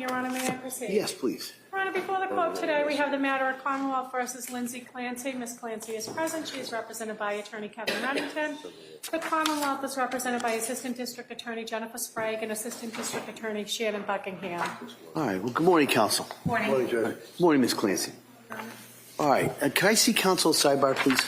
morning, Your Honor. May I proceed? Yes, please. Your Honor, before the court today, we have the matter of Commonwealth versus Lindsay Clancy. Ms. Clancy is present. She is represented by Attorney Kevin Remington. The Commonwealth is represented by Assistant District Attorney Jennifer Sprague and Assistant District Attorney Shannon Buckingham. All right. Well, good morning, counsel. Morning. Morning, Judge. Good morning, Ms. Clancy. All right. Can I see counsel sidebar, please?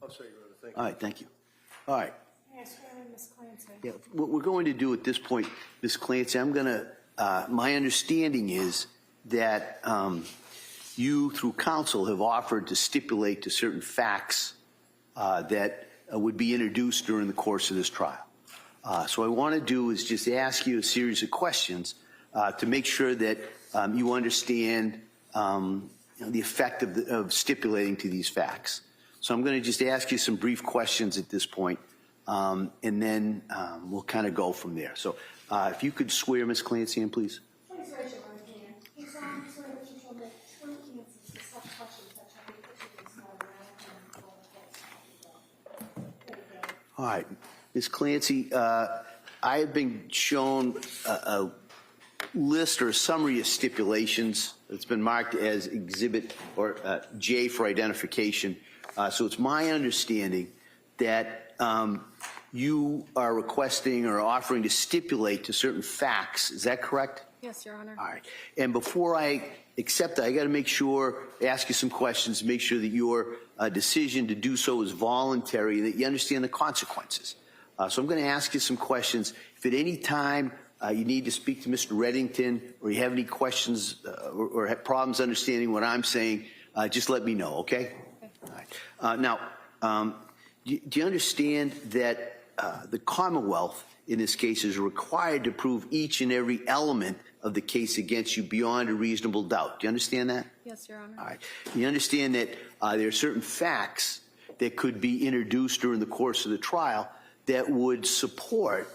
I'll say, Your Honor, thank you. All right, thank you. All right. May I swear in Ms. Clancy? Yeah, what we're going to do at this point, Ms. Clancy, I'm going to, my understanding is that you, through counsel, have offered to stipulate to certain facts that would be introduced during the course of this trial. So what I want to do is just ask you a series of questions to make sure that you understand the effect of stipulating to these facts. So I'm going to just ask you some brief questions at this point, and then we'll kind of go from there. So if you could swear Ms. Clancy in, please. Please raise your right hand. You solemnly swear that you shall make true answers to such questions that shall be put to this matter and all the courts. All right. Ms. Clancy, I have been shown a list or a summary of stipulations. It's been marked as Exhibit or J for identification. So it's my understanding that you are requesting or offering to stipulate to certain facts. Is that correct? Yes, Your Honor. All right. And before I accept that, I got to make sure, ask you some questions, make sure that your decision to do so is voluntary, that you understand the consequences. So I'm going to ask you some questions. If at any time you need to speak to Mr. Reddington or you have any questions or have problems understanding what I'm saying, just let me know, okay? All right. Now, do you understand that the Commonwealth, in this case, is required to prove each and every element of the case against you beyond a reasonable doubt? Do you understand that? Yes, Your Honor. All right. You understand that there are certain facts that could be introduced during the course of the trial that would support,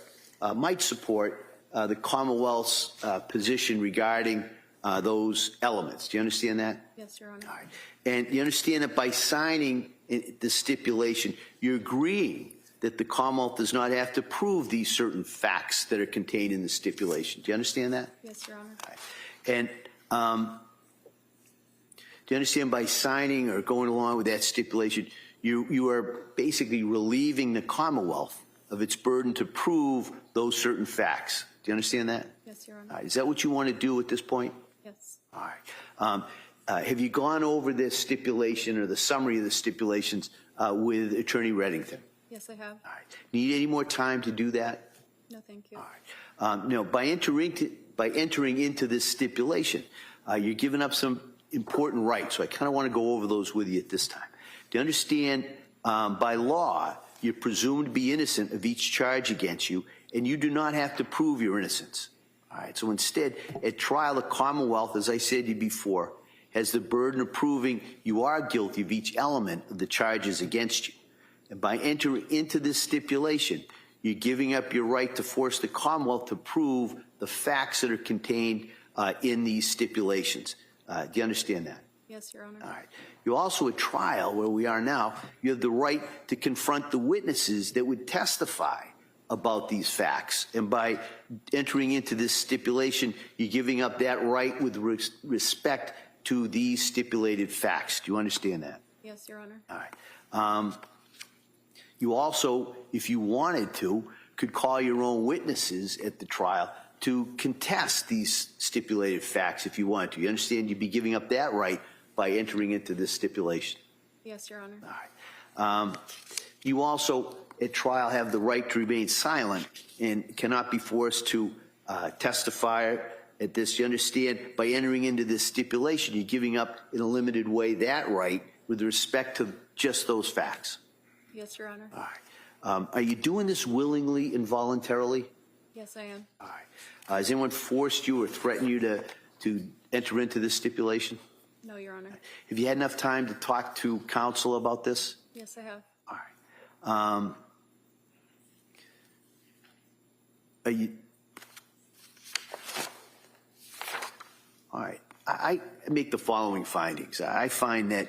might support the Commonwealth's position regarding those elements. Do you understand that? Yes, Your Honor. All right. And you understand that by signing the stipulation, you're agreeing that the Commonwealth does not have to prove these certain facts that are contained in the stipulation. Do you understand that? Yes, Your Honor. All right. And do you understand by signing or going along with that stipulation, you are basically relieving the Commonwealth of its burden to prove those certain facts? Do you understand that? Yes, Your All Honor. right. Is that what you want to do at this point? Yes. All right. Have you gone over this stipulation or the summary of the stipulations with Attorney Reddington? Yes, I have. All right. Need any more time to do that? No, thank you. All right. No, by entering into this stipulation, you're giving up some important rights. So I kind of want to go over those with you at this time. Do you understand, by law, you're presumed to be innocent of each charge against you, and you do not have to prove your innocence. All right. So instead, at trial, the Commonwealth, as I said to you before, has the burden of proving you are guilty of each element of the charges against you. And by entering into this stipulation, you're giving up your right to force the Commonwealth to prove the facts that are contained in these stipulations. Do you understand that? Yes, Your Honor. All right. You also, at trial, where we are now, you have the right to confront the witnesses that would testify about these facts. And by entering into this stipulation, you're giving up that right with respect to these stipulated facts. Do you understand that? Yes, Your Honor. All right. You also, if you wanted to, could call your own witnesses at the trial to contest these stipulated facts if you wanted to. You understand you'd be giving up that right by entering into this stipulation. Yes, Your Honor. All right. You also, at trial, have the right to remain silent and cannot be forced to testify at this. You understand by entering into this stipulation, you're giving up in a limited way that right with respect to just those facts. Yes, Your Honor. All right. Are you doing this willingly and voluntarily? Yes, I am. All right. Has anyone forced you or threatened you to enter into this stipulation? No, Your Honor. Have you had enough time to talk to counsel about this? Yes, I have. All right. Are you? All right. I make the following findings. I find that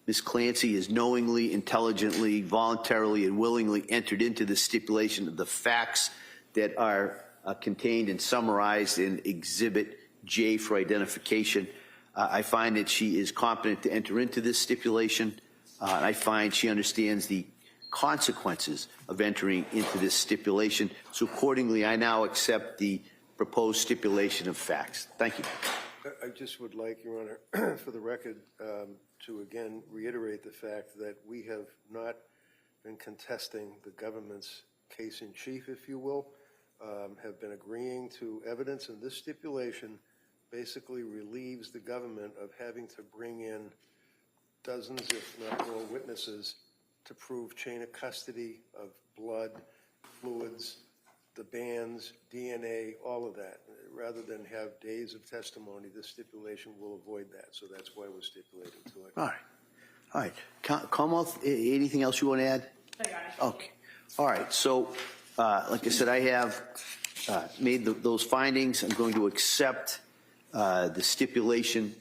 Ms. Clancy has knowingly, intelligently, voluntarily, and willingly entered into the stipulation of the facts that are contained and summarized in Exhibit J for identification. I find that she is competent to enter into this stipulation. I find she understands the consequences of entering into this stipulation. So accordingly, I now accept the proposed stipulation of facts. Thank you. I just would like, Your Honor, for the record, to again reiterate the fact that we have not been contesting the government's case in chief, if you will, have been agreeing to evidence, and this stipulation basically relieves the government of having to bring in dozens, if not more, witnesses to prove chain of custody of blood, fluids, the bands, DNA, all of that. Rather than have days of testimony, this stipulation will avoid that. So that's why we're stipulating to it. All right. All right. Commonwealth, anything else you want to add? Okay. All right. So, like I said, I have made those findings. I'm going to accept the stipulation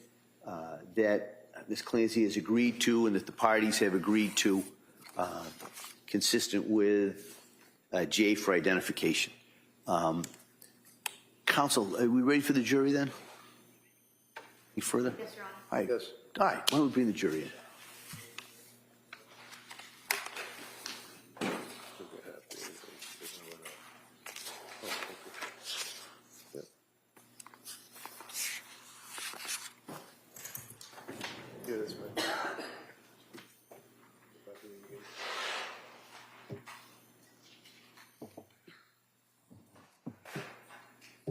that Ms. Clancy has agreed to and that the parties have agreed to, consistent with J for identification. Counsel, are we ready for the jury then? Any further? Yes, Your Honor. All right. Yes. All right. Why don't we bring the jury in? Yeah, that's fine.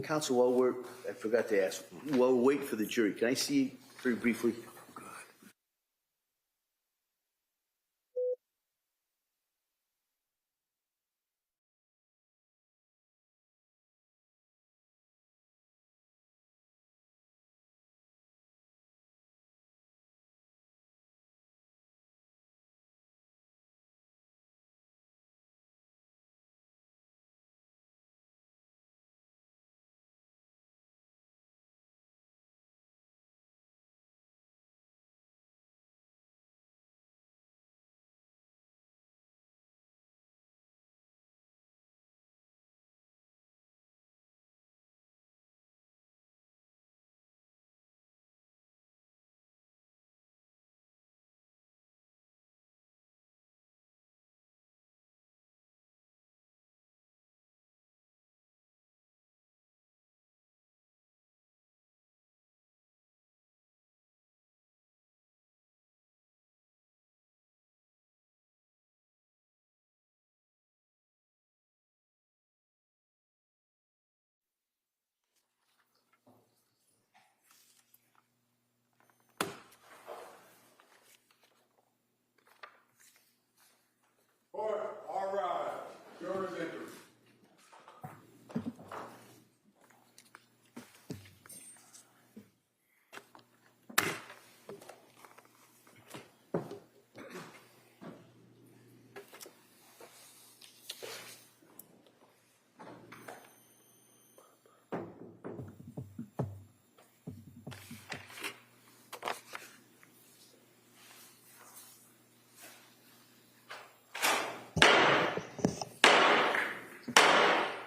Counsel, I forgot to ask, while we're waiting for the jury, can I see you very briefly? All right, jurors enter.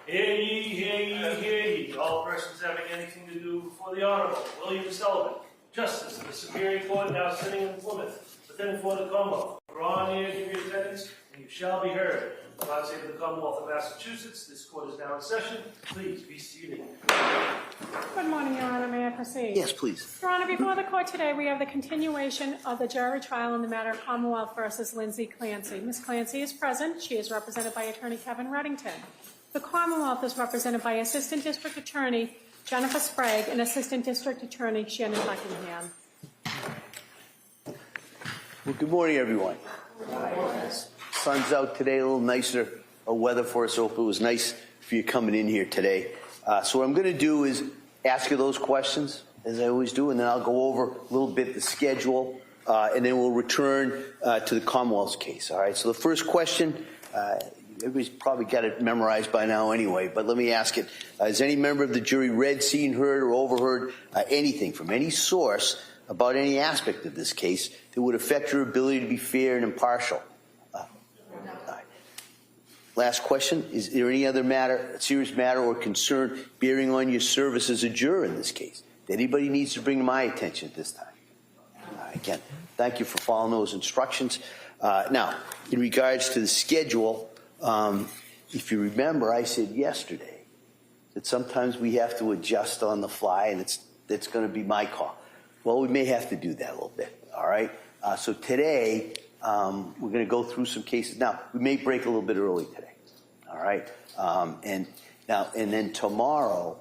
Hear ye, hear ye, hear ye. All persons having anything to do before the Honorable William Sullivan, Justice of the Superior Court, now sitting in Plymouth, within for the Commonwealth. Draw near, give your attendance, and you shall be heard. God save the Commonwealth of Massachusetts. This court is now in session. Please be seated. Good morning, Your Honor. May I proceed? Yes, please. Your Honor, before the court today, we have the continuation of the jury trial in the matter of Commonwealth versus Lindsay Clancy. Ms. Clancy is present. She is represented by Attorney Kevin Reddington. The Commonwealth is represented by Assistant District Attorney Jennifer Sprague and Assistant District Attorney Shannon Buckingham. Well, good morning, everyone. Sun's out today, a little nicer weather for us. Hope it was nice for you coming in here today. So what I'm going to do is ask you those questions, as I always do, and then I'll go over a little bit the schedule, and then we'll return to the Commonwealth's case. All right. So the first question. Everybody's probably got it memorized by now anyway, but let me ask it. Has any member of the jury read, seen, heard, or overheard anything from any source about any aspect of this case that would affect your ability to be fair and impartial? Right. Last question. Is there any other matter, serious matter or concern bearing on your service as a juror in this case that anybody needs to bring to my attention at this time? Again, thank you for following those instructions. Now, in regards to the schedule, if you remember, I said yesterday that sometimes we have to adjust on the fly, and it's going to be my call. Well, we may have to do that a little bit, all right? So today, we're going to go through some cases. Now, we may break a little bit early today, all right? And then tomorrow,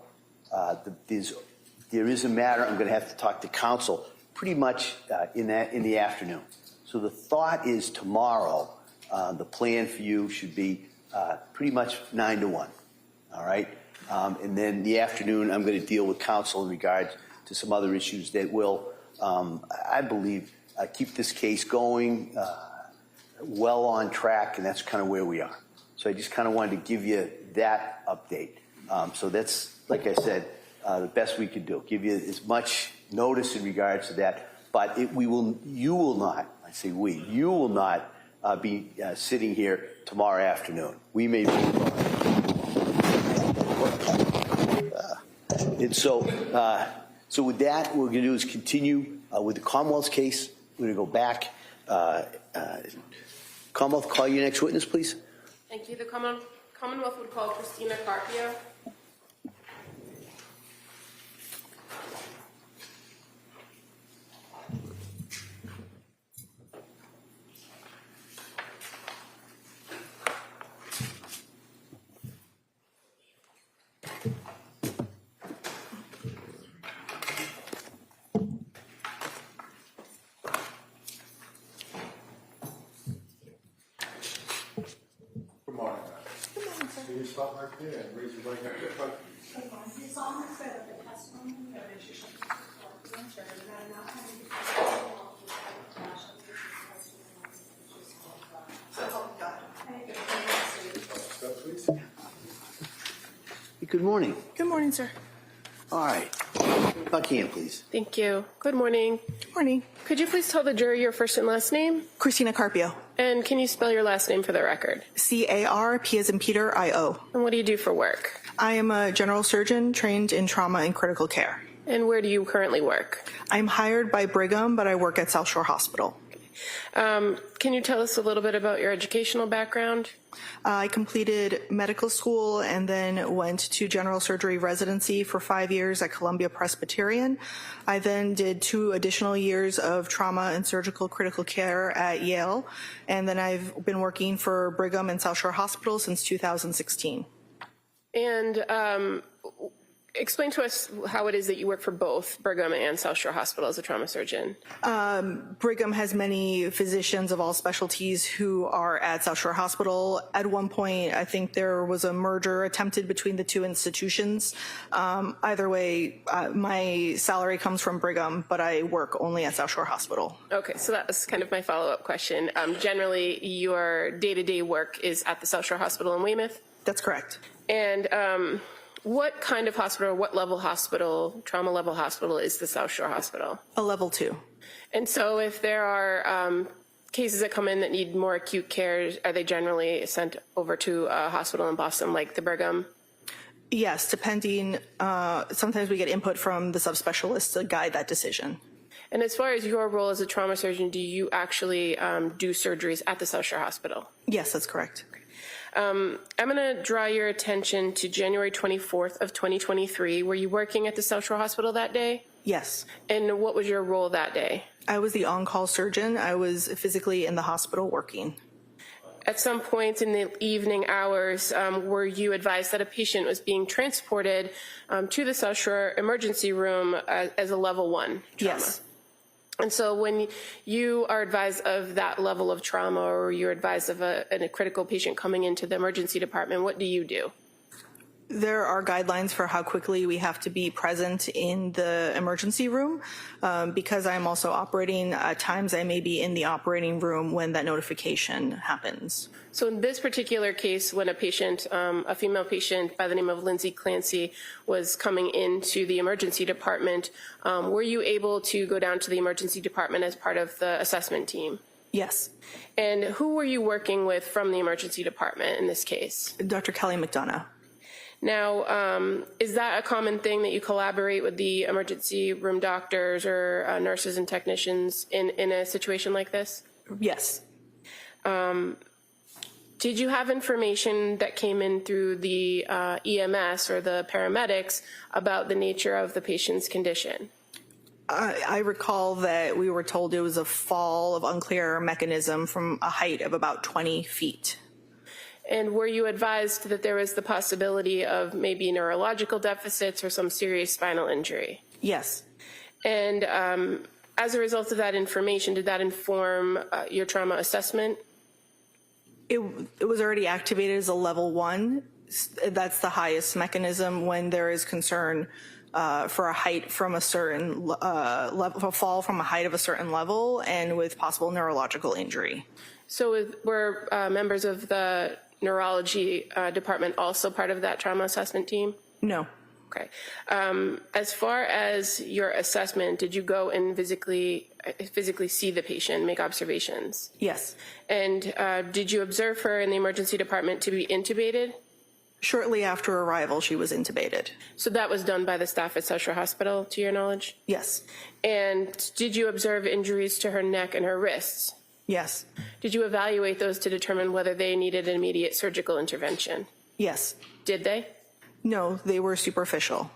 there is a matter I'm going to have to talk to counsel pretty much in the afternoon. So the thought is tomorrow, the plan for you should be pretty much 9 to 1, all right? And then the afternoon, I'm going to deal with counsel in regards to some other issues that will, I believe, keep this case going well on track, and that's kind of where we are. So I just kind of wanted to give you that update. So that's, like I said, the best we could do. Give you as much notice in regards to that, but you will not, I say we, you will not be sitting here tomorrow afternoon. We may be. And so with that, what we're going to do is continue with the Commonwealth's case. We're going to go back. Commonwealth, call your next witness, please. Thank you. The Commonwealth would call Christina Carpio. Good morning. Can you stop right there and raise your right hand? You solemnly swear that the testimony you give is your truth, and that are not having to Good morning. Good morning, sir. All right. Buckingham, please. Thank you. Good morning. Good morning. Could you please tell the jury your first and last name? Christina Carpio. And can you spell your last name for the record? C-A-R-P as in Peter, I-O. And what do you do for work? I am a general surgeon trained in trauma and critical care. And where do you currently work? I'm hired by Brigham, but I work at South Shore Hospital. Can you tell us a little bit about your educational background? I completed medical school and then went to general surgery residency for 5 years at Columbia Presbyterian. I then did 2 additional years of trauma and surgical critical care at Yale. And then I've been working for Brigham and South Shore Hospital since 2016. And explain to us how it is that you work for both Brigham and South Shore Hospital as a trauma surgeon. Brigham has many physicians of all specialties who are at South Shore Hospital. At one point, I think there was a merger attempted between the 2 institutions. Either way, my salary comes from Brigham, but I work only at South Shore Hospital. Okay, so that was kind of my follow-up question. Generally, your day-to-day work is at the South Shore Hospital in Weymouth? That's correct. And what kind of hospital, what level hospital, trauma level hospital is the South Shore Hospital? A level 2. And so if there are cases that come in that need more acute care, are they generally sent over to a hospital in Boston like the Brigham? Yes, depending, sometimes we get input from the subspecialists to guide that decision. And as far as your role as a trauma surgeon, do you actually do surgeries at the South Shore Hospital? Yes, that's correct. I'm going to draw your attention to January 24th of 2023. Were you working at the South Shore Hospital that day? Yes. And what was your role that day? I was the on-call surgeon. I was physically in the hospital working. At some point in the evening hours, were you advised that a patient was being transported to the South Shore emergency room as a level 1 trauma? Yes. And so when you are advised of that level of trauma, or you're advised of a critical patient coming into the emergency department, what do you do? There are guidelines for how quickly we have to be present in the emergency room. Because I'm also operating, at times I may be in the operating room when that notification happens. So in this particular case, when a patient, a female patient by the name of Lindsay Clancy was coming into the emergency department, were you able to go down to the emergency department as part of the assessment team? Yes. And who were you working with from the emergency department in this case? Dr. Kelly McDonough. Now, is that a common thing that you collaborate with the emergency room doctors or nurses and technicians in a situation like this? Yes. Did you have information that came in through the EMS or the paramedics about the nature of the patient's condition? I recall that we were told it was a fall of unclear mechanism from a height of about 20 feet. And were you advised that there was the possibility of maybe neurological deficits or some serious spinal injury? Yes. And as a result of that information, did that inform your trauma assessment? It was already activated as a level 1. That's the highest mechanism when there is concern for a height from a certain level, a fall from a height of a certain level, and with possible neurological injury. So were members of the neurology department also part of that trauma assessment team? No. Okay. As far as your assessment, did you go and physically see the patient, make observations? Yes. And did you observe her in the emergency department to be intubated? Shortly after arrival, she was intubated. So that was done by the staff at South Shore Hospital, to your knowledge? Yes. And did you observe injuries to her neck and her wrists? Yes. Did you evaluate those to determine whether they needed immediate surgical intervention? Yes. Did they? No, they were superficial.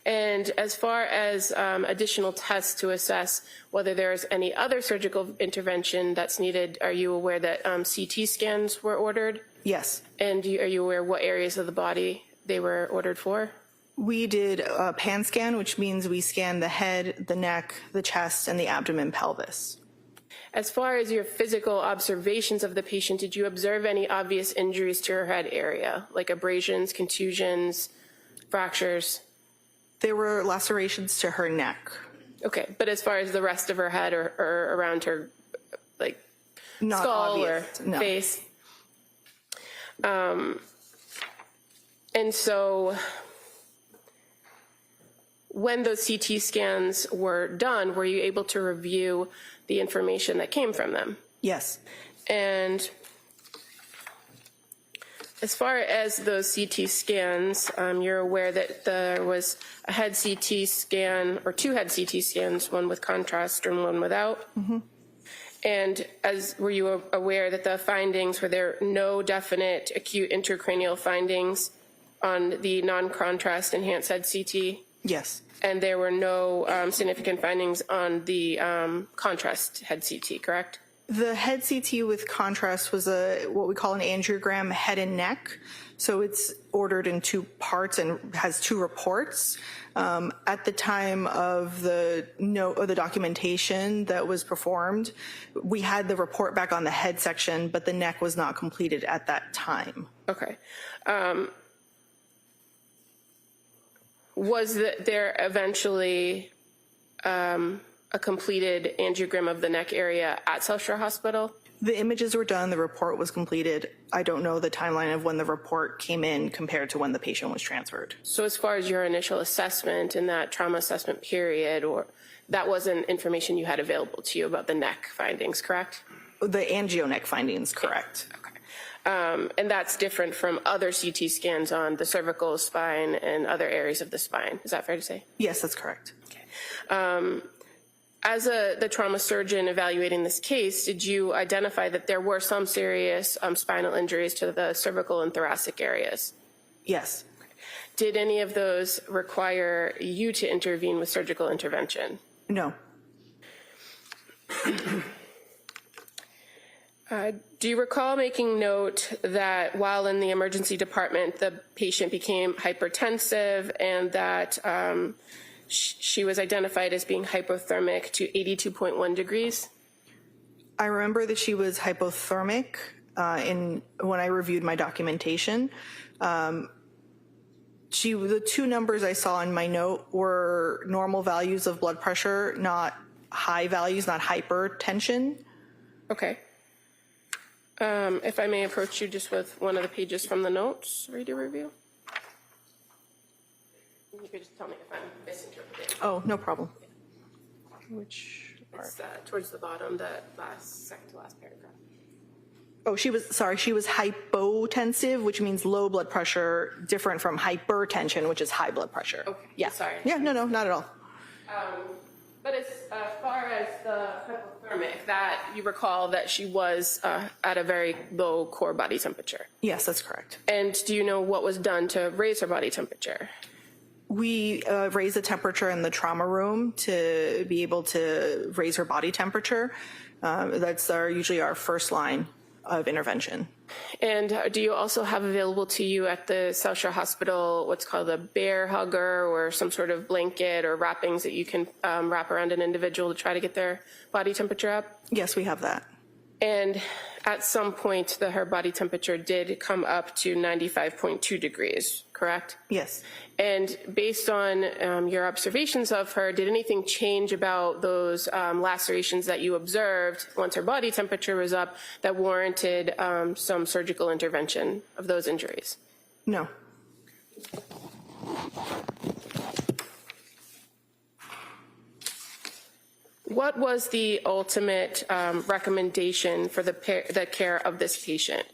And as far as additional tests to assess whether there's any other surgical intervention that's needed, are you aware that CT scans were ordered? Yes. And are you aware what areas of the body they were ordered for? We did a pan scan, which means we scanned the head, the neck, the chest, and the abdomen, pelvis. As far as your physical observations of the patient, did you observe any obvious injuries to her head area, like abrasions, contusions, fractures? There were lacerations to her neck. Okay, but as far as the rest of her head or around her, like, Not skull obvious, or no. face? And so when those CT scans were done, were you able to review the information that came from them? Yes. And as far as those CT scans, you're aware that there was a head CT scan, or two head CT scans, one with contrast and one without? Mm-hmm. And were you aware that the findings, were there no definite acute intracranial findings on the non-contrast enhanced head CT? Yes. And there were no significant findings on the contrast head CT, correct? The head CT with contrast was what we call an angiogram head and neck. So it's ordered in 2 parts and has 2 reports. At the time of the documentation that was performed, we had the report back on the head section, but the neck was not completed at that time. Okay. Was there eventually a completed angiogram of the neck area at South Shore Hospital? The images were done, the report was completed. I don't know the timeline of when the report came in compared to when the patient was transferred. So as far as your initial assessment in that trauma assessment period, or that wasn't information you had available to you about the neck findings, correct? The angio neck findings, correct. Okay. And that's different from other CT scans on the cervical spine and other areas of the spine. Is that fair to say? Yes, that's correct. Okay. As the trauma surgeon evaluating this case, did you identify that there were some serious spinal injuries to the cervical and thoracic areas? Yes. Did any of those require you to intervene with surgical intervention? No. Do you recall making note that while in the emergency department, the patient became hypertensive and that she was identified as being hypothermic to 82.1 degrees? I remember that she was hypothermic when I reviewed my documentation. The 2 numbers I saw in my note were normal values of blood pressure, not high values, not hypertension. Okay. If I may approach you just with one of the pages from the notes, ready to review? You could just tell me if I'm misinterpreting. Oh, no problem. Which part? It's towards the bottom, the second to last paragraph. Oh, she was hypotensive, which means low blood pressure, different from hypertension, which is high blood pressure. Okay. Yeah. Sorry. Yeah, no, not at all. But as far as the hypothermic, that you recall that she was at a very low core body temperature. Yes, that's correct. And do you know what was done to raise her body temperature? We raise the temperature in the trauma room to be able to raise her body temperature. That's usually our first line of intervention. And do you also have available to you at the South Shore Hospital what's called a bear hugger or some sort of blanket or wrappings that you can wrap around an individual to try to get their body temperature up? Yes, we have that. And at some point, her body temperature did come up to 95.2 degrees, correct? Yes. And based on your observations of her, did anything change about those lacerations that you observed once her body temperature was up that warranted some surgical intervention of those injuries? No. What was the ultimate recommendation for the care of this patient?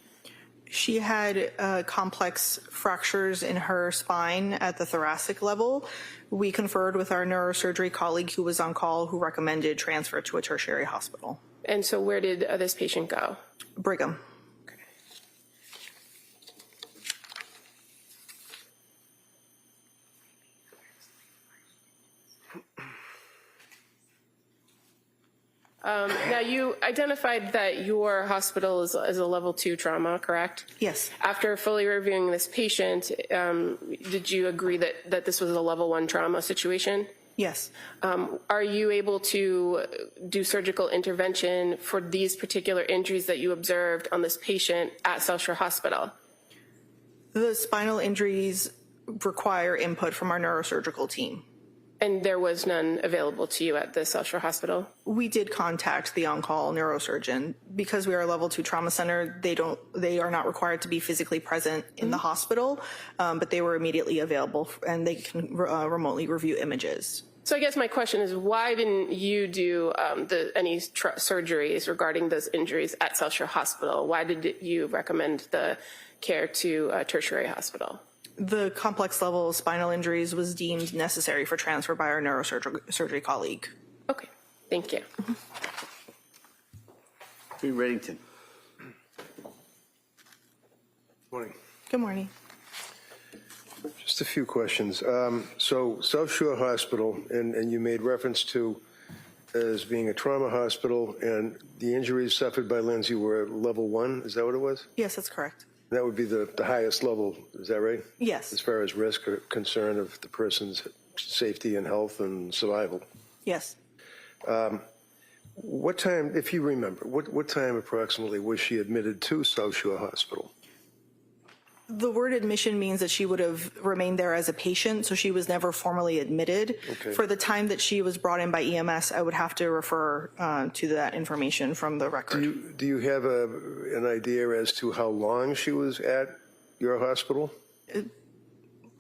She had complex fractures in her spine at the thoracic level. We conferred with our neurosurgery colleague who was on call who recommended transfer to a tertiary hospital. And so where did this patient go? Brigham. Now, you identified that your hospital is a level 2 trauma, correct? Yes. After fully reviewing this patient, did you agree that this was a level 1 trauma situation? Yes. Are you able to do surgical intervention for these particular injuries that you observed on this patient at South Shore Hospital? The spinal injuries require input from our neurosurgical team. And there was none available to you at the South Shore Hospital? We did contact the on-call neurosurgeon. Because we are a level 2 trauma center, they are not required to be physically present in the hospital, but they were immediately available and they can remotely review images. So I guess my question is, why didn't you do any surgeries regarding those injuries at South Shore Hospital? Why did you recommend the care to a tertiary hospital? The complex level spinal injuries was deemed necessary for transfer by our neurosurgery colleague. Okay, thank you. Reddington. Morning. Good morning. Just a few questions. So South Shore Hospital, and you made reference to as being a trauma hospital, and the injuries suffered by Lindsay were level 1. Is that what it was? Yes, that's correct. That would be the highest level, is that right? Yes. As far as risk or concern of the person's safety and health and survival. Yes. What time, if you remember, what time approximately was she admitted to South Shore Hospital? The word admission means that she would have remained there as a patient, so she was never formally admitted. Okay. For the time that she was brought in by EMS, I would have to refer to that information from the record. Do you have an idea as to how long she was at your hospital?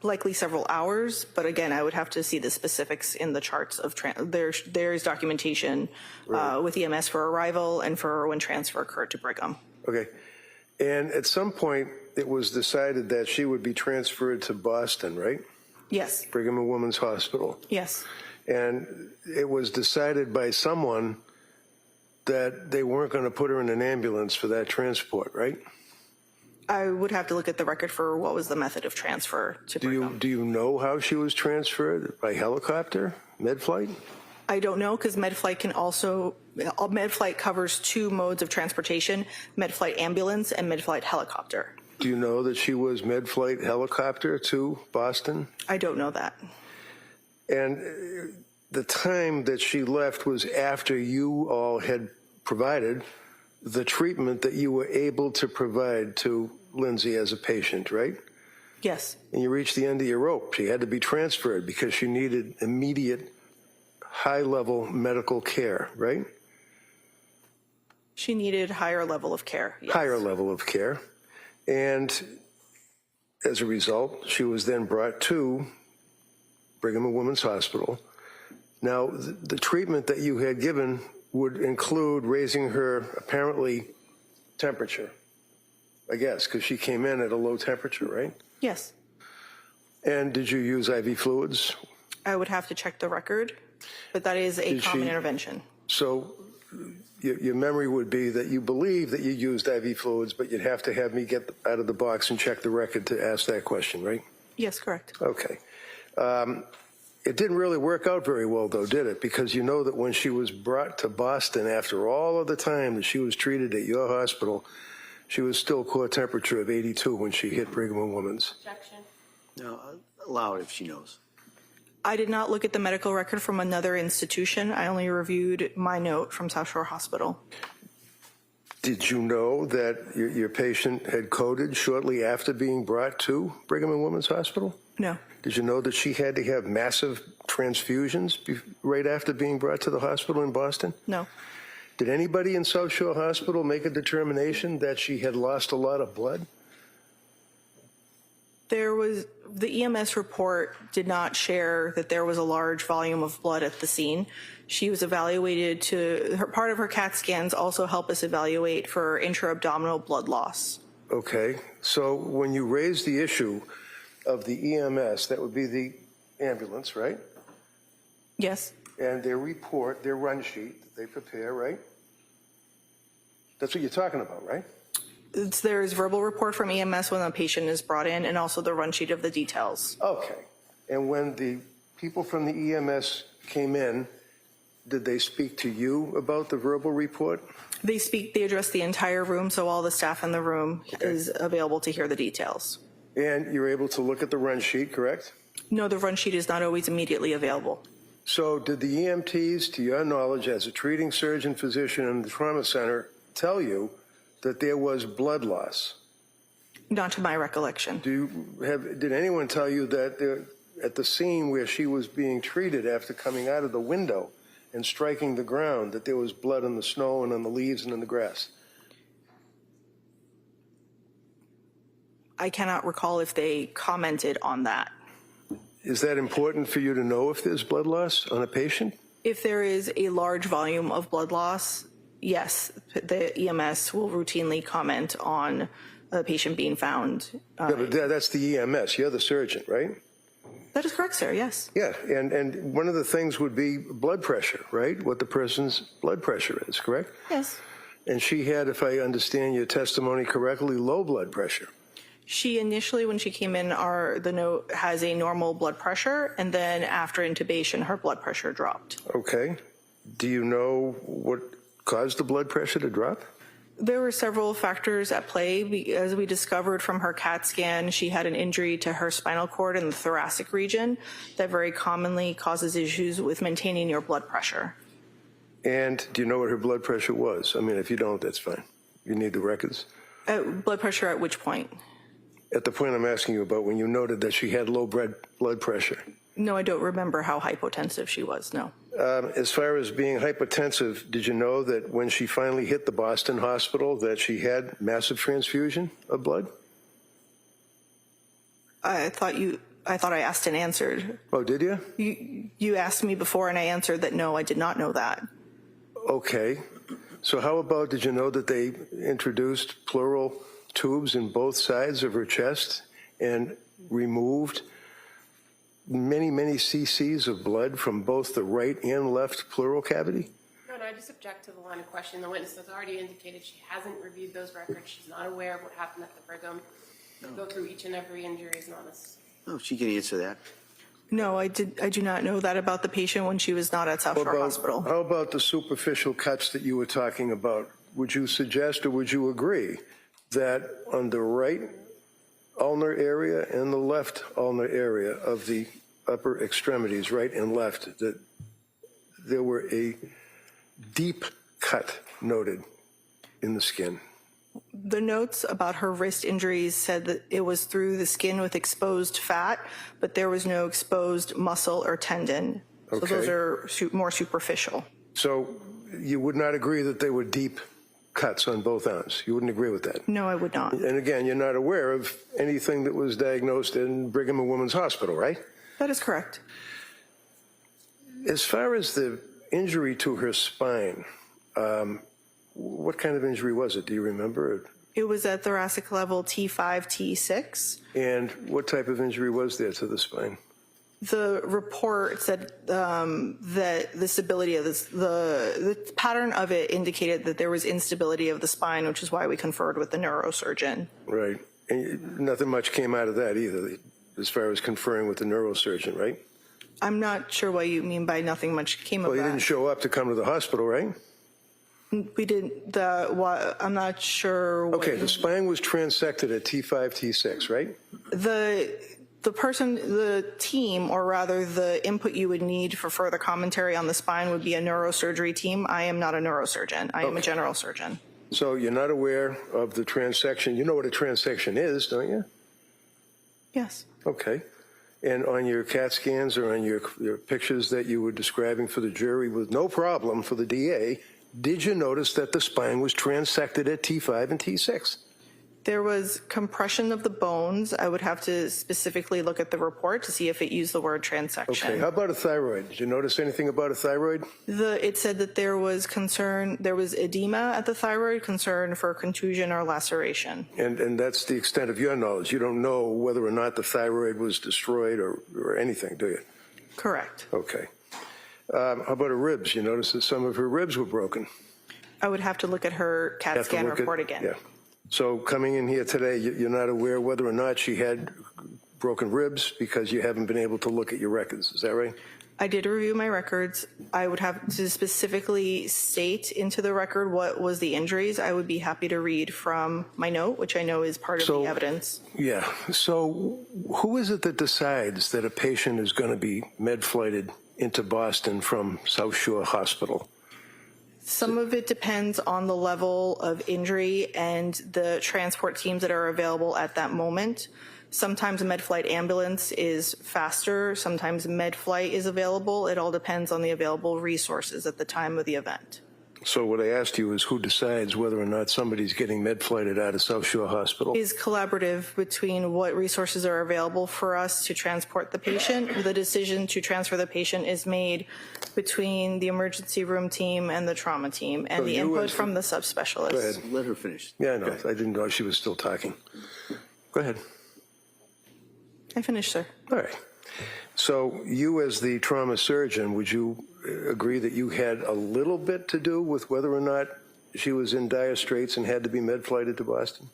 Likely several hours, but again, I would have to see the specifics in the charts of there is documentation with EMS for arrival and for when transfer occurred to Brigham. Okay. And at some point, it was decided that she would be transferred to Boston, right? Yes. Brigham and Women's Hospital. Yes. And it was decided by someone that they weren't going to put her in an ambulance for that transport, right? I would have to look at the record for what was the method of transfer to Brigham. Do you know how she was transferred? By helicopter? Med flight? I don't know, because MedFlight MedFlight covers 2 modes of transportation, MedFlight ambulance and MedFlight helicopter. Do you know that she was med flight helicopter to Boston? I don't know that. And the time that she left was after you all had provided the treatment that you were able to provide to Lindsay as a patient, right? Yes. And you reached the end of your rope. She had to be transferred because she needed immediate high-level medical care, right? She needed higher level of care. Yes. Higher level of care. And as a result, she was then brought to Brigham and Women's Hospital. Now, the treatment that you had given would include raising her, apparently, temperature, I guess, because she came in at a low temperature, right? Yes. And did you use IV fluids? I would have to check the record, but that is a common intervention. So your memory would be that you believe that you used IV fluids, but you'd have to have me get out of the box and check the record to ask that question, right? Yes, correct. Okay. It didn't really work out very well, though, did it? Because you know that when she was brought to Boston after all of the time that she was treated at your hospital, she was still core temperature of 82 when she hit Brigham and Women's. Objection. No, allow it if she knows. I did not look at the medical record from another institution. I only reviewed my note from South Shore Hospital. Did you know that your patient had coded shortly after being brought to Brigham and Women's Hospital? No. Did you know that she had to have massive transfusions right after being brought to the hospital in Boston? No. Did anybody in South Shore Hospital make a determination that she had lost a lot of blood? The EMS report did not share that there was a large volume of blood at the scene. She was evaluated part of her CAT scans also help us evaluate for intra-abdominal blood loss. Okay, so when you raise the issue of the EMS, that would be the ambulance, right? Yes. And their report, their run sheet that they prepare, right? That's what you're talking about, right? There is verbal report from EMS when a patient is brought in and also the run sheet of the details. Okay. And when the people from the EMS came in, did they speak to you about the verbal report? They address the entire room, so all the staff in the room is available to hear the details. And you're able to look at the run sheet, correct? No, the run sheet is not always immediately available. So did the EMTs, to your knowledge, as a treating surgeon physician in the trauma center, tell you that there was blood loss? Not to my recollection. Did anyone tell you that at the scene where she was being treated after coming out of the window and striking the ground, that there was blood on the snow and on the leaves and in the grass? I cannot recall if they commented on that. Is that important for you to know if there's blood loss on a patient? If there is a large volume of blood loss, yes, the EMS will routinely comment on a patient being found. Yeah, but that's the EMS. You're the surgeon, right? That is correct, sir, yes. Yeah, and one of the things would be blood pressure, right? What the person's blood pressure is, correct? Yes. And she had, if I understand your testimony correctly, low blood pressure. She initially, when she came in, the note has a normal blood pressure, and then after intubation, her blood pressure dropped. Okay. Do you know what caused the blood pressure to drop? There were several factors at play. As we discovered from her CAT scan, she had an injury to her spinal cord in the thoracic region that very commonly causes issues with maintaining your blood pressure. And do you know what her blood pressure was? I mean, if you don't, that's fine. You need the records. Blood pressure at which point? At the point I'm asking you about, when you noted that she had low blood pressure. No, I don't remember how hypotensive she was, no. As far as being hypotensive, did you know that when she finally hit the Boston hospital that she had massive transfusion of blood? I thought I asked and answered. Oh, did you? You asked me before and I answered that no, I did not know that. Okay. So how about, did you know that they introduced pleural tubes in both sides of her chest and removed many, many cc's of blood from both the right and left pleural cavity? No, I just object to the line of questioning. The witness has already indicated she hasn't reviewed those records. She's not aware of what happened at the Brigham. Go through each and every injury is not as... No, she can answer that. No, I do not know that about the patient when she was not at South Shore Hospital. How about the superficial cuts that you were talking about? Would you suggest or would you agree that on the right ulnar area and the left ulnar area of the upper extremities, right and left, that there were a deep cut noted in the skin? The notes about her wrist injuries said that it was through the skin with exposed fat, but there was no exposed muscle or tendon. So Okay. those are more superficial. So you would not agree that they were deep cuts on both arms? You wouldn't agree with that? No, I would not. And again, you're not aware of anything that was diagnosed in Brigham and Women's Hospital, right? That is correct. As far as the injury to her spine, what kind of injury was it? Do you remember? It was at thoracic level T5, T6. And what type of injury was there to the spine? The report said that the stability of the pattern of it indicated that there was instability of the spine, which is why we conferred with the neurosurgeon. Right. And nothing much came out of that either. as far as conferring with the neurosurgeon, right? I'm not sure what you mean by nothing much came of Well, you that. didn't show up to come to the hospital, right? We didn't, I'm not sure what Okay, you- the spine was transected at T5, T6, right? the person, the team, or rather the input you would need for further commentary on the spine would be a neurosurgery team. I am not a neurosurgeon. I am a general surgeon. So you're not aware of the transection. You know what a transection is, don't you? Yes. Okay. And on your CAT scans or on your pictures that you were describing for the jury with no problem for the DA, did you notice that the spine was transected at T5 and T6? There was compression of the bones. I would have to specifically look at the report to see if it used the word transection. Okay, how about a thyroid? Did you notice anything about a thyroid? It said that there was edema at the thyroid, concern for contusion or laceration. And that's the extent of your knowledge. You don't know whether or not the thyroid was destroyed or anything, do you? Correct. Okay. How about her ribs? You notice that some of her ribs were broken. I would have to look at her CAT Have to scan look report at- again. Yeah. So coming in here today, you're not aware whether or not she had broken ribs because you haven't been able to look at your records. Is that right? I did review my records. I would have to specifically state into the record what was the injuries. I would be happy to read from my note, which I know is part of So- the evidence. Yeah. So who is it that decides that a patient is going to be med-flighted into Boston from South Shore Hospital? Some of it depends on the level of injury and the transport teams that are available at that moment. Sometimes a med-flight ambulance is faster. Sometimes med-flight is available. It all depends on the available resources at the time of the event. So what I asked you is who decides whether or not somebody's getting med-flighted out of South Shore Hospital? Is collaborative between what resources are available for us to transport the patient. The decision to transfer the patient is made between the emergency room team and the trauma team, and So the you input as the- from the subspecialist. Go ahead. Let her finish. Yeah, I know. Okay. I didn't know she was still talking. Go ahead. I finished, sir. All right. So you as the trauma surgeon, would you agree that you had a little bit to do with whether or not she was in dire straits and had to be med-flighted to Boston?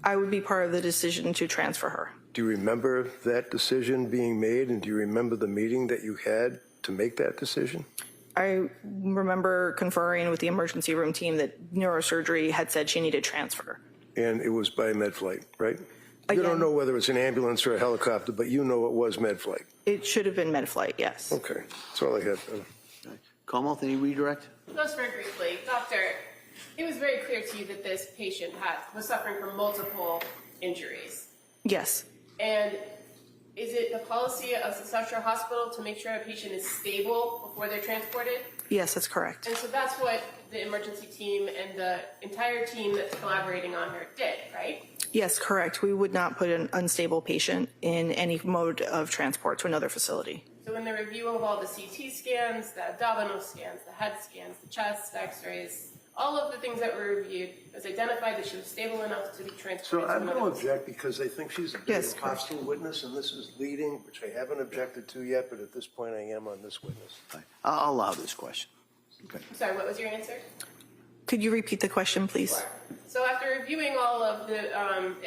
I would be part of the decision to transfer her. Do you remember that decision being made, and do you remember the meeting that you had to make that decision? I remember conferring with the emergency room team that neurosurgery had said she needed transfer. And it was by med-flight, right? You Again- don't know whether it's an ambulance or a helicopter, but you know it was med-flight. It should have been med-flight, yes. Okay, that's all I had. Commonwealth, any redirect? Just very briefly, Doctor, it was very clear to you that this patient was suffering from multiple injuries. Yes. And is it the policy of the South Shore Hospital to make sure a patient is stable before they're transported? Yes, that's correct. And so that's what the emergency team and the entire team that's collaborating on her did, right? Yes, correct. We would not put an unstable patient in any mode of transport to another facility. So in the review of all the CT scans, the abdominal scans, the head scans, the chest x-rays, all of the things that were reviewed, it was identified that she was stable enough to be transported So to I'm another going to facility. object because I think she's a bit Yes, of a hostile witness, and this is leading, which I haven't objected to yet, but at this point I am on this witness. Fine. I'll allow this question. Okay. I'm sorry, what was your answer? Could you repeat the question, please? Sure. So after reviewing all of the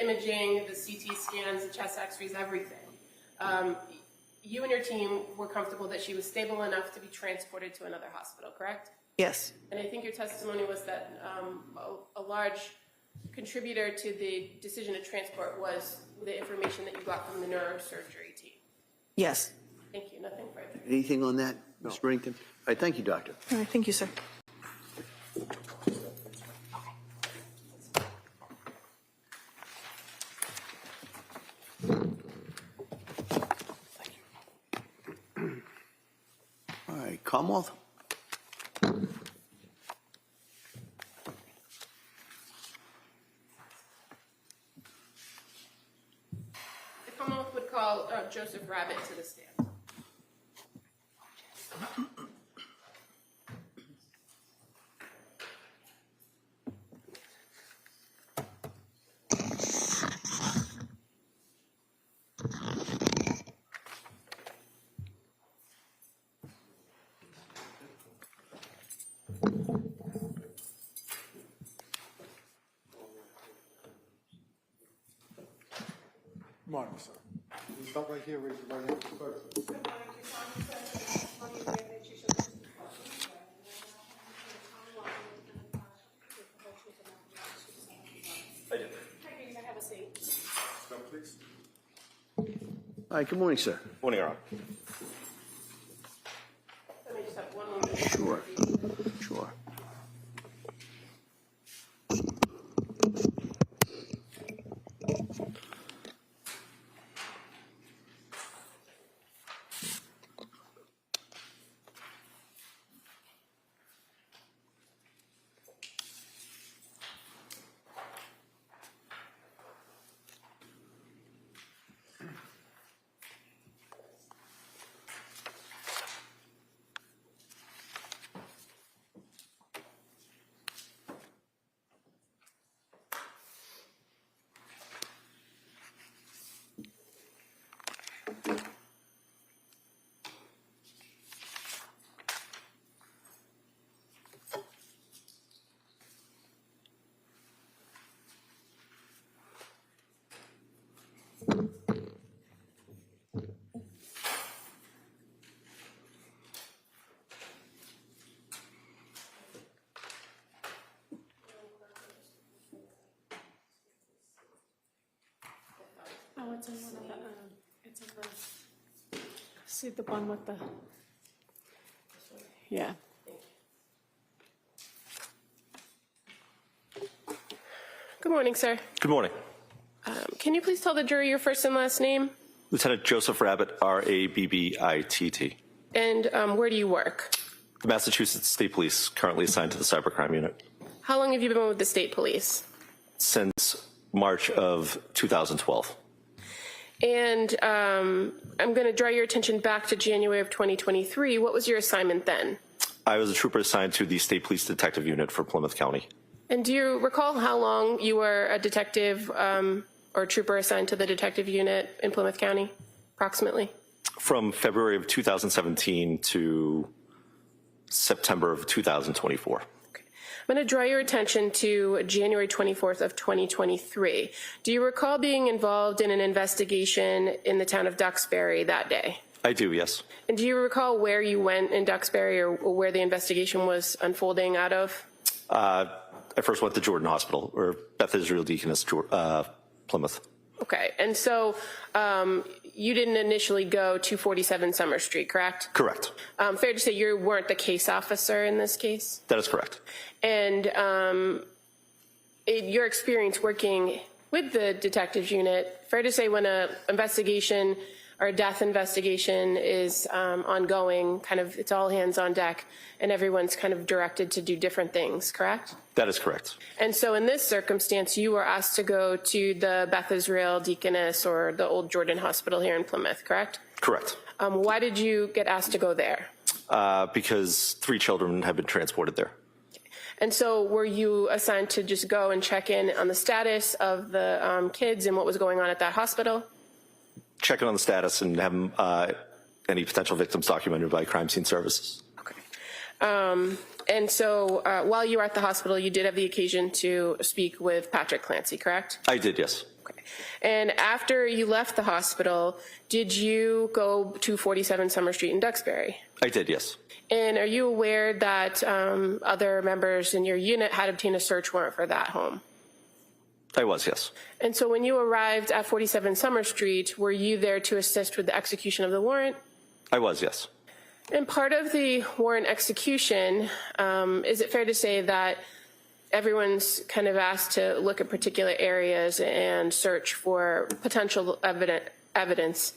imaging, the CT scans, the chest x-rays, everything, you and your team were comfortable that she was stable enough to be transported to another hospital, correct? Yes. And I think your testimony was that a large contributor to the decision to transport was the information that you got from the neurosurgery team. Yes. Thank you. Nothing further. Anything on that, Mr. Brington? All right, thank you, Doctor. All right, thank you, sir. All right, Commonwealth? The Commonwealth would call Joseph Rabbit to the stand. Good morning, sir. You stop right here, raise your right hand first. I do. Have a seat. Stop, please. All right, good morning, sir. Morning, Your Honor. Let me just have one moment. Sure, sure. Oh, it's in one of the, it's in the, see the one with the, yeah. Good morning, sir. Good morning. Can you please tell the jury your first and last name? Lieutenant Joseph Rabbit, R-A-B-B-I-T-T. And where do you work? The Massachusetts State Police, currently assigned to the Cybercrime Unit. How long have you been with the state police? Since March of 2012. And I'm going to draw your attention back to January of 2023. What was your assignment then? I was a trooper assigned to the State Police Detective Unit for Plymouth County. And do you recall how long you were a detective or trooper assigned to the detective unit in Plymouth County, approximately? From February of 2017 to September of 2024. I'm going to draw your attention to January 24th of 2023. Do you recall being involved in an investigation in the town of Duxbury that day? I do, yes. And do you recall where you went in Duxbury or where the investigation was unfolding out of? I first went to Jordan Hospital, or Beth Israel Deaconess, Plymouth. Okay, and so you didn't initially go to 47 Summer Street, correct? Correct. Fair to say you weren't the case officer in this case? That is correct. And your experience working with the detectives unit, fair to say when an investigation or a death investigation is ongoing, kind of it's all hands on deck and everyone's kind of directed to do different things, correct? That is correct. And so in this circumstance, you were asked to go to the Beth Israel Deaconess or the old Jordan Hospital here in Plymouth, correct? Correct. Why did you get asked to go there? Because 3 children have been transported there. And so were you assigned to just go and check in on the status of the kids and what was going on at that hospital? Checking on the status and have any potential victims documented by crime scene services. Okay. And so while you were at the hospital, you did have the occasion to speak with Patrick Clancy, correct? I did, yes. Okay. And after you left the hospital, did you go to 47 Summer Street in Duxbury? I did, yes. And are you aware that other members in your unit had obtained a search warrant for that home? I was, yes. And so when you arrived at 47 Summer Street, were you there to assist with the execution of the warrant? I was, yes. And part of the warrant execution, is it fair to say that everyone's kind of asked to look at particular areas and search for potential evidence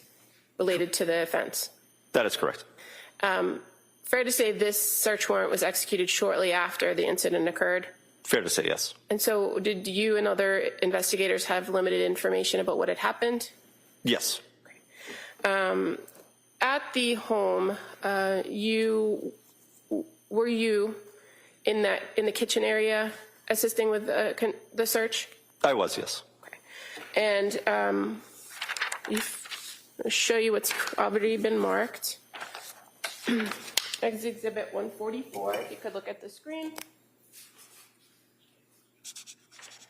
related to the offense? That is correct. Fair to say this search warrant was executed shortly after the incident occurred? Fair to say, yes. And so did you and other investigators have limited information about what had happened? Yes. At the home, were you in the kitchen area assisting with the search? I was, yes. Okay. And I'll show you what's already been marked. Exhibit 144, if you could look at the screen.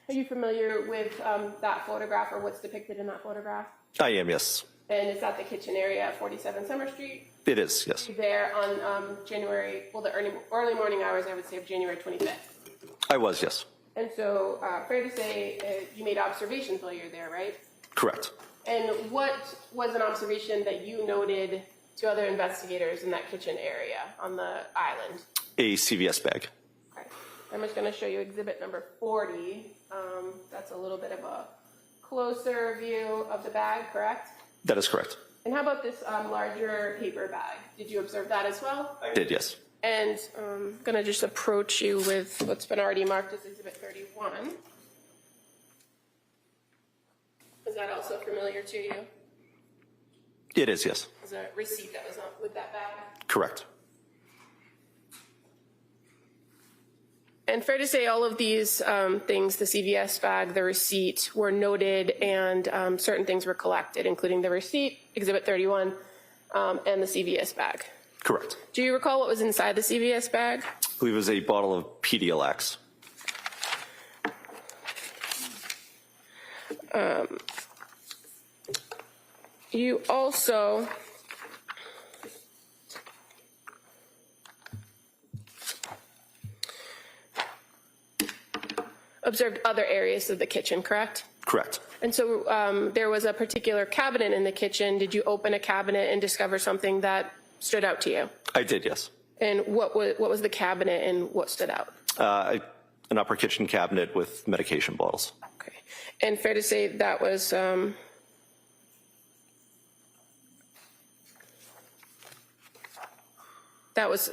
Are you familiar with that photograph or what's depicted in that photograph? I am, yes. And is that the kitchen area at 47 Summer Street? It is, yes. There on the early morning hours, I would say, of January 25th. I was, yes. And so, fair to say, you made observations while you were there, right? Correct. And what was an observation that you noted to other investigators in that kitchen area on the island? A CVS bag. Okay. I'm just going to show you exhibit number 40. That's a little bit of a closer view of the bag, correct? That is correct. And how about this larger paper bag? Did you observe that as well? I did, yes. And I'm going to just approach you with what's been already marked as exhibit 31. Is that also familiar to you? It is, yes. Is a receipt that was with that bag? Correct. And fair to say all of these things, the CVS bag, the receipt, were noted and certain things were collected, including the receipt, exhibit 31, and the CVS bag. Correct. Do you recall what was inside the CVS bag? I believe it was a bottle of Pedialyte. You also observed other areas of the kitchen, correct? Correct. And so there was a particular cabinet in the kitchen. Did you open a cabinet and discover something that stood out to you? I did, yes. And what was the cabinet and what stood out? An upper kitchen cabinet with medication bottles. Okay. And fair to say that was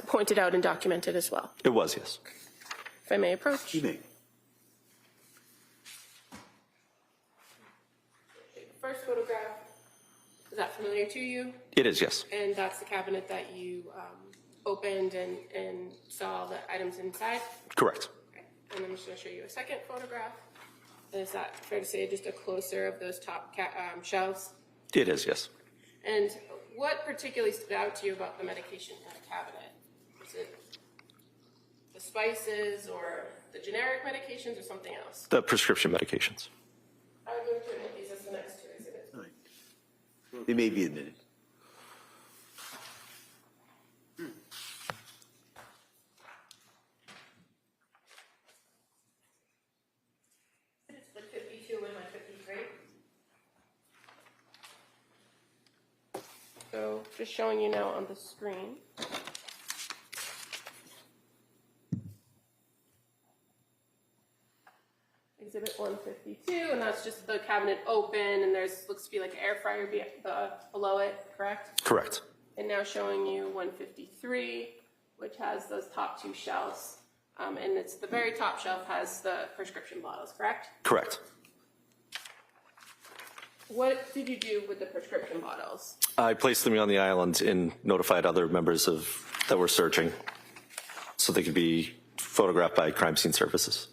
pointed out and documented as well. It was, yes. If I may approach. You may. First photograph, is that familiar to you? It is, yes. And that's the cabinet that you opened and saw the items inside? Correct. Okay. And I'm just going to show you a second photograph. Is that fair to say just a closer of those top shelves? It is, yes. And what particularly stood out to you about the medication in the cabinet? Was it the spices or the generic medications or something else? The prescription medications. I would move to admit these as the next two exhibits. All right. They may be admitted. It's the 52 and my 53. So just showing you now on the screen. Exhibit 152, and that's just the cabinet open, and there's looks to be like an air fryer below it, correct? Correct. And now showing you 153, which has those top two shelves, and it's the very top shelf has the prescription bottles, correct? Correct. What did you do with the prescription bottles? I placed them on the island and notified other members that were searching so they could be photographed by crime scene services.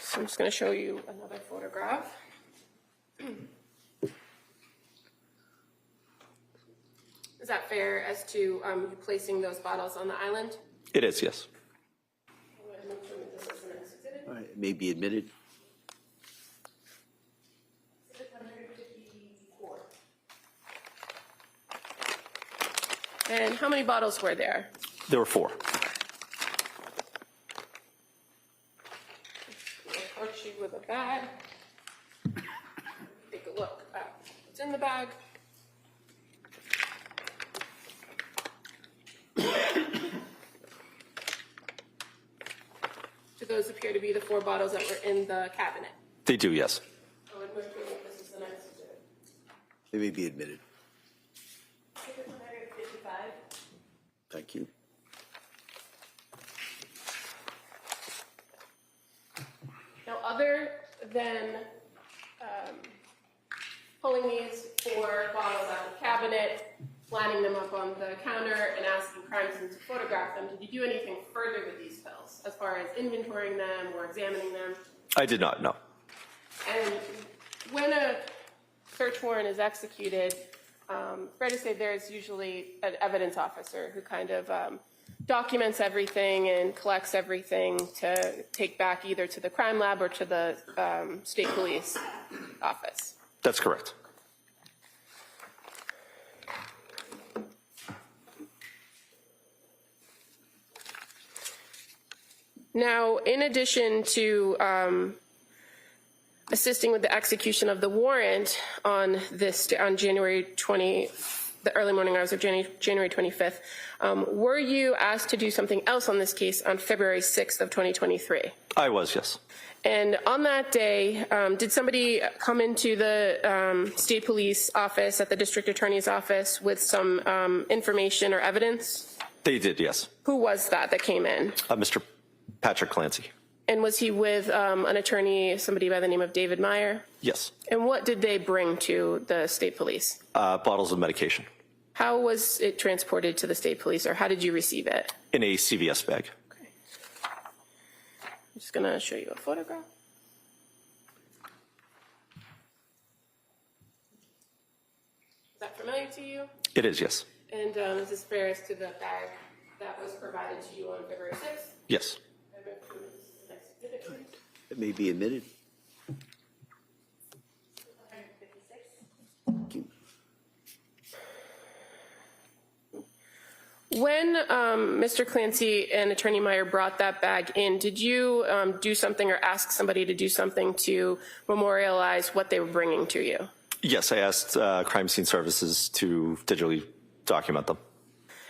So I'm just going to show you another photograph. Is that fair as to you placing those bottles on the island? It is, yes. All right, it may be admitted. And how many bottles were there? There were 4. I'll approach you with a bag. Take a look at what's in the bag. Do those appear to be the 4 bottles that were in the cabinet? They do, yes. I would move to admit this is the next exhibit. They may be admitted. Exhibit 155. Thank you. Now, other than pulling these 4 bottles out of the cabinet, lining them up on the counter, and asking crime scenes to photograph them, did you do anything further with these pills, as far as inventorying them or examining them? I did not, no. And when a search warrant is executed, fair to say there's usually an evidence officer who kind of documents everything and collects everything to take back either to the crime lab or to the state police office. That's correct. Now, in addition to assisting with the execution of the warrant on January 20, the early morning hours of January 25th, were you asked to do something else on this case on February 6th of 2023? I was, yes. And on that day, did somebody come into the state police office at the district attorney's office with some information or evidence? They did, yes. Who was that came in? Mr. Patrick Clancy. And was he with an attorney, somebody by the name of David Meyer? Yes. And what did they bring to the state police? Bottles of medication. How was it transported to the state police, or how did you receive it? In a CVS bag. Okay. I'm just going to show you a photograph. Is that familiar to you? It is, yes. And is this fair as to the bag that was provided to you on February 6th? Yes. It may be admitted. When Mr. Clancy and Attorney Meyer brought that bag in, did you do something or ask somebody to do something to memorialize what they were bringing to you? Yes, I asked Crime Scene Services to digitally document them.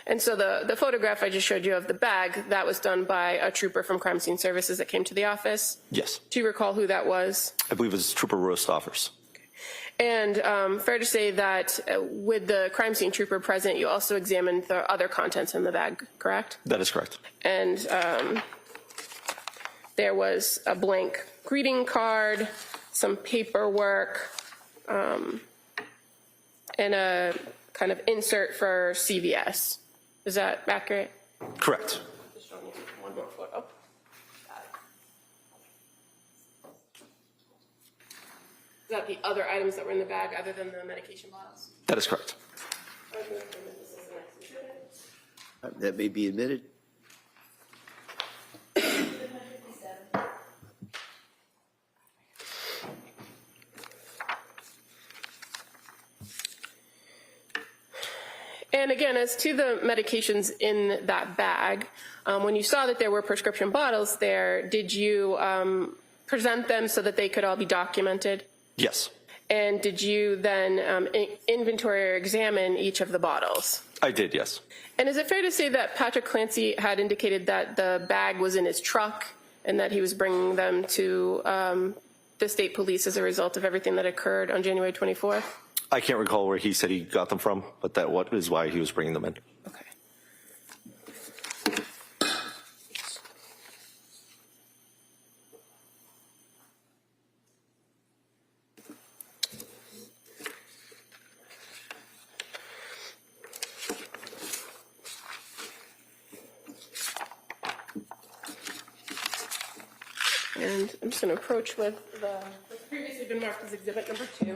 And so the photograph I just showed you of the bag, that was done by a trooper from Crime Scene Services that came to the office? Yes. Do you recall who that was? I believe it was Trooper Rostoffers. And fair to say that with the crime scene trooper present, you also examined the other contents in the bag, correct? That is correct. And there was a blank greeting card, some paperwork, and a kind of insert for CVS. Is that accurate? Correct. Just showing you one more photo. Is that the other items that were in the bag other than the medication bottles? That is correct. That may be admitted. And again, as to the medications in that bag, when you saw that there were prescription bottles there, did you present them so that they could all be documented? Yes. And did you then inventory or examine each of the bottles? I did, yes. And is it fair to say that Patrick Clancy had indicated that the bag was in his truck and that he was bringing them to the state police as a result of everything that occurred on January 24th? I can't recall where he said he got them from, but that is why he was bringing them in. Okay. And I'm just going to approach with what's previously been marked as exhibit number 2.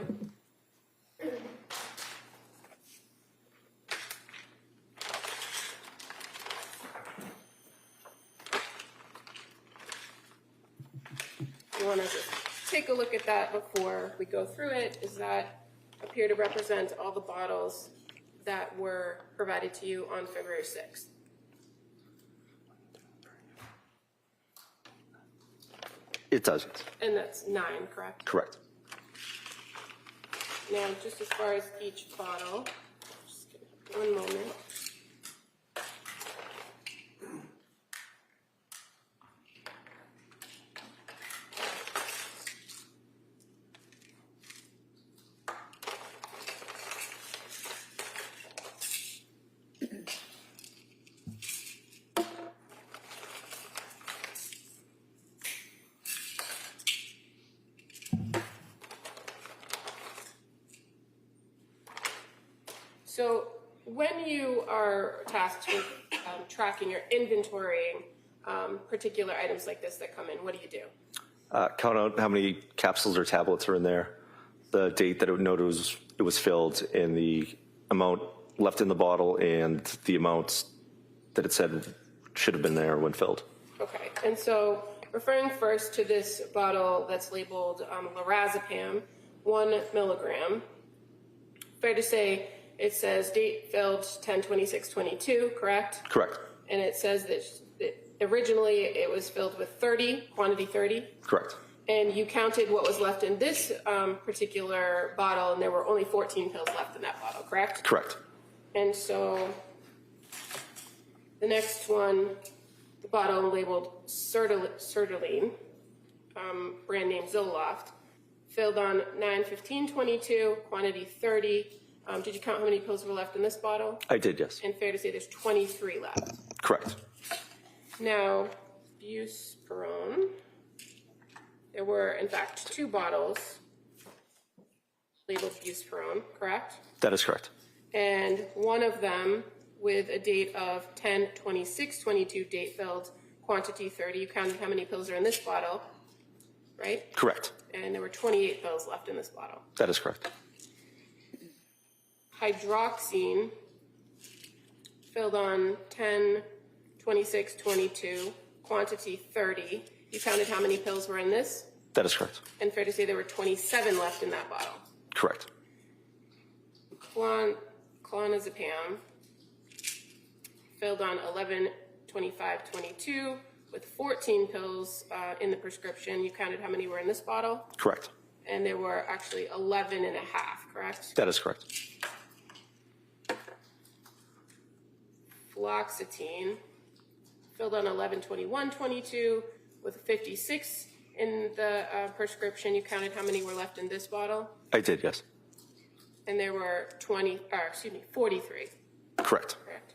You want to just take a look at that before we go through it. Does that appear to represent all the bottles that were provided to you on February 6th? It does. And that's 9, correct? Correct. Now, just as far as each bottle, just give me 1 moment. So when you are tasked with tracking or inventorying particular items like this that come in, what do you do? Count out how many capsules or tablets are in there, the date that it was filled, and the amount left in the bottle, and the amount that it said should have been there when filled. Okay, and so referring first to this bottle that's labeled lorazepam, 1 milligram, fair to say it says date filled 10/26/22, correct? Correct. And it says that originally it was filled with 30, quantity 30, Correct. and you counted what was left in this particular bottle, and there were only 14 pills left in that bottle, correct? Correct. And so the next one, the bottle labeled sertraline, brand name Zoloft, filled on 9/15/22, quantity 30. Did you count how many pills were left in this bottle? I did, yes. And fair to say there's 23 left. Correct. Now, buspirone, there were in fact 2 bottles labeled buspirone, correct? That is correct. And one of them with a date of 10/26/22, date filled, quantity 30. You counted how many pills are in this bottle, right? Correct. And there were 28 pills left in this bottle. That is correct. Hydroxine, filled on 10/26/22, quantity 30. You counted how many pills were in this? That is correct. And fair to say there were 27 left in that bottle. Correct. Clonazepam, filled on 11/25/22 with 14 pills in the prescription. You counted how many were in this bottle? Correct. And there were actually 11 and a half, correct? That is correct. Fluoxetine, filled on 11/21/22 with 56 in the prescription. You counted how many were left in this bottle? I did, yes. And there were 43. Correct. Correct.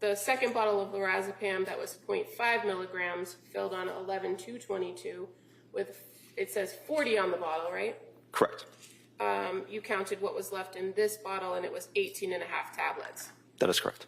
The second bottle of lorazepam that was 0.5 milligrams, filled on 11/2/22 with, it says 40 on the bottle, right? Correct. You counted what was left in this bottle, and it was 18 and a half tablets. That is correct.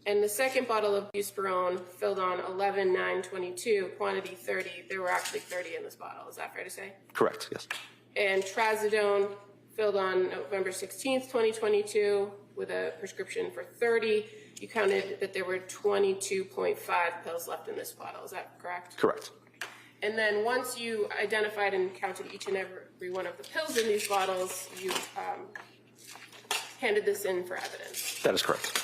And the second bottle of buspirone, filled on 11/9/22, quantity 30, there were actually 30 in this bottle. Is that fair to say? Correct, yes. And trazodone, filled on November 16th, 2022, with a prescription for 30. You counted that there were 22.5 pills left in this bottle. Is that correct? Correct. And then once you identified and counted each and every one of the pills in these bottles, you handed this in for evidence. That is correct.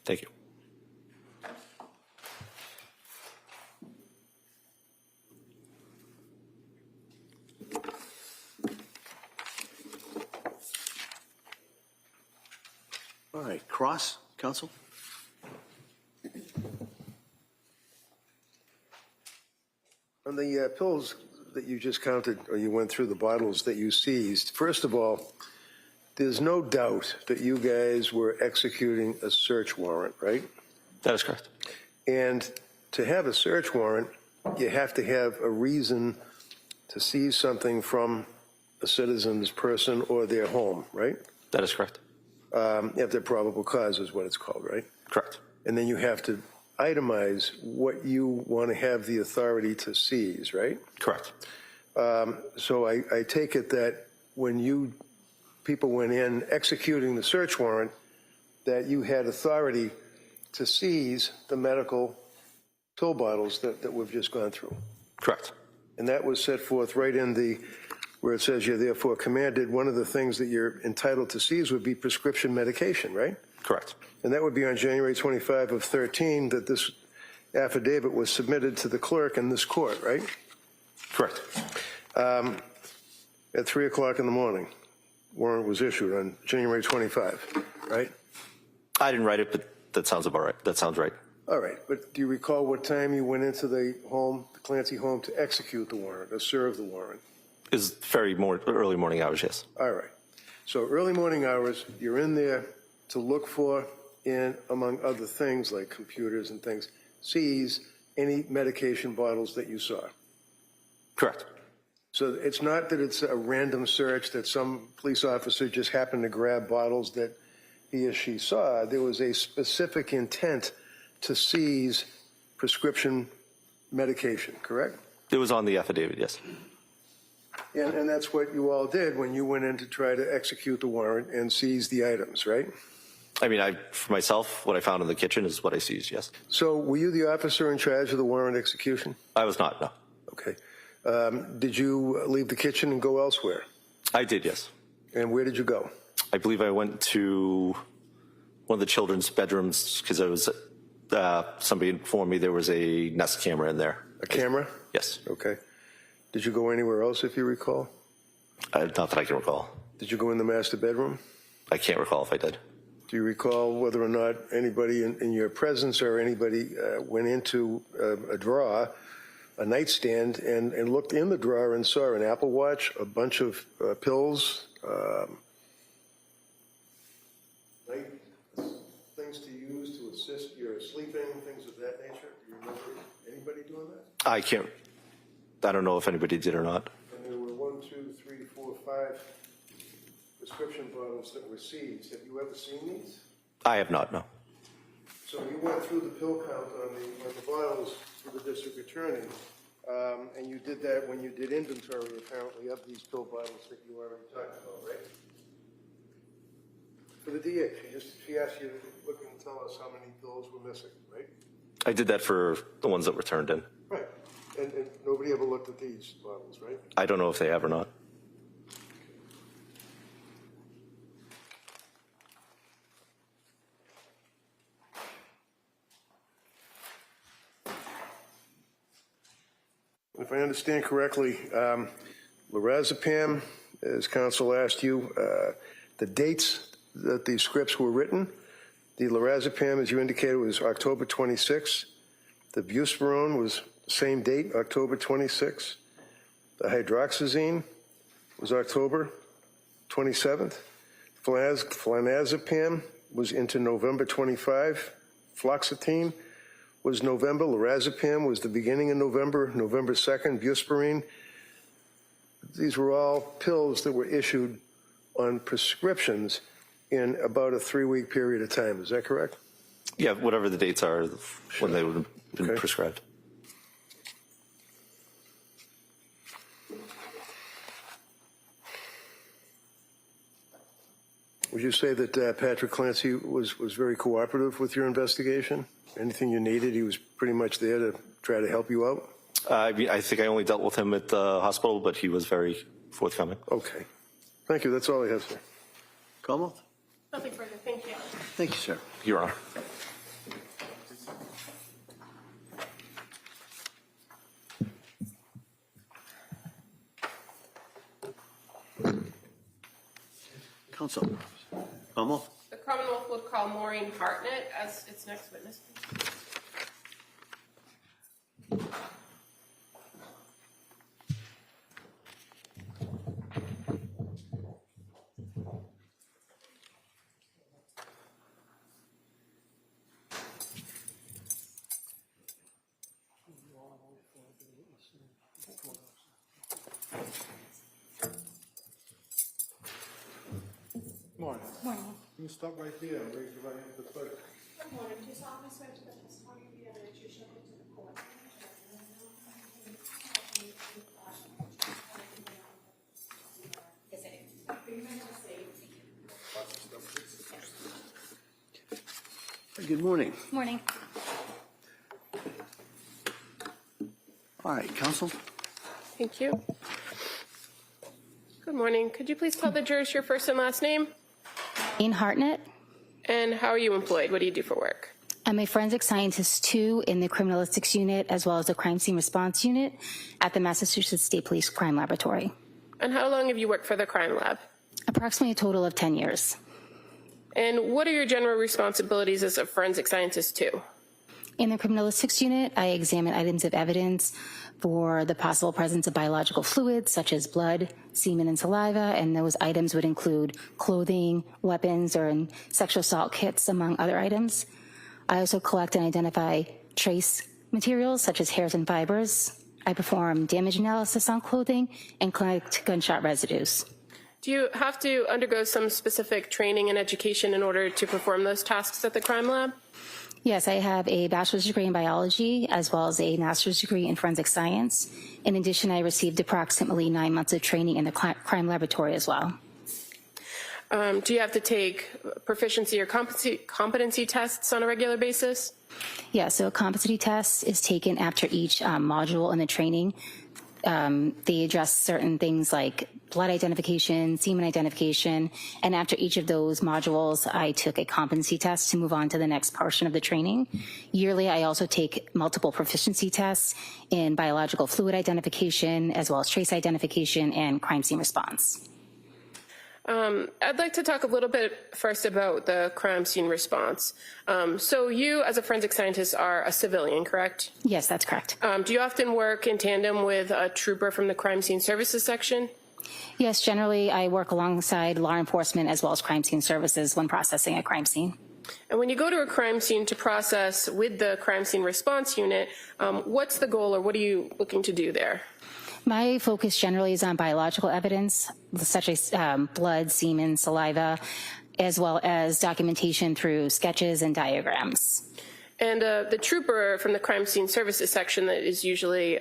Thank you. All right, Cross, counsel? On the pills that you just counted, or you went through the bottles that you seized, first of all, there's no doubt that you guys were executing a search warrant, right? That is correct. And to have a search warrant, you have to have a reason to seize something from a citizen's person or their home, right? That is correct. If they're probable cause is what it's called, right? Correct. And then you have to itemize what you want to have the authority to seize, right? Correct. So I take it that when people went in executing the search warrant, that you had authority to seize the medical pill bottles that we've just gone through. Correct. And that was set forth right in where it says you're therefore commanded, one of the things that you're entitled to seize would be prescription medication, right? Correct. And that would be on January 25 of 13 that this affidavit was submitted to the clerk in this court, right? Correct. At 3 o'clock in the morning, warrant was issued on January 25, right? I didn't write it, but that sounds about right. That sounds right. All right, but do you recall what time you went into the Clancy home to execute the warrant or serve the warrant? Is very early morning hours, yes. All right. So early morning hours, you're in there to look for, and among other things like computers and things, seize any medication bottles that you saw. Correct. So it's not that it's a random search that some police officer just happened to grab bottles that he or she saw. There was a specific intent to seize prescription medication, correct? It was on the affidavit, yes. And that's what you all did when you went in to try to execute the warrant and seize the items, right? I mean, for myself, what I found in the kitchen is what I seized, yes. So were you the officer in charge of the warrant execution? I was not, no. Okay. Did you leave the kitchen and go elsewhere? I did, yes. And where did you go? I believe I went to one of the children's bedrooms because I was, somebody informed me there was a Nest camera in there. A camera? Yes. Okay. Did you go anywhere else, if you recall? Not that I can recall. Did you go in the master bedroom? I can't recall if I did. Do you recall whether or not anybody in your presence or anybody went into a drawer, a nightstand, and looked in the drawer and saw an Apple Watch, a bunch of pills, things to use to assist your sleeping, things of that nature? Do you remember anybody doing that? I don't know if anybody did or not. And there were 1, 2, 3, 4, 5 prescription bottles that were seized. Have you ever seen these? I have not, no. So you went through the pill count on the bottles for the district attorney, and you did that when you did inventory, apparently, of these pill bottles that you already talked about, right? For the DA, she asked you to look and tell us how many pills were missing, right? I did that for the ones that were turned in. Right. And nobody ever looked at these bottles, right? I don't know if they have or not. If I understand correctly, lorazepam, as counsel asked you, the dates that these scripts were written, the lorazepam, as you indicated, was October 26. The buspirone was the same date, October 26. The hydroxyzine was October 27th. Flanazepam was into November 25. Fluoxetine was November. Lorazepam was the beginning of November, November 2nd. Buspirone. These were all pills that were issued on prescriptions in about a 3-week period of time. Is that correct? Yeah, whatever the dates are when they would have been Okay. prescribed. Would you say that Patrick Clancy was very cooperative with your investigation? Anything you needed, he was pretty much there to try to help you out? I mean, I think I only dealt with him at the hospital, but he was very forthcoming. Okay. Thank you. That's all I have, sir. Commonwealth? Nothing further. Thank you. Thank you, sir. Your Honor. Counsel. Commonwealth? The Commonwealth would call Maureen Hartnett as its next witness. Morning. You can stop right there and raise your right hand for the clerk. Good morning. Do you solemnly swear to the testimony you give that you shall give to the court? Good morning. Morning. All right, counsel. Thank you. Good morning. Could you please tell the jurors your first and last name? Maureen Hartnett. And how are you employed? What do you do for work? I'm a forensic scientist too in the criminalistics unit as well as the crime scene response unit at the Massachusetts State Police Crime Laboratory. And how long have you worked for the crime lab? Approximately a total of 10 years. And what are your general responsibilities as a forensic scientist too? In the criminalistics unit, I examine items of evidence for the possible presence of biological fluids such as blood, semen, and saliva, and those items would include clothing, weapons, or sexual assault kits, among other items. I also collect and identify trace materials such as hairs and fibers. I perform damage analysis on clothing and collect gunshot residues. Do you have to undergo some specific training and education in order to perform those tasks at the crime lab? Yes, I have a bachelor's degree in biology as well as a master's degree in forensic science. In addition, I received approximately 9 months of training in the crime laboratory as well. Do you have to take proficiency or competency tests on a regular basis? Yeah, so a competency test is taken after each module in the training. They address certain things like blood identification, semen identification, and after each of those modules, I took a competency test to move on to the next portion of the training. Yearly, I also take multiple proficiency tests in biological fluid identification, as well as trace identification and crime scene response. I'd like to talk a little bit first about the crime scene response. So you, as a forensic scientist, are a civilian, correct? Yes, that's correct. Do you often work in tandem with a trooper from the crime scene services section? Yes, generally I work alongside law enforcement as well as crime scene services when processing a crime scene. And when you go to a crime scene to process with the crime scene response unit, what's the goal or what are you looking to do there? My focus generally is on biological evidence, such as blood, semen, saliva, as well as documentation through sketches and diagrams. And the trooper from the crime scene services section that is usually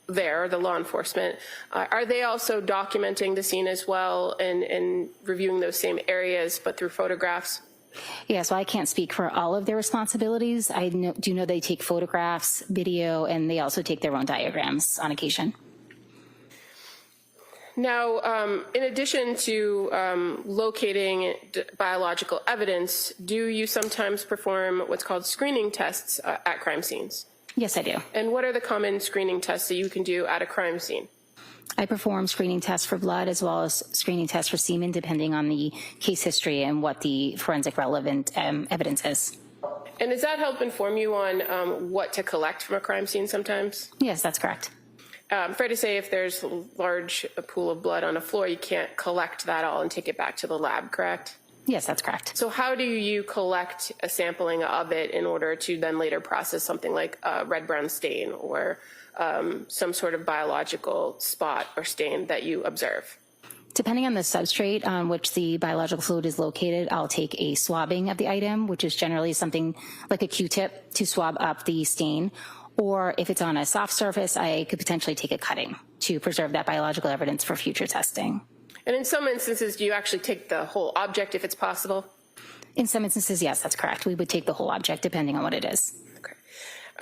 there, the law enforcement, are they also documenting the scene as well and reviewing those same areas but through photographs? Yeah, so I can't speak for all of their responsibilities. I do know they take photographs, video, and they also take their own diagrams on occasion. Now, in addition to locating biological evidence, do you sometimes perform what's called screening tests at crime scenes? Yes, I do. And what are the common screening tests that you can do at a crime scene? I perform screening tests for blood as well as screening tests for semen, depending on the case history and what the forensic relevant evidence is. And does that help inform you on what to collect from a crime scene sometimes? Yes, that's correct. Fair to say if there's a large pool of blood on a floor, you can't collect that all and take it back to the lab, correct? Yes, that's correct. So how do you collect a sampling of it in order to then later process something like a red-brown stain or some sort of biological spot or stain that you observe? Depending on the substrate on which the biological fluid is located, I'll take a swabbing of the item, which is generally something like a Q-tip to swab up the stain. Or if it's on a soft surface, I could potentially take a cutting to preserve that biological evidence for future testing. And in some instances, do you actually take the whole object if it's possible? In some instances, yes, that's correct. We would take the whole object depending on what it is. Okay.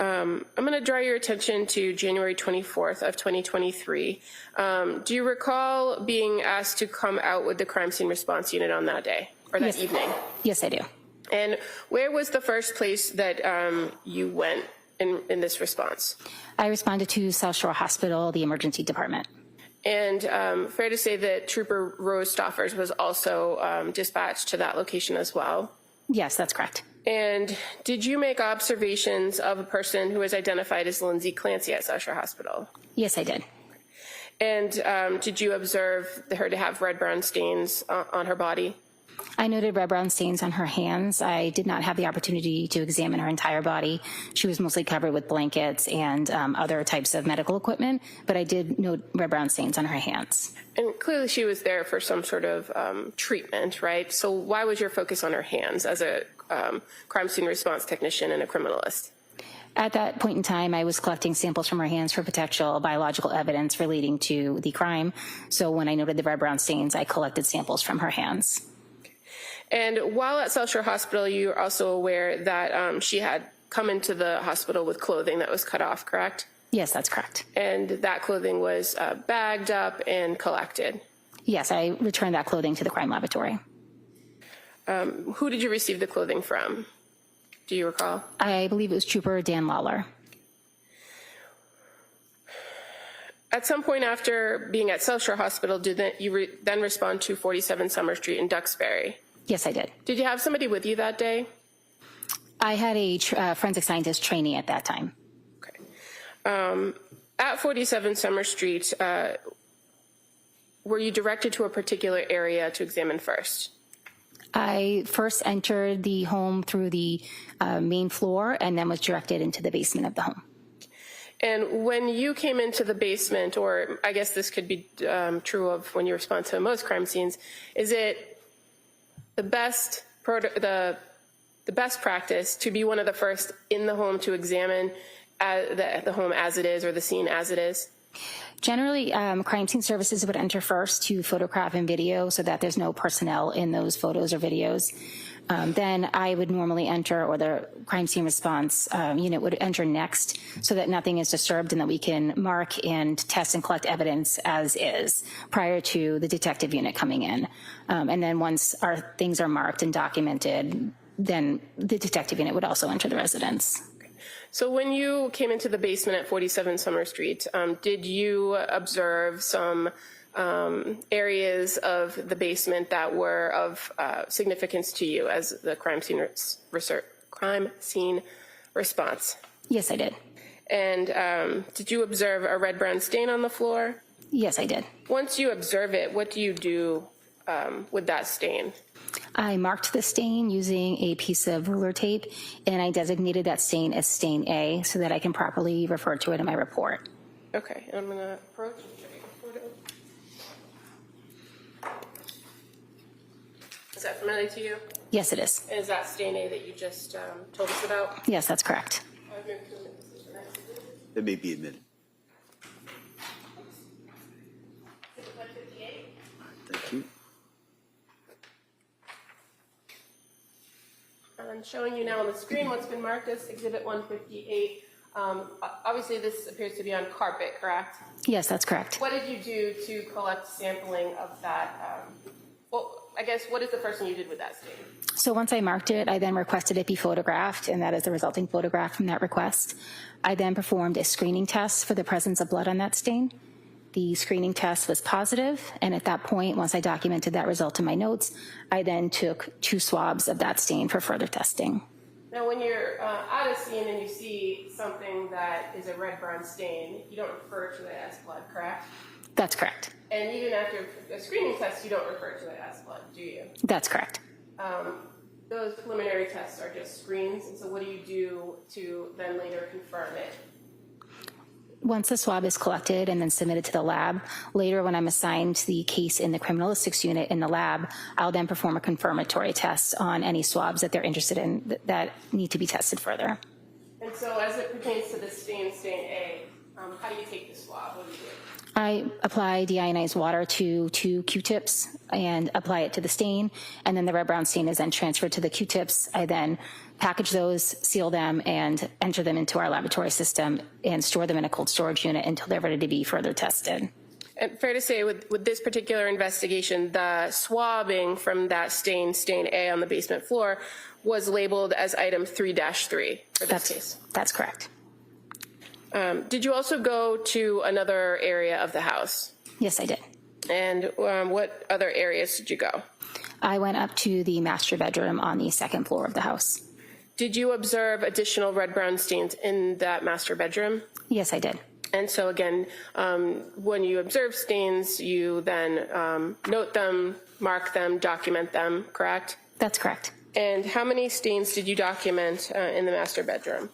I'm going to draw your attention to January 24th of 2023. Do you recall being asked to come out with the crime scene response unit on that day or that evening? Yes, I do. And where was the first place that you went in this response? I responded to South Shore Hospital, the emergency department. And fair to say that Trooper Rose Stoffers was also dispatched to that location as well? Yes, that's correct. And did you make observations of a person who was identified as Lindsay Clancy at South Shore Hospital? Yes, I did. And did you observe her to have red-brown stains on her body? I noted red-brown stains on her hands. I did not have the opportunity to examine her entire body. She was mostly covered with blankets and other types of medical equipment, but I did note red-brown stains on her hands. And clearly she was there for some sort of treatment, right? So why was your focus on her hands as a crime scene response technician and a criminalist? At that point in time, I was collecting samples from her hands for potential biological evidence relating to the crime. So when I noted the red-brown stains, I collected samples from her hands. And while at South Shore Hospital, you are also aware that she had come into the hospital with clothing that was cut off, correct? Yes, that's correct. And that clothing was bagged up and collected? Yes, I returned that clothing to the crime laboratory. Who did you receive the clothing from? Do you recall? I believe it was Trooper Dan Lawler. At some point after being at South Shore Hospital, did you then respond to 47 Summer Street in Duxbury? Yes, I did. Did you have somebody with you that day? I had a forensic scientist trainee at that time. Okay. At 47 Summer Street, were you directed to a particular area to examine first? I first entered the home through the main floor and then was directed into the basement of the home. And when you came into the basement, or I guess this could be true of when you respond to most crime scenes, is it the best the best practice to be one of the first in the home to examine the home as it is, or the scene as it is? Generally, crime scene services would enter first to photograph and video so that there's no personnel in those photos or videos. Then I would normally enter, or the crime scene response unit would enter next so that nothing is disturbed and that we can mark and test and collect evidence as is prior to the detective unit coming in. And then once our things are marked and documented, then the detective unit would also enter the residence. So when you came into the basement at 47 Summer Street, did you observe some areas of the basement that were of significance to you as the crime scene response? Yes, I did. And did you observe a red-brown stain on the floor? Yes, I did. Once you observe it, what do you do with that stain? I marked the stain using a piece of ruler tape, and I designated that stain as stain A so that I can properly refer to it in my report. Okay, I'm going to approach and show you a photo. Is that familiar to you? Yes, it is. And is that stain A that you just told us about? Yes, that's correct. That may be admitted. Thank you. I'm showing you now on the screen what's been marked as Exhibit 158. Obviously, this appears to be on carpet, correct? Yes, that's correct. What did you do to collect sampling of that? Well, I guess, what is the first thing you did with that stain? So once I marked it, I then requested it be photographed, and that is the resulting photograph from that request. I then performed a screening test for the presence of blood on that stain. The screening test was positive, and at that point, once I documented that result in my notes, I then took 2 swabs of that stain for further testing. Now, when you're at a scene and you see something that is a red-brown stain, you don't refer to it as blood, correct? That's correct. And even after a screening test, you don't refer to it as blood, do you? That's correct. Those preliminary tests are just screens, and so what do you do to then later confirm it? Once the swab is collected and then submitted to the lab, later when I'm assigned the case in the criminalistics unit in the lab, I'll then perform a confirmatory test on any swabs that they're interested in that need to be tested further. And so as it pertains to the stain A, how do you take the swab? What do you do? I apply deionized water to 2 Q-tips and apply it to the stain, and then the red-brown stain is then transferred to the Q-tips. I then package those, seal them, and enter them into our laboratory system and store them in a cold storage unit until they're ready to be further tested. And fair to say, with this particular investigation, the swabbing from that stain A on the basement floor was labeled as item 3-3 for this case. That's correct. Did you also go to another area of the house? Yes, I did. And what other areas did you go? I went up to the master bedroom on the 2nd floor of the house. Did you observe additional red-brown stains in that master bedroom? Yes, I did. And so again, when you observe stains, you then note them, mark them, document them, correct? That's correct. And how many stains did you document in the master bedroom?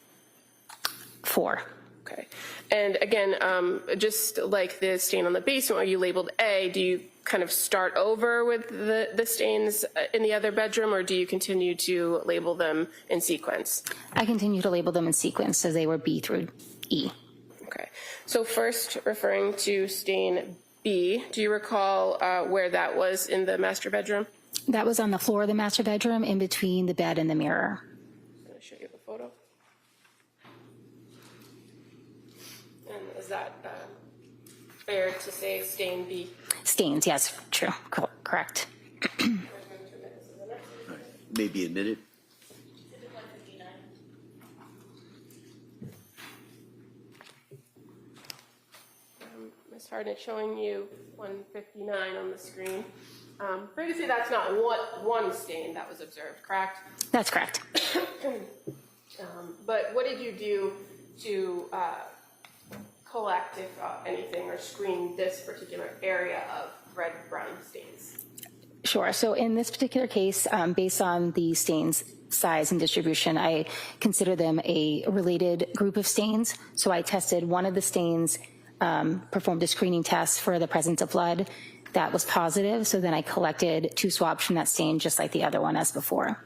4. Okay. And again, just like the stain on the basement where you labeled A, do you kind of start over with the stains in the other bedroom, or do you continue to label them in sequence? I continue to label them in sequence, so they were B through E. Okay. So first, referring to stain B, do you recall where that was in the master bedroom? That was on the floor of the master bedroom in between the bed and the mirror. I'm going to show you the photo. And is that fair to say stain B? Stains, yes, true, correct. May be admitted. Ms. Harden, showing you 159 on the screen. Fair to say that's not one stain that was observed, correct? That's correct. But what did you do to collect, if anything, or screen this particular area of red-brown stains? Sure. So in this particular case, based on the stains size and distribution, I consider them a related group of stains. So I tested one of the stains, performed a screening test for the presence of blood. That was positive. So then I collected 2 swabs from that stain, just like the other one as before.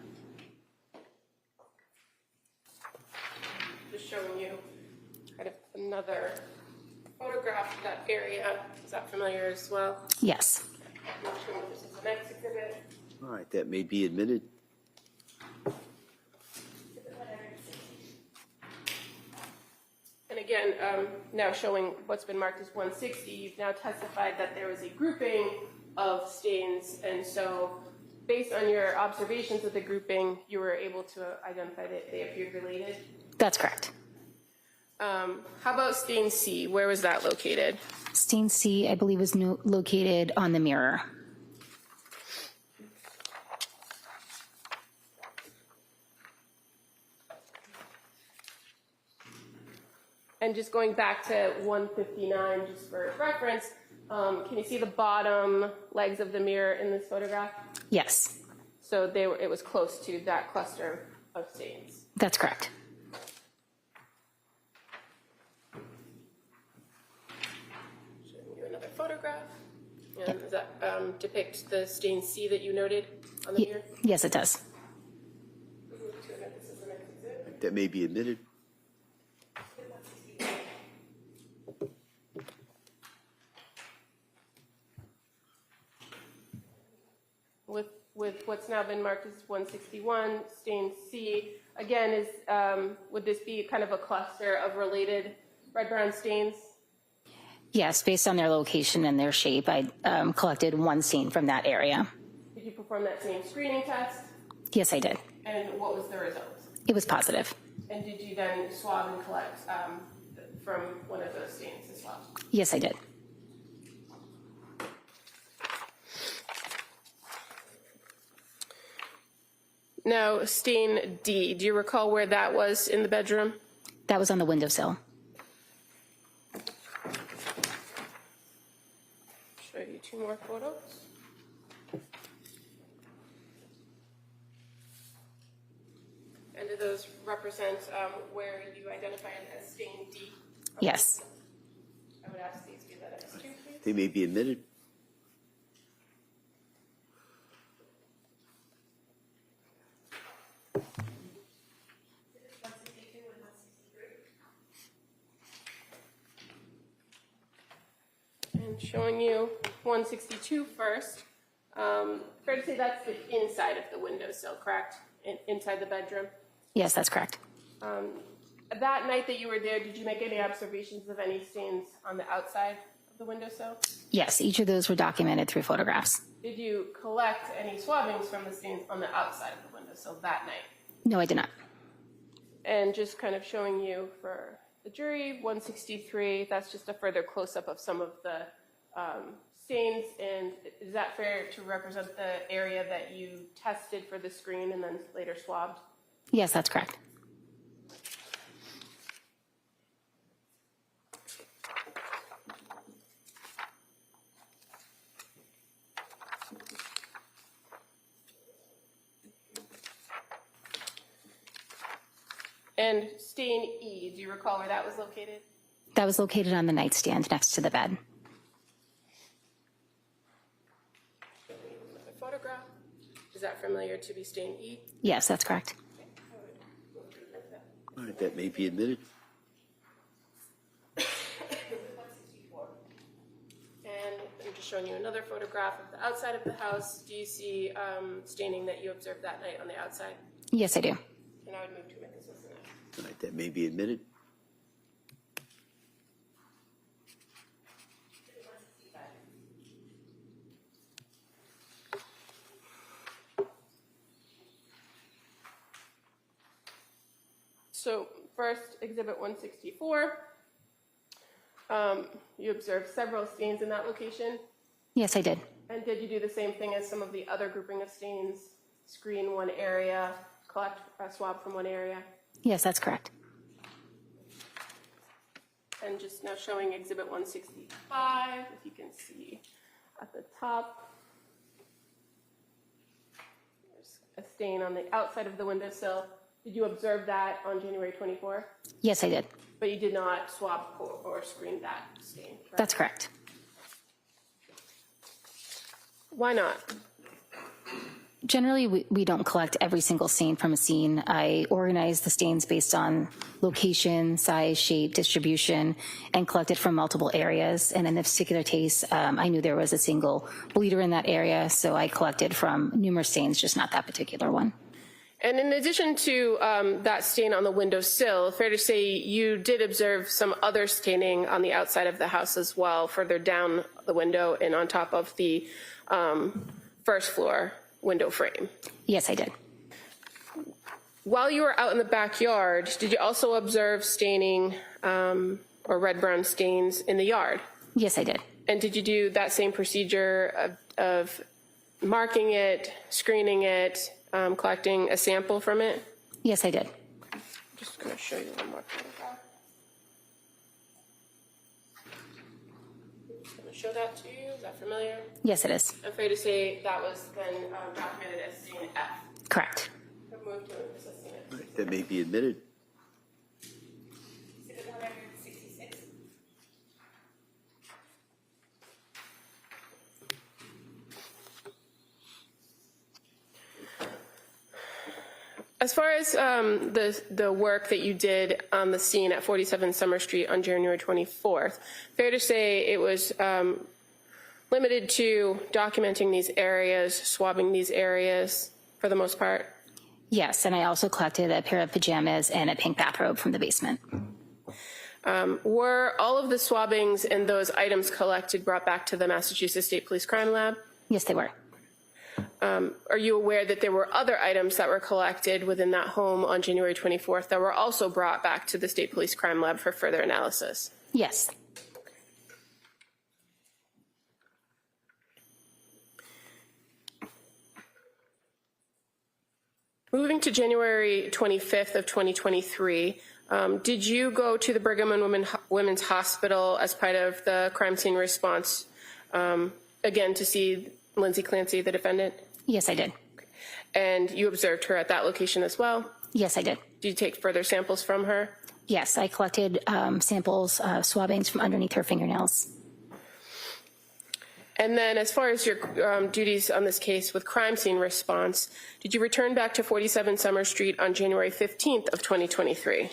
Just showing you kind of another photograph of that area. Is that familiar as well? Yes. I'm not sure if this is the next exhibit. All right, that may be admitted. And again, now showing what's been marked as 160, you've now testified that there was a grouping of stains, and so based on your observations of the grouping, you were able to identify that they appeared related? That's correct. How about stain C? Where was that located? Stain C, I believe, was located on the mirror. And just going back to 159, just for reference, can you see the bottom legs of the mirror in this photograph? Yes, So it was close to that cluster of stains. that's correct. Showing you another photograph. And does that depict the stain C that you noted on the mirror? Yes, it does. This is the next exhibit. That may be admitted. With what's now been marked as 161, stain C, again, would this be kind of a cluster of related red-brown stains? Yes, based on their location and their shape, I collected 1 stain from that area. Did you perform that same screening test? Yes, I did. And what was the result? It was positive. And did you then swab and collect from one of those stains as well? Yes, I did. Now, stain D, do you recall where that was in the bedroom? That was on the windowsill. Show you 2 more photos. And do those represent where you identified as stain D? Yes. I would ask these be that as 2, please. They may be admitted. And showing you 162 first. Fair to say that's the inside of the windowsill, correct? Inside the bedroom. Yes, that's correct. That night that you were there, did you make any observations of any stains on the outside of the windowsill? Yes, each of those were documented through photographs. Did you collect any swabbings from the stains on the outside of the windowsill that night? No, I did not. And just kind of showing you for the jury, 163, that's just a further close-up of some of the stains. And is that fair to represent the area that you tested for the screen and then later swabbed? Yes, that's correct. And stain E, do you recall where that was located? That was located on the nightstand next to the bed. Another photograph. Is that familiar to be stain E? Yes, that's correct. All right, that may be admitted. And I'm just showing you another photograph of the outside of the house. Do you see staining that you observed that night on the outside? Yes, I do. And I would move to make this as the next. All right, that may be admitted. So first, Exhibit 164. You observed several stains in that location. Yes, I did. And did you do the same thing as some of the other grouping of stains? Screen one area, collect a swab from one area? Yes, that's correct. And just now showing Exhibit 165, if you can see at the top. a stain on the outside of the windowsill. Did you observe that on January 24th? Yes, I did. But you did not swab or screen that stain, correct? That's correct. Why not? Generally, we don't collect every single stain from a scene. I organize the stains based on location, size, shape, distribution, and collect it from multiple areas. And in this particular case, I knew there was a single bleeder in that area, so I collected from numerous stains, just not that particular one. And in addition to that stain on the windowsill, fair to say you did observe some other staining on the outside of the house as well, further down the window and on top of the first floor window frame. Yes, I did. While you were out in the backyard, did you also observe staining or red-brown stains in the yard? Yes, I did. And did you do that same procedure of marking it, screening it, collecting a sample from it? Yes, I did. I'm just going to show you one more photograph. I'm just going to show that to you. Is that familiar? Yes, it is. I'm afraid to say that was then documented as stain F. Correct. I've moved to as stain F. That may be admitted. Exhibit 166. As far as the work that you did on the scene at 47 Summer Street on January 24th, fair to say it was limited to documenting these areas, swabbing these areas for the most part? Yes, and I also collected a pair of pajamas and a pink bathrobe from the basement. Were all of the swabbings and those items collected brought back to the Massachusetts State Police Crime Lab? Yes, they were. Are you aware that there were other items that were collected within that home on January 24th that were also brought back to the State Police Crime Lab for further analysis? Yes. Moving to January 25th of 2023, did you go to the Brigham and Women's Hospital as part of the crime scene response, again, to see Lindsay Clancy, the defendant? Yes, I did. And you observed her at that location as well? Yes, I did. Did you take further samples from her? Yes, I collected samples, swabbings from underneath her fingernails. And then as far as your duties on this case with crime scene response, did you return back to 47 Summer Street on January 15th of 2023?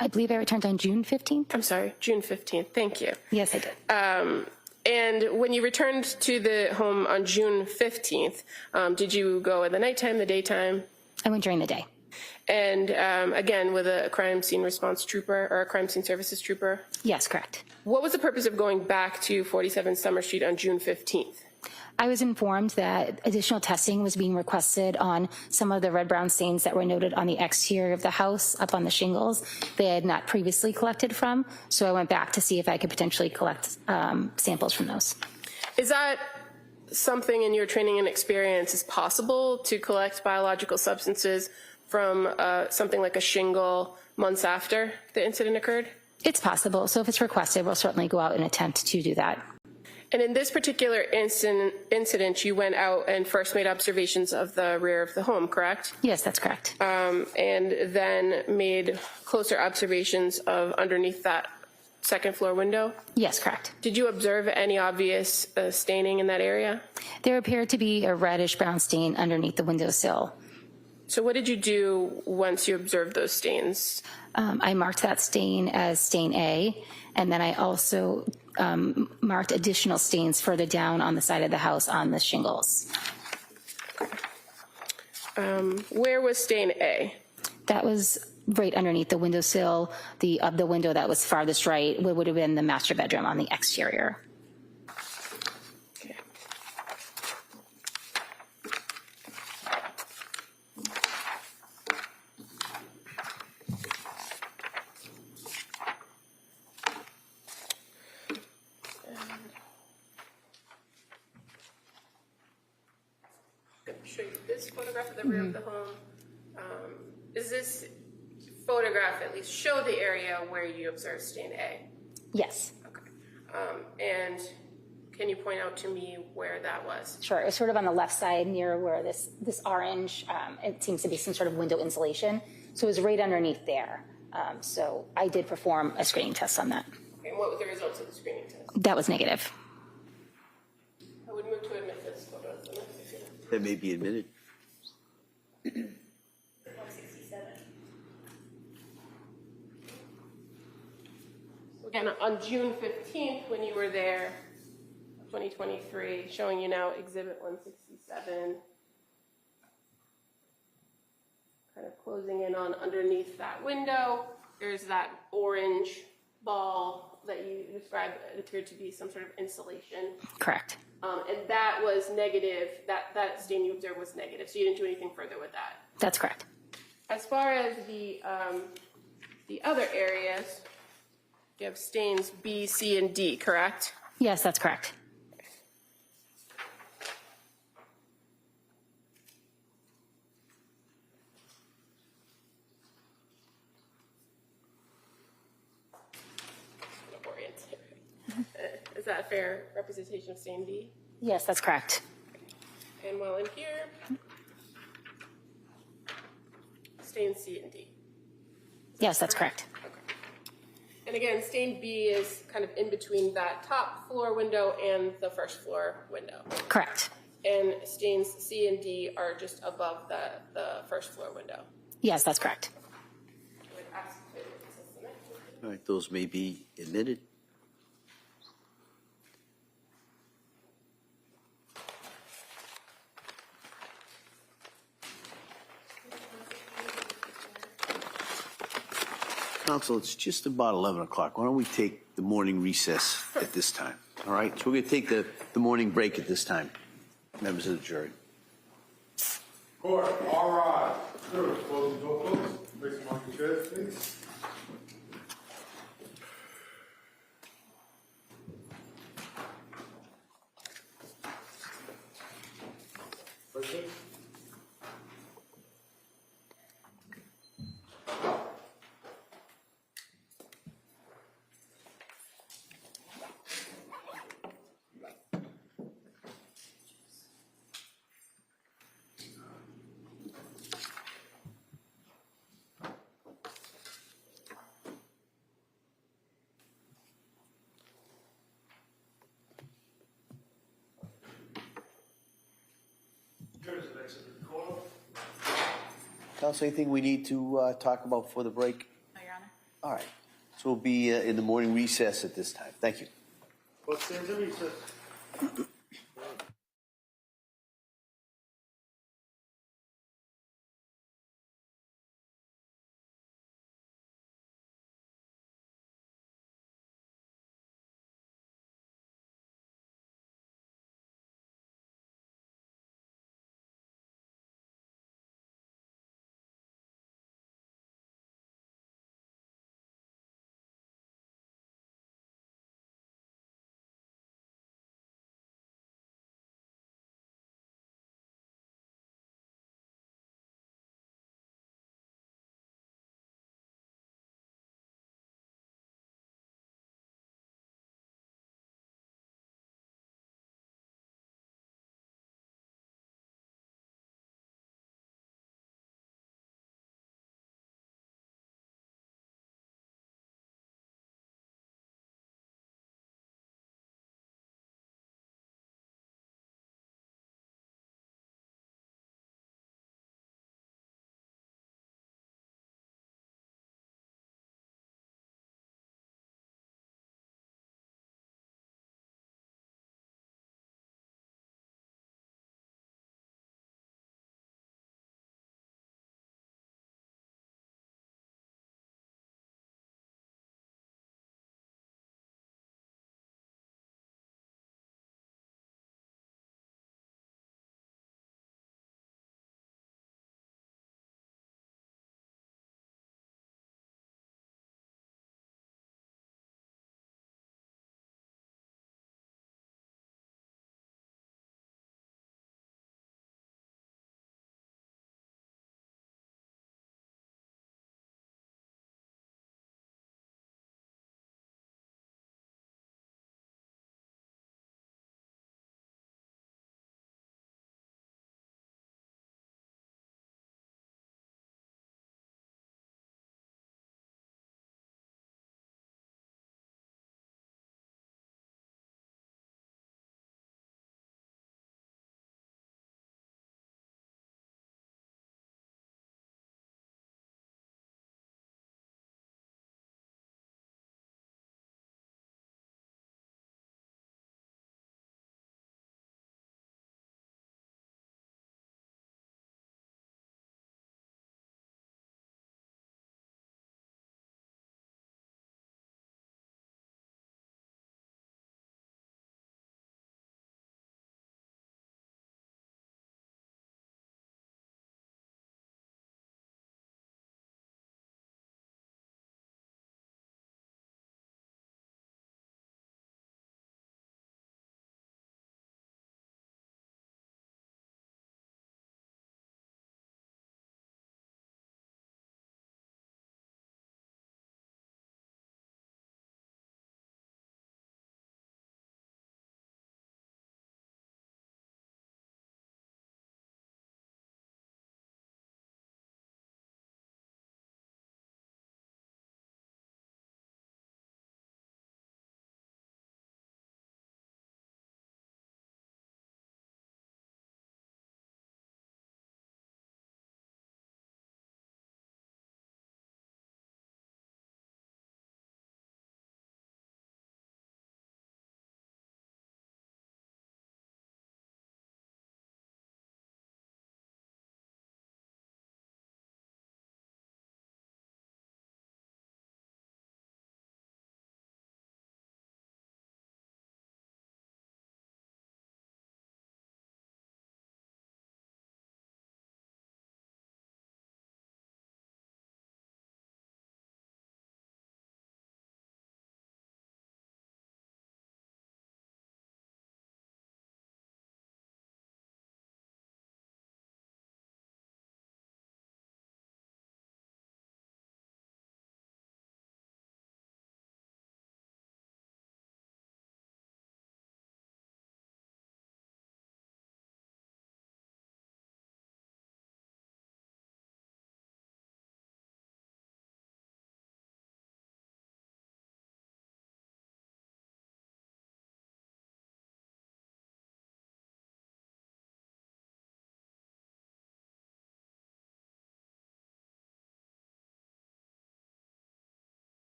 I believe I returned on June 15th. I'm sorry, June 15th. Thank you. Yes, I did. And when you returned to the home on June 15th, did you go in the nighttime, the daytime? I went during the day. And again, with a crime scene response trooper or a crime scene services trooper? Yes, correct. What was the purpose of going back to 47 Summer Street on June 15th? I was informed that additional testing was being requested on some of the red-brown stains that were noted on the exterior of the house up on the shingles they had not previously collected from. So I went back to see if I could potentially collect samples from those. Is that something in your training and experience is possible to collect biological substances from something like a shingle months after the incident occurred? It's possible. So if it's requested, we'll certainly go out and attempt to do that. And in this particular incident, you went out and first made observations of the rear of the home, correct? Yes, that's correct. And then made closer observations of underneath that second floor window? Yes, correct. Did you observe any obvious staining in that area? There appeared to be a reddish-brown stain underneath the windowsill. So what did you do once you observed those stains? I marked that stain as stain A, and then I also marked additional stains further down on the side of the house on the shingles. Where was stain A? That was right underneath the windowsill. The window that was farthest right would have been the master bedroom on the exterior. Show you this photograph of the rear of the home. Does this photograph at least show the area where you observed stain A? Yes. Okay. And Can you point out to me where that was? Sure, it's sort of on the left side near where this orange, it seems to be some sort of window insulation. So it was right underneath there. So I did perform a screening test on that. Okay, and what were the results of the screening test? That was negative. I would move to admit this photo. That may be admitted. Again, on June 15th, when you were there, 2023, showing you now Exhibit 167, kind of closing in on underneath that window. There's that orange ball that you described. It appeared to be some sort of insulation. Correct. And that was negative. That stain you observed was negative, so you didn't do anything further with that. That's correct. As far as the other areas, you have stains B, C, and D, correct? Yes, that's correct. Is that a fair representation of stain B? Yes, that's correct. And while I'm here, stain C and D. Yes, that's correct. Okay. And again, stain B is kind of in between that top floor window and the first floor window. Correct. And stains C and D are just above the first floor window. Yes, that's correct. I would ask to submit. All right, those may be admitted. Council, it's just about 11 o'clock. Why don't we take the morning recess at this time? All right, so we're going to take the morning break at this time, members of the jury. Court, all rise. Sure, close the door, please. Make some monkey chairs, please. President? Council, anything we need to talk about before the break? No, Your Honor. All right, so we'll be in the morning recess at this time. Thank you. What stands in recess?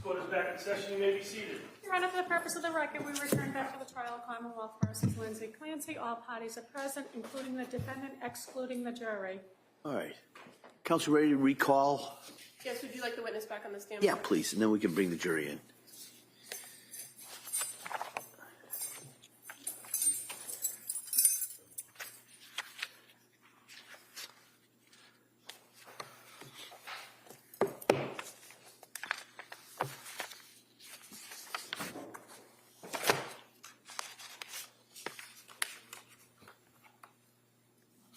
Court is back in session. You may be seated. Your Honor, for the purpose of the record, we return back to the trial of Commonwealth versus Lindsay Clancy. All parties are present, including the defendant, excluding the jury. All right. Counsel, ready to recall? Yes, would you like the witness back on the stand? Yeah, please, and then we can bring the jury in.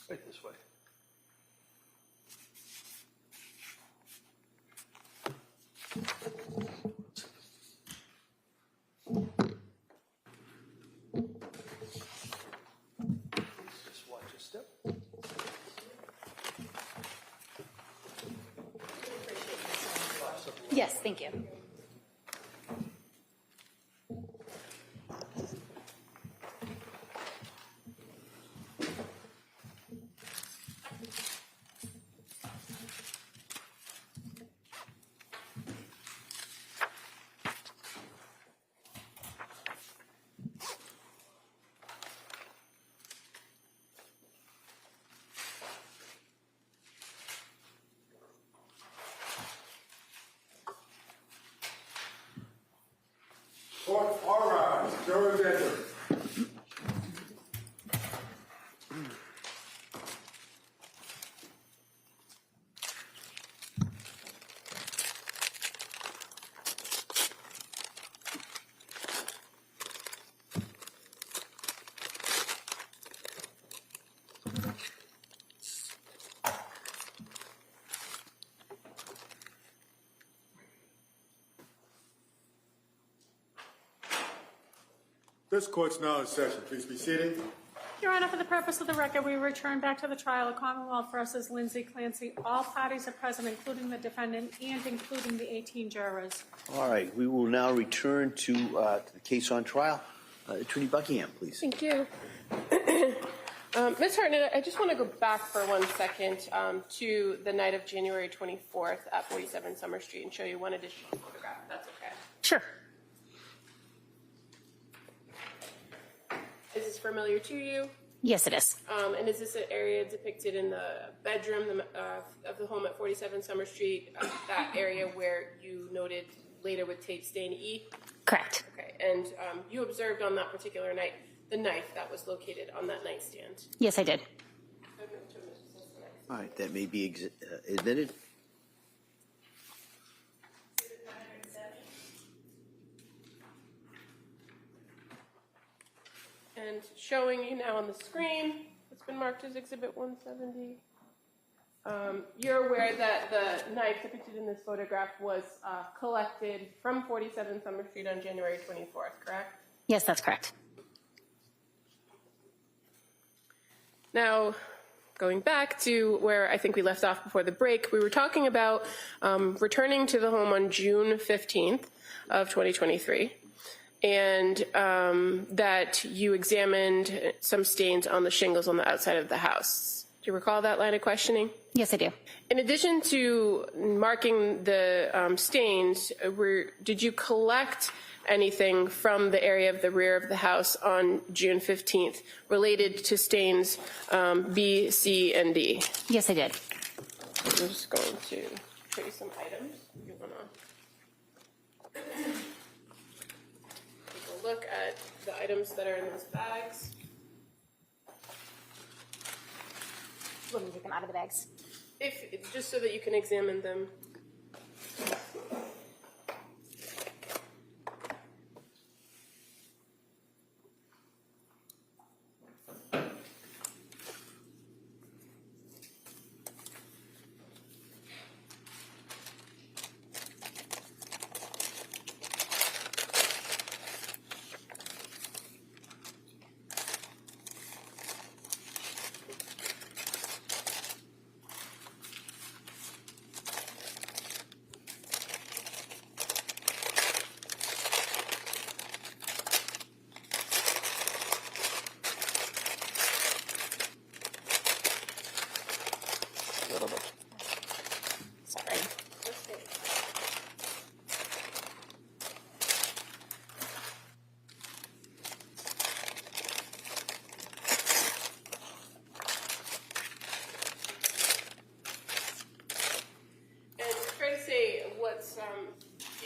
Right this way. Just watch your step. Yes, thank you. Court, all rise. Jurors enter. This court's now in session. Please be seated. Your Honor, for the purpose of the record, we return back to the trial of Commonwealth versus Lindsay Clancy. All parties are present, including the defendant and including the 18 jurors. All right, we will now return to the case on trial. Attorney Buckingham, please. Thank you. Ms. Hartnett, I just want to go back for 1 second to the night of January 24th at 47 Summer Street and show you one additional photograph, if that's okay. Sure. Is this familiar to you? Yes, it is. And is this an area depicted in the bedroom of the home at 47 Summer Street, that area where you noted later with tape stain E? Correct. Okay, and you observed on that particular night the knife that was located on that nightstand? Yes, I did. All right, that may be admitted. And showing you now on the screen, it's been marked as Exhibit 170. You're aware that the knife depicted in this photograph was collected from 47 Summer Street on January 24th, correct? Yes, that's correct. Now, going back to where I think we left off before the break, we were talking about returning to the home on June 15th of 2023. And that you examined some stains on the shingles on the outside of the house. Do you recall that line of questioning? Yes, I do. In addition to marking the stains, did you collect anything from the area of the rear of the house on June 15th related to stains B, C, and D? Yes, I did. I'm just going to show you some items. You want to take a look at the items that are in those bags. Let me take them out of the bags. Just so that you can examine them.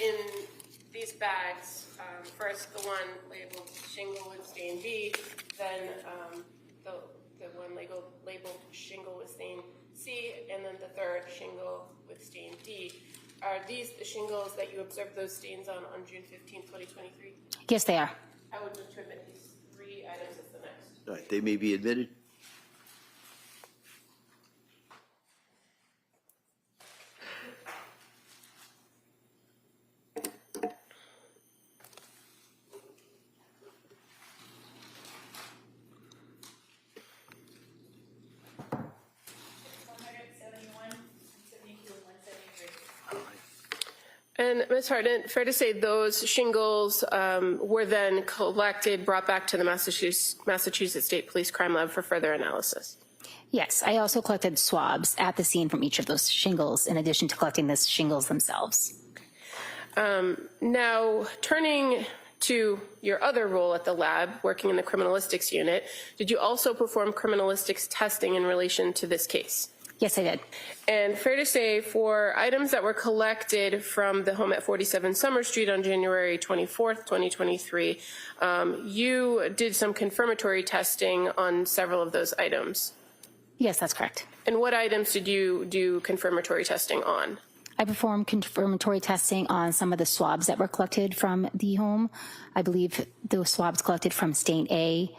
in these bags, first the one labeled shingle with stain B, then the one labeled shingle with stain C, and then the third shingle with stain D. Are these the shingles that you observed those stains on June 15, 2023? Yes, they are. I would move to admit these 3 items as the next. All right, they may be admitted. And Ms. Harden, fair to say those shingles were then collected, brought back to the Massachusetts State Police Crime Lab for further analysis? Yes, I also collected swabs at the scene from each of those shingles in addition to collecting the shingles themselves. Now, turning to your other role at the lab, working in the criminalistics unit, did you also perform criminalistics testing in relation to this case? Yes, I did. And fair to say, for items that were collected from the home at 47 Summer Street on January 24th, 2023, you did some confirmatory testing on several of those items. Yes, that's correct. And what items did you do confirmatory testing on? I performed confirmatory testing on some of the swabs that were collected from the home. I believe those swabs collected from stain A.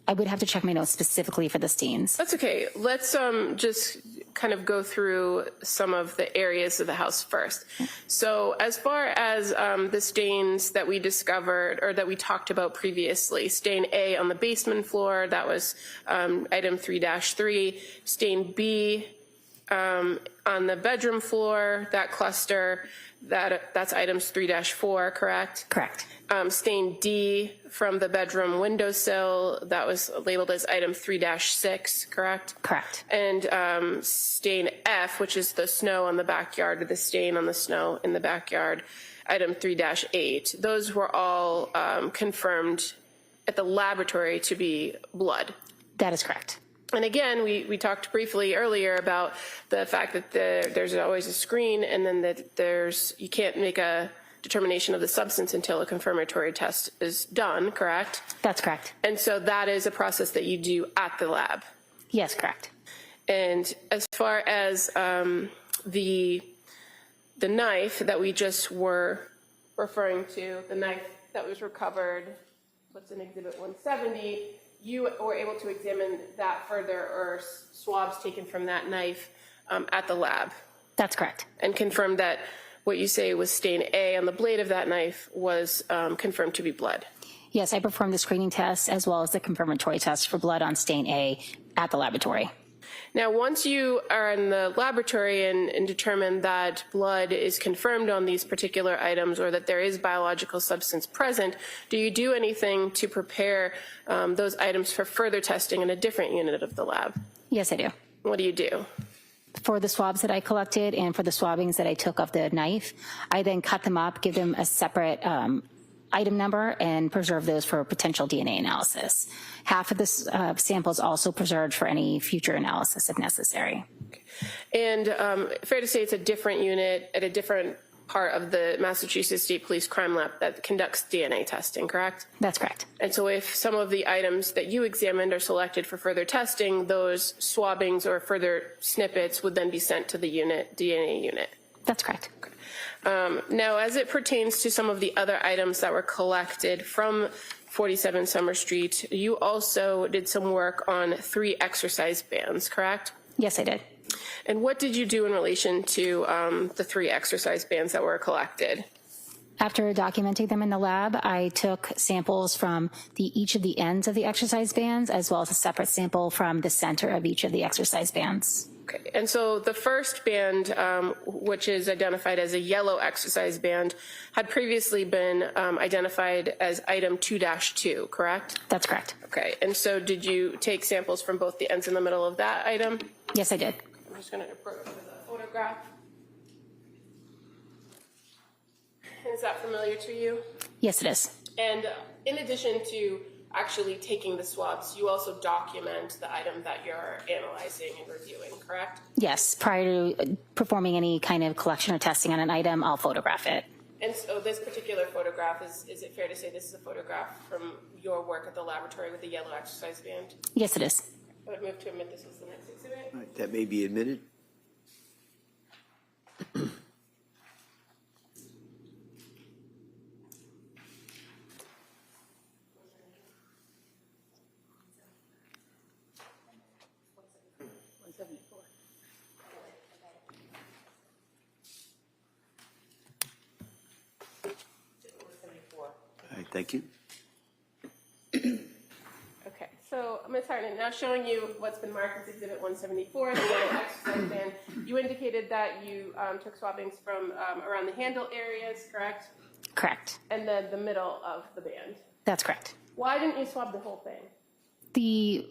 I would have to check my notes specifically for the stains. That's okay. Let's just kind of go through some of the areas of the house first. So as far as the stains that we discovered or that we talked about previously, stain A on the basement floor, that was item 3-3. Stain B on the bedroom floor, that cluster, that's items 3-4, correct? Correct. Stain D from the bedroom windowsill, that was labeled as item 3-6, correct? Correct. And stain F, which is the snow on the backyard, or the stain on the snow in the backyard, item 3-8. Those were all confirmed at the laboratory to be blood. That is correct. And again, we talked briefly earlier about the fact that there's always a screen, and then that you can't make a determination of the substance until a confirmatory test is done, correct? That's correct. And so that is a process that you do at the lab. Yes, correct. And as far as the knife that we just were referring to, the knife that was recovered, what's in Exhibit 170, you were able to examine that further, or swabs taken from that knife at the lab. That's correct. And confirmed that what you say was stain A on the blade of that knife was confirmed to be blood. Yes, I performed the screening test as well as the confirmatory test for blood on stain A at the laboratory. Now, once you are in the laboratory and determine that blood is confirmed on these particular items, or that there is biological substance present, do you do anything to prepare those items for further testing in a different unit of the lab? Yes, I do. What do you do? For the swabs that I collected and for the swabbings that I took of the knife, I then cut them up, give them a separate item number, and preserve those for potential DNA analysis. Half of the samples also preserved for any future analysis if necessary. And fair to say it's a different unit at a different part of the Massachusetts State Police Crime Lab that conducts DNA testing, correct? That's correct. And so if some of the items that you examined are selected for further testing, those swabbings or further snippets would then be sent to the DNA unit. That's correct. Now, as it pertains to some of the other items that were collected from 47 Summer Street, you also did some work on 3 exercise bands, correct? Yes, I did. And what did you do in relation to the 3 exercise bands that were collected? After documenting them in the lab, I took samples from each of the ends of the exercise bands, as well as a separate sample from the center of each of the exercise bands. Okay, and so the first band, which is identified as a yellow exercise band, had previously been identified as item 2-2, correct? That's correct. Okay, and so did you take samples from both the ends in the middle of that item? Yes, I did. I'm just going to approach with a photograph. Is that familiar to you? Yes, it is. And in addition to actually taking the swabs, you also document the item that you're analyzing and reviewing, correct? Yes, prior to performing any kind of collection or testing on an item, I'll photograph it. And so this particular photograph, is it fair to say this is a photograph from your work at the laboratory with the yellow exercise band? Yes, it is. I would move to admit this as the next exhibit. All right, that may be admitted. All right, thank you. Okay, so Ms. Hartnett, now showing you what's been marked as Exhibit 174, the yellow exercise band. You indicated that you took swabbings from around the handle areas, correct? Correct. And then the middle of the band. That's correct. Why didn't you swab the whole thing? The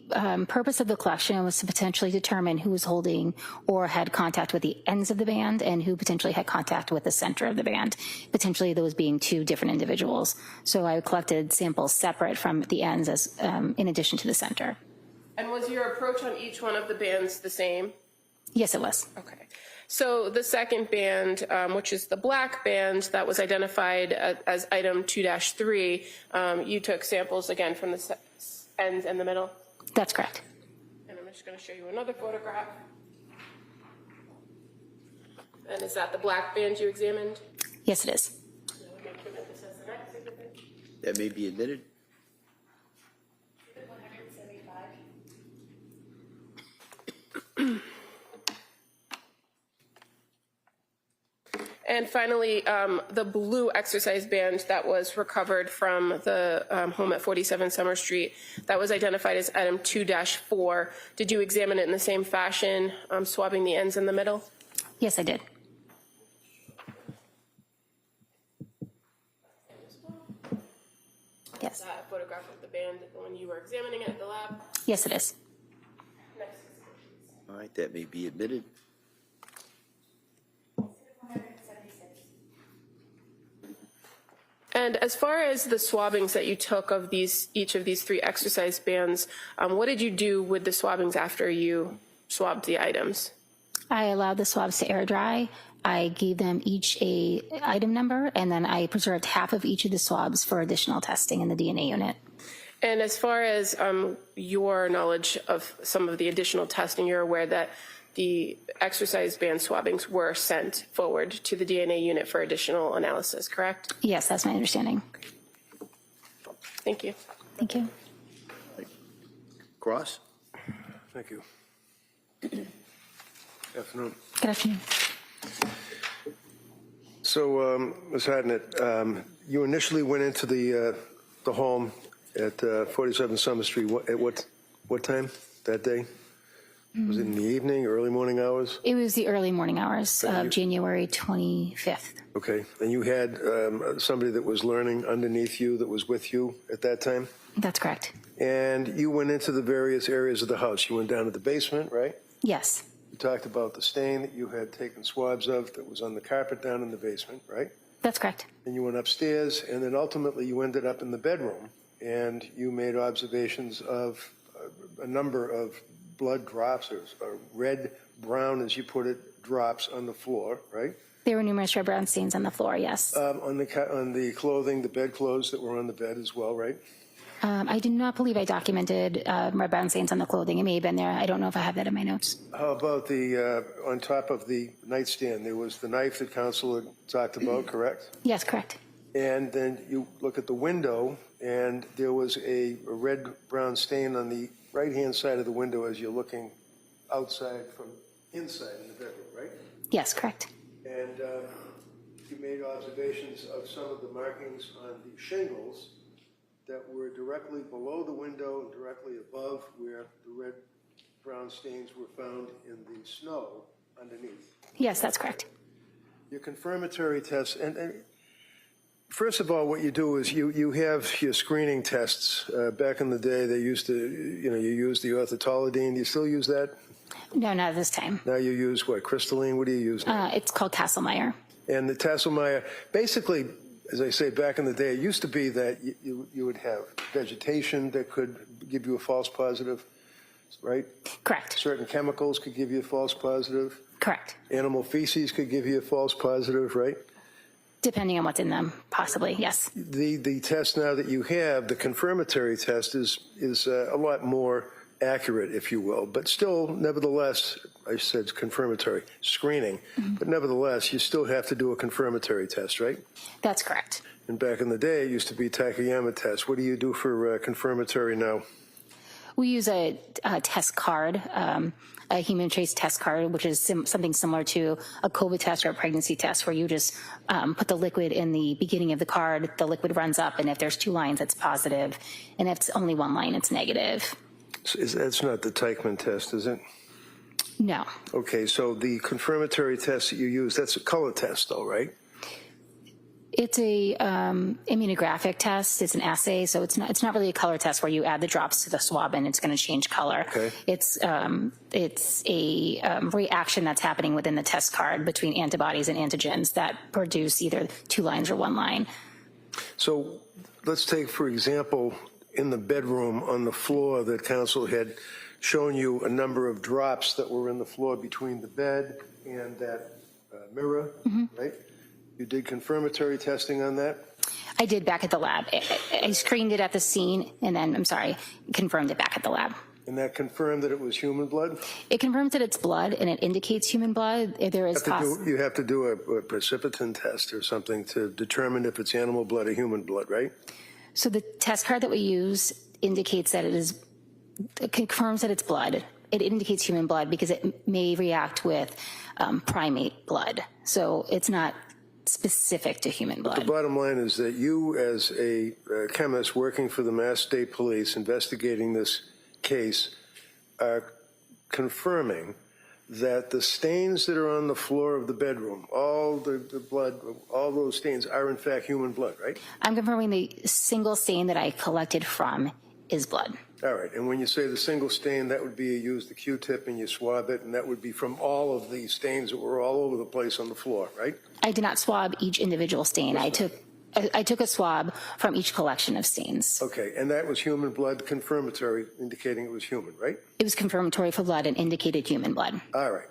purpose of the collection was to potentially determine who was holding or had contact with the ends of the band and who potentially had contact with the center of the band, potentially those being two different individuals. So I collected samples separate from the ends as in addition to the center. And was your approach on each one of the bands the same? Yes, it was. Okay. So the second band, which is the black band that was identified as item 2-3, you took samples again from the ends and the middle? That's correct. And I'm just going to show you another photograph. And is that the black band you examined? Yes, it is. That may be admitted. And finally, the blue exercise band that was recovered from the home at 47 Summer Street, that was identified as item 2-4. Did you examine it in the same fashion, swabbing the ends in the middle? Yes, I did. Yes. Is that a photograph of the band when you were examining it at the lab? Yes, it is. Next. All right, that may be admitted. And as far as the swabbings that you took of each of these three exercise bands, what did you do with the swabbings after you swabbed the items? I allowed the swabs to air dry. I gave them each a item number, and then I preserved half of each of the swabs for additional testing in the DNA unit. And as far as your knowledge of some of the additional testing, you're aware that the exercise band swabbings were sent forward to the DNA unit for additional analysis, correct? Yes, that's my understanding. Thank you. Thank you. Cross? Thank you. Afternoon. Good afternoon. So, Ms. Hartnett, you initially went into the home at 47 Summer Street. At what time that day? Was it in the evening, early morning hours? It was the early morning hours of January 25th. Okay. And you had somebody that was learning underneath you that was with you at that time? That's correct. And you went into the various areas of the house. You went down to the basement, right? Yes. You talked about the stain that you had taken swabs of that was on the carpet down in the basement, right? That's correct. And you went upstairs, and then ultimately you ended up in the bedroom, and you made observations of a number of blood drops, or red, brown, as you put it, drops on the floor, right? There were numerous red brown stains on the floor, yes. On the clothing, the bedclothes that were on the bed as well, right? I do not believe I documented red brown stains on the clothing. It may have been there. I don't know if I have that in my notes. How about on top of the nightstand, there was the knife that counsel had talked about, correct? Yes, correct. And then you look at the window, and there was a red-brown stain on the right-hand side of the window as you're looking outside from inside in the bedroom, right? Yes, correct. And you made observations of some of the markings on the shingles that were directly below the window and directly above where the red-brown stains were found in the snow underneath. Yes, that's correct. Your confirmatory tests, and first of all, what you do is you have your screening tests. Back in the day, they used to, you use the orthotolidine. Do you still use that? No, not at this time. Now you use what, crystalline? What do you use now? It's called Castlemeyer. And the Tasselmeyer, basically, as I say, back in the day, it used to be that you would have vegetation that could give you a false positive, right? Correct. Certain chemicals could give you a false positive. Correct. Animal feces could give you a false positive, right? Depending on what's in them, possibly, yes. The test now that you have, the confirmatory test, is a lot more accurate, if you will, but still, nevertheless, I said confirmatory screening, but nevertheless, you still have to do a confirmatory test, right? That's correct. And back in the day, it used to be Takayama test. What do you do for confirmatory now? We use a test card, a human trace test card, which is something similar to a COVID test or a pregnancy test, where you just put the liquid in the beginning of the card, the liquid runs up, and if there's 2 lines, it's positive, and if it's only 1 line, it's negative. So that's not the Teichmann test, is it? No. Okay, so the confirmatory test that you use, that's a color test, though, right? It's a immunographic test. It's an assay, so it's not really a color test where you add the drops to the swab and it's going to change color. Okay. It's a reaction that's happening within the test card between antibodies and antigens that produce either 2 lines or 1 line. So let's take, for example, in the bedroom on the floor that counsel had shown you a number of drops that were in the floor between the bed and that mirror, right? You did confirmatory testing on that? I did back at the lab. I screened it at the scene and then, confirmed it back at the lab. And that confirmed that it was human blood? It confirms that it's blood and it indicates human blood. There is You have to do a precipitin test or something to determine if it's animal blood or human blood, right? So the test card that we use indicates that it confirms that it's blood. It indicates human blood because it may react with primate blood. So it's not specific to human blood. The bottom line is that you, as a chemist working for the Mass State Police investigating this case, are confirming that the stains that are on the floor of the bedroom, all the blood, all those stains are in fact human blood, right? I'm confirming the single stain that I collected from is blood. All right, and when you say the single stain, that would be you use the Q-tip and you swab it, and that would be from all of the stains that were all over the place on the floor, right? I did not swab each individual stain. I took a swab from each collection of stains. Okay, and that was human blood confirmatory, indicating it was human, right? It was confirmatory for blood and indicated human blood. All right.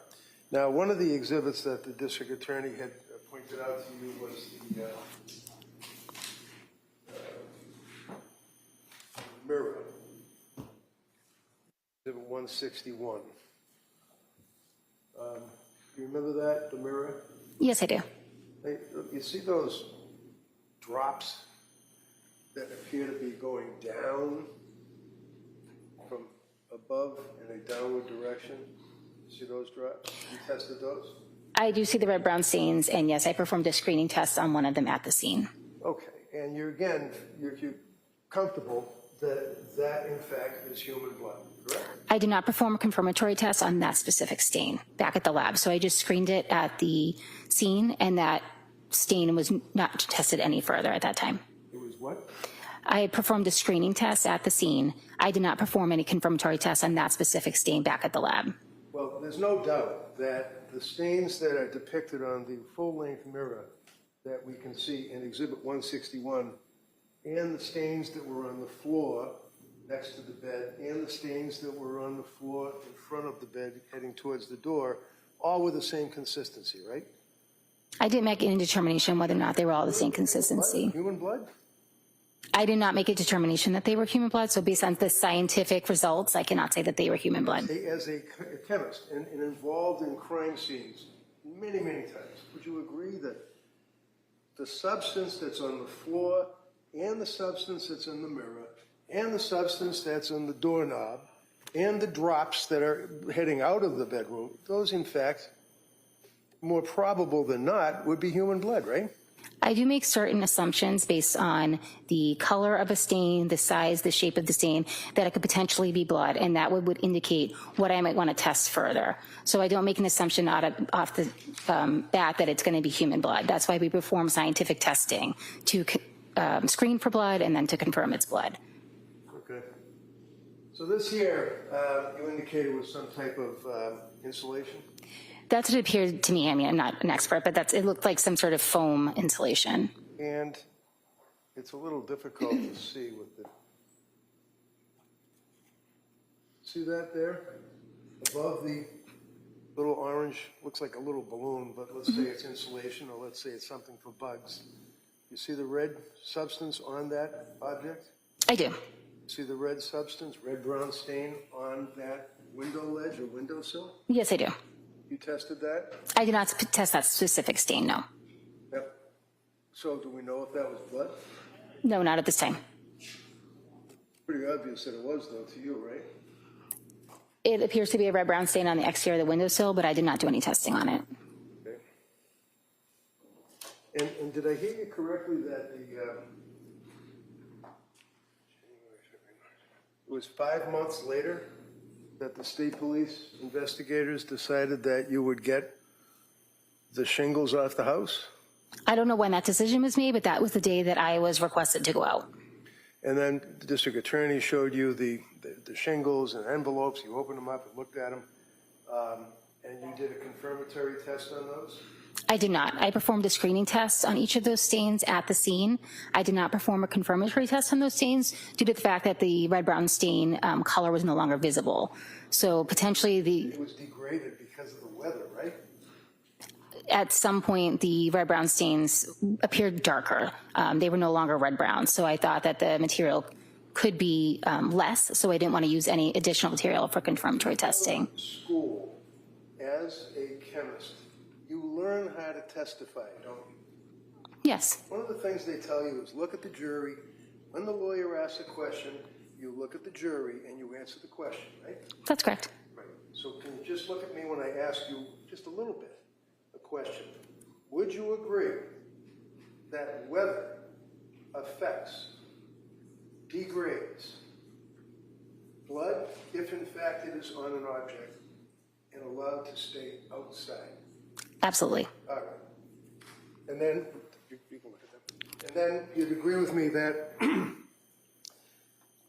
Now, one of the exhibits that the district attorney had pointed out to you was the mirror. Exhibit 161. Do you remember that, the mirror? Yes, I do. Hey, you see those drops that appear to be going down from above in a downward direction? You see those drops? You tested those? I do see the red-brown stains, and yes, I performed a screening test on one of them at the scene. Okay, and you're comfortable that in fact is human blood, correct? I did not perform a confirmatory test on that specific stain back at the lab, so I just screened it at the scene, and that stain was not tested any further at that time. It was what? I performed a screening test at the scene. I did not perform any confirmatory tests on that specific stain back at the lab. Well, there's no doubt that the stains that are depicted on the full-length mirror that we can see in Exhibit 161 and the stains that were on the floor next to the bed and the stains that were on the floor in front of the bed heading towards the door, all with the same consistency, right? I didn't make any determination whether or not they were all the same consistency. Human blood? I did not make a determination that they were human blood, so based on the scientific results, I cannot say that they were human blood. As a chemist and involved in crime scenes many, many times, would you agree that the substance that's on the floor and the substance that's in the mirror and the substance that's on the doorknob and the drops that are heading out of the bedroom, those in fact, more probable than not, would be human blood, right? I do make certain assumptions based on the color of a stain, the size, the shape of the stain, that it could potentially be blood, and that would indicate what I might want to test further. So I don't make an assumption off the bat that it's going to be human blood. That's why we perform scientific testing to screen for blood and then to confirm it's blood. Okay. So this here, you indicated was some type of insulation? That's what it appeared to me. I mean, I'm not an expert, but it looked like some sort of foam insulation. And it's a little difficult to see with the, see that there? Above the little orange, looks like a little balloon, but let's say it's insulation, or let's say it's something for bugs. You see the red substance on that object? I do. See the red substance, red-brown stain on that window ledge or windowsill? Yes, I do. You tested that? I did not test that specific stain, no. Yep. So do we know if that was blood? No, not at this time. Pretty obvious that it was, though, to you, right? It appears to be a red-brown stain on the exterior of the windowsill, but I did not do any testing on it. Okay. And did I hear you correctly that it was 5 months later that the state police investigators decided that you would get the shingles off the house? I don't know when that decision was made, but that was the day that I was requested to go out. And then the district attorney showed you the shingles and envelopes. You opened them up and looked at them, and you did a confirmatory test on those? I did not. I performed a screening test on each of those stains at the scene. I did not perform a confirmatory test on those stains due to the fact that the red-brown stain color was no longer visible. So potentially It was degraded because of the weather, right? at some point the red-brown stains appeared darker. They were no longer red-brown. So I thought that the material could be less. So I didn't want to use any additional material for confirmatory testing. School, as a chemist, you learn how to testify, don't you? Yes. One of the things they tell you is look at the jury. When the lawyer asks a question, you look at the jury and you answer the question, right? That's correct. Right. So can you just look at me when I ask you just a little bit a question? Would you agree that weather affects, degrades blood if in fact it is on an object and allowed to stay outside? Absolutely. All right. And then, you can look at that. And then you'd agree with me that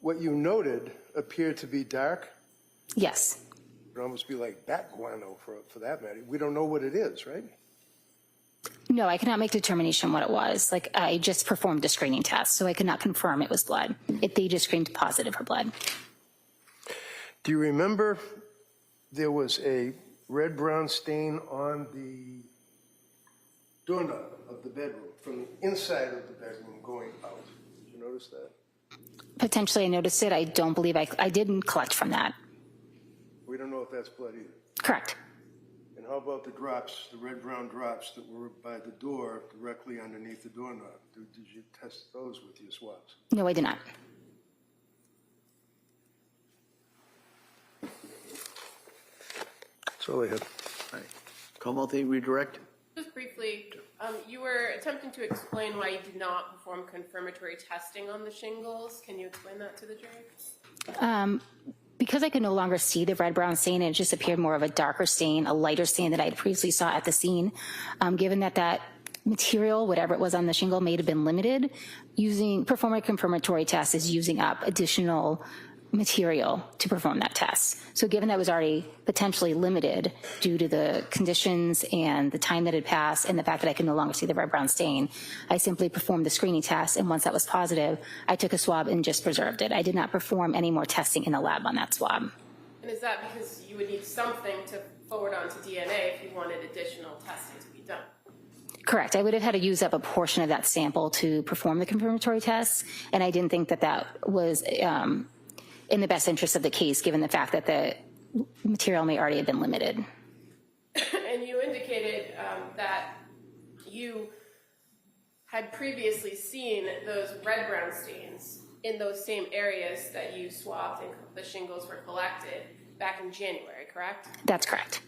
what you noted appeared to be dark? Yes. It would almost be like bat guano for that matter. We don't know what it is, right? No, I cannot make determination what it was. Like, I just performed a screening test, so I could not confirm it was blood. They just screened positive for blood. Do you remember there was a red-brown stain on the doorknob of the bedroom, from the inside of the bedroom going out? Did you notice that? Potentially I noticed it. I don't believe I didn't collect from that. We don't know if that's blood either. Correct. And how about the drops, the red-brown drops that were by the door directly underneath the doorknob? Did you test those with your swabs? No, I did not. That's all I had. All right. Commonwealth Aid redirect? Just briefly, you were attempting to explain why you did not perform confirmatory testing on the shingles. Can you explain that to the jury? Because I could no longer see the red-brown stain, it just appeared more of a darker stain, a lighter stain that I previously saw at the scene. Given that material, whatever it was on the shingle, may have been limited, performing a confirmatory test is using up additional material to perform that test. So given that was already potentially limited due to the conditions and the time that had passed and the fact that I could no longer see the red-brown stain, I simply performed the screening test, and once that was positive, I took a swab and just preserved it. I did not perform any more testing in the lab on that swab. And is that because you would need something to forward onto DNA if you wanted additional testing to be done? Correct. I would have had to use up a portion of that sample to perform the confirmatory test, and I didn't think that was in the best interest of the case, given the fact that the material may already have been limited. And you indicated that you had previously seen those red-brown stains in those same areas that you swabbed and the shingles were collected back in January, correct? That's correct.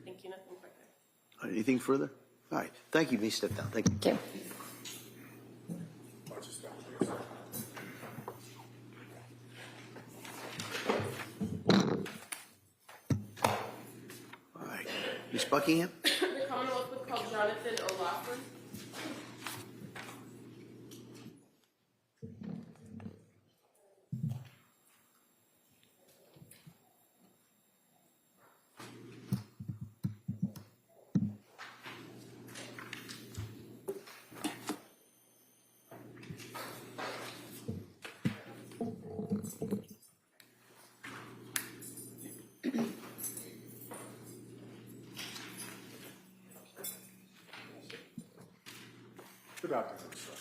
Thank you. Nothing further. Anything further? All right. Thank you. Please step down. Thank you. Thank you. All right. Ms. Buckingham? The Commonwealth would call Jonathan O'Loughlin. Good afternoon, sir.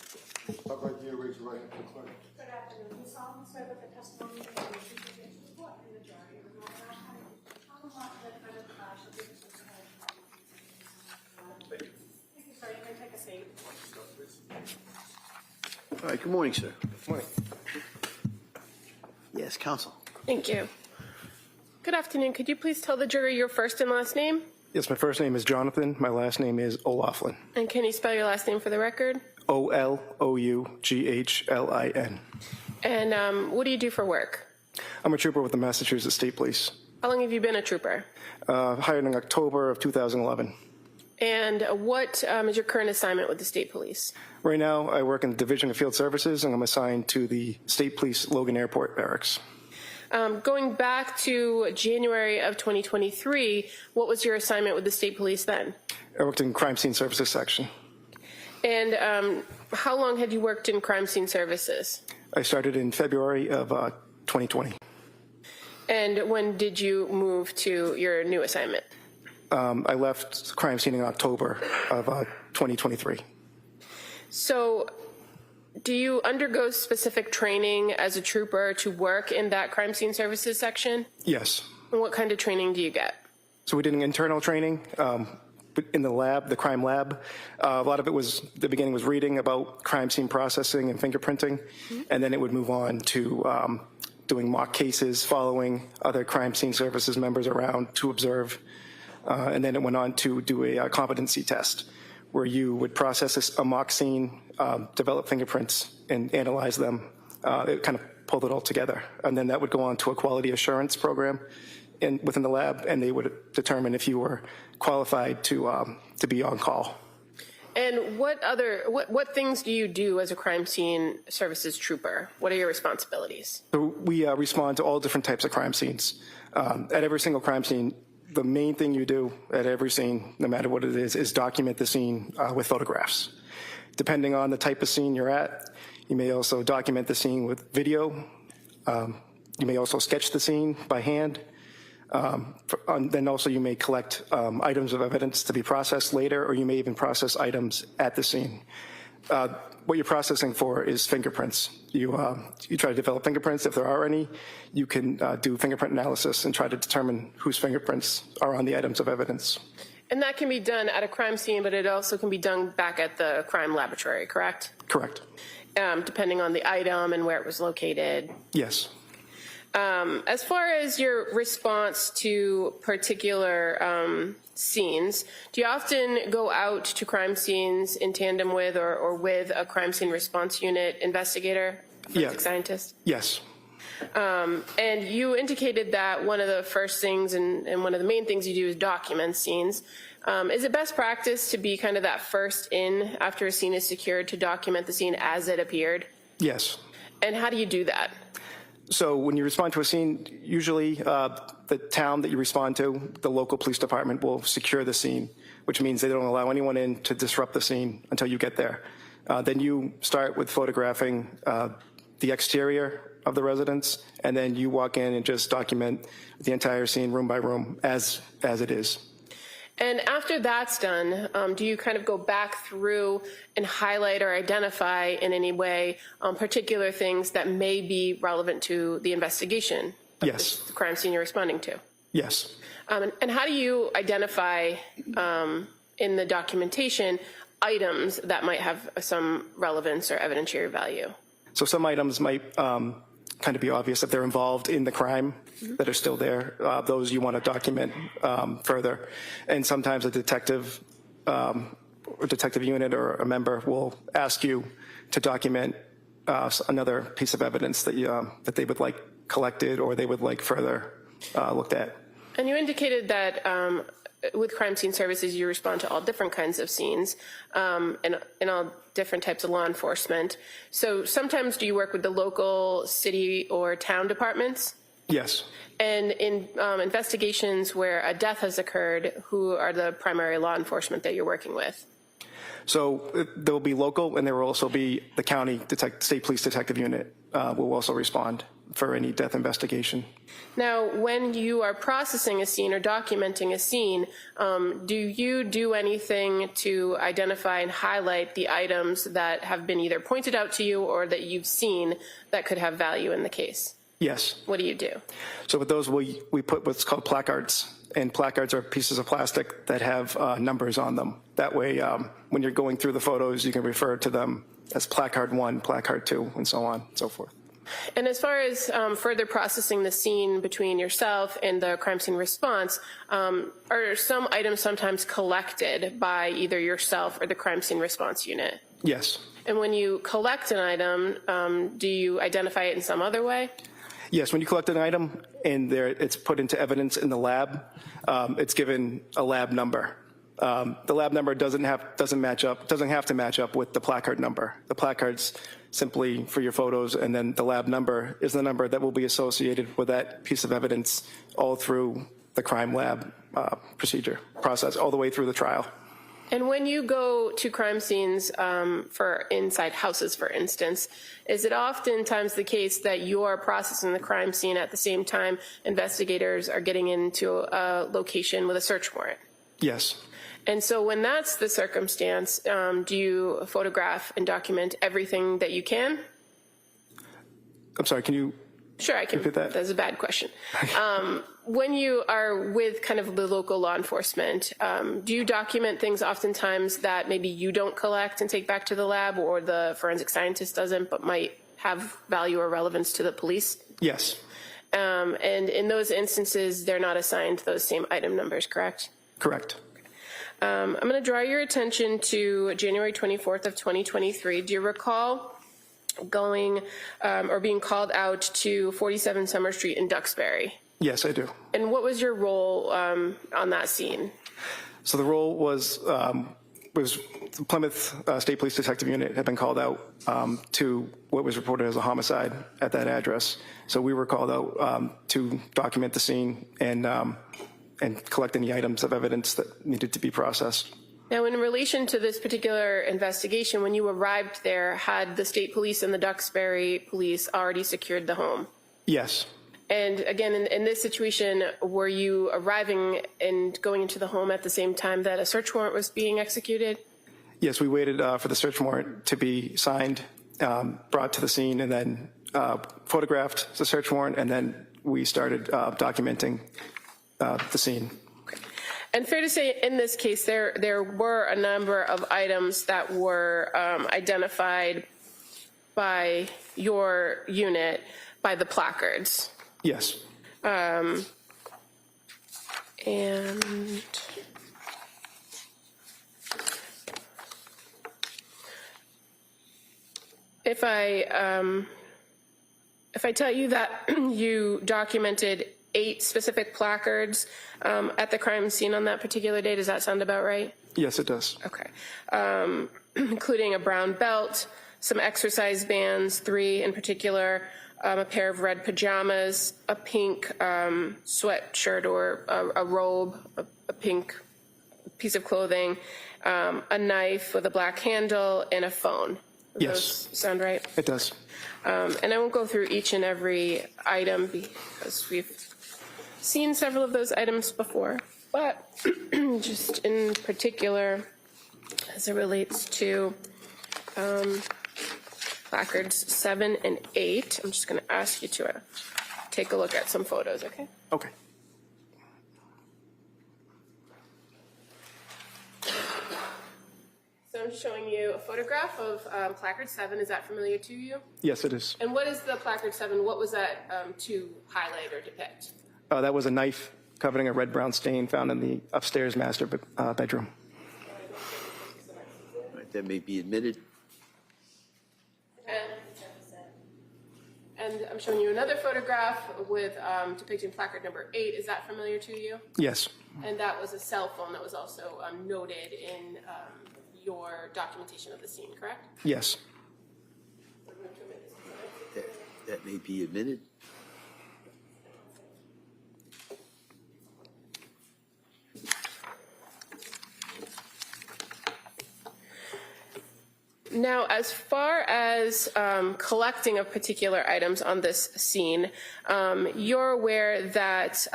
Stop right here, raise your right hand for the clerk. Good afternoon. You solemnly swear that the testimony you give is the truth, the report, and the jury, and not an outcome of the Commonwealth and the defendant of God shall be the truth and the whole truth. Thank you. Thank you, sir. You may take a seat. All right, good morning, sir. Good morning. Yes, counsel. Thank you. Good afternoon. Could you please tell the jury your first and last name? Yes, my first name is Jonathan. My last name is O'Loughlin. And can you spell your last name for the record? Olouglin. And what do you do for work? I'm a trooper with the Massachusetts State Police. How long have you been a trooper? Hired in October of 2011. And what is your current assignment with the state police? Right now, I work in the Division of Field Services, and I'm assigned to the State Police Logan Airport Barracks. Going back to January of 2023, what was your assignment with the state police then? I worked in Crime Scene Services section. And how long had you worked in crime scene services? I started in February of 2020. And when did you move to your new assignment? I left crime scene in October of 2023. So do you undergo specific training as a trooper to work in that crime scene services section? Yes. And what kind of training do you get? So we did an internal training in the lab, the crime lab. A lot of it was, the beginning was reading about crime scene processing and fingerprinting, and then it would move on to doing mock cases, following other crime scene services members around to observe. And then it went on to do a competency test where you would process a mock scene, develop fingerprints, and analyze them. It kind of pulled it all together. And then that would go on to a quality assurance program within the lab, and they would determine if you were qualified to be on call. And what things do you do as a crime scene services trooper? What are your responsibilities? So we respond to all different types of crime scenes. At every single crime scene, the main thing you do at every scene, no matter what it is document the scene with photographs. Depending on the type of scene you're at, you may also document the scene with video. You may also sketch the scene by hand. Then also you may collect items of evidence to be processed later, or you may even process items at the scene. What you're processing for is fingerprints. You try to develop fingerprints. If there are any, you can do fingerprint analysis and try to determine whose fingerprints are on the items of evidence. And that can be done at a crime scene, but it also can be done back at the crime laboratory, correct? Correct. Depending on the item and where it was located. Yes. As far as your response to particular scenes, do you often go out to crime scenes in tandem with or with a crime scene response unit investigator, forensic scientist? Yes. And you indicated that one of the first things and one of the main things you do is document scenes. Is it best practice to be kind of that first in after a scene is secured to document the scene as it appeared? Yes. And how do you do that? So when you respond to a scene, usually the town that you respond to, the local police department will secure the scene, which means they don't allow anyone in to disrupt the scene until you get there. Then you start with photographing the exterior of the residence, and then you walk in and just document the entire scene room by room as it is. And after that's done, do you kind of go back through and highlight or identify in any way particular things that may be relevant to the investigation? Yes. The crime scene you're responding to? Yes. And how do you identify in the documentation items that might have some relevance or evidentiary value? So some items might kind of be obvious if they're involved in the crime that are still there. Those you want to document further. And sometimes a detective unit or a member will ask you to document another piece of evidence that they would like collected or they would like further looked at. And you indicated that with crime scene services, you respond to all different kinds of scenes and all different types of law enforcement. So sometimes do you work with the local city or town departments? Yes. And in investigations where a death has occurred, who are the primary law enforcement that you're working with? So there will be local, and there will also be the county state police detective unit will also respond. for any death investigation. Now, when you are processing a scene or documenting a scene, do you do anything to identify and highlight the items that have been either pointed out to you or that you've seen that could have value in the case? Yes. What do you do? So with those, we put what's called placards, and placards are pieces of plastic that have numbers on them. That way, when you're going through the photos, you can refer to them as placard 1, placard 2, and so on and so forth. And as far as further processing the scene between yourself and the crime scene response, are some items sometimes collected by either yourself or the crime scene response unit? Yes. And when you collect an item, do you identify it in some other way? Yes, when you collect an item and it's put into evidence in the lab, it's given a lab number. The lab number doesn't have to match up with the placard number. The placard's simply for your photos, and then the lab number is the number that will be associated with that piece of evidence all through the crime lab process, all the way through the trial. And when you go to crime scenes for inside houses, for instance, is it oftentimes the case that you're processing the crime scene at the same time investigators are getting into a location with a search warrant? Yes. And so when that's the circumstance, do you photograph and document everything that you can? I'm sorry, can you Sure, I can. repeat that? That's a bad question. When you are with kind of the local law enforcement, do you document things oftentimes that maybe you don't collect and take back to the lab, or the forensic scientist doesn't, but might have value or relevance to the police? Yes. And in those instances, they're not assigned those same item numbers, correct? Correct. I'm going to draw your attention to January 24th of 2023. Do you recall going or being called out to 47 Summer Street in Duxbury? Yes, I do. And what was your role on that scene? So the role was the Plymouth State Police Detective Unit had been called out to what was reported as a homicide at that address. So we were called out to document the scene and collect any items of evidence that needed to be processed. Now, in relation to this particular investigation, when you arrived there, had the state police and the Duxbury police already secured the home? Yes. And again, in this situation, were you arriving and going into the home at the same time that a search warrant was being executed? Yes, we waited for the search warrant to be signed, brought to the scene, and then photographed the search warrant, and then we started documenting the scene. And fair to say, in this case, there were a number of items that were identified by your unit by the placards. Yes. And if I tell you that you documented 8 specific placards at the crime scene on that particular day, does that sound about right? Yes, it does. Okay. Including a brown belt, some exercise bands, 3 in particular, a pair of red pajamas, a pink sweatshirt or a robe, a pink piece of clothing, a knife with a black handle, and a phone. Does Yes. those sound right? It does. And I won't go through each and every item because we've seen several of those items before, but just in particular, as it relates to placards 7 and 8, I'm just going to ask you to take a look at some photos, okay? Okay. So I'm showing you a photograph of placard 7. Is that familiar to you? Yes, it is. And what is the placard 7? What was that to highlight or depict? That was a knife covering a red-brown stain found in the upstairs master bedroom. All right, that may be admitted. And I'm showing you another photograph with depicting placard number 8. Is that familiar to you? Yes. And that was a cell phone that was also noted in your documentation of the scene, correct? Yes. That may be admitted. Now, as far as collecting of particular items on this scene, you're aware that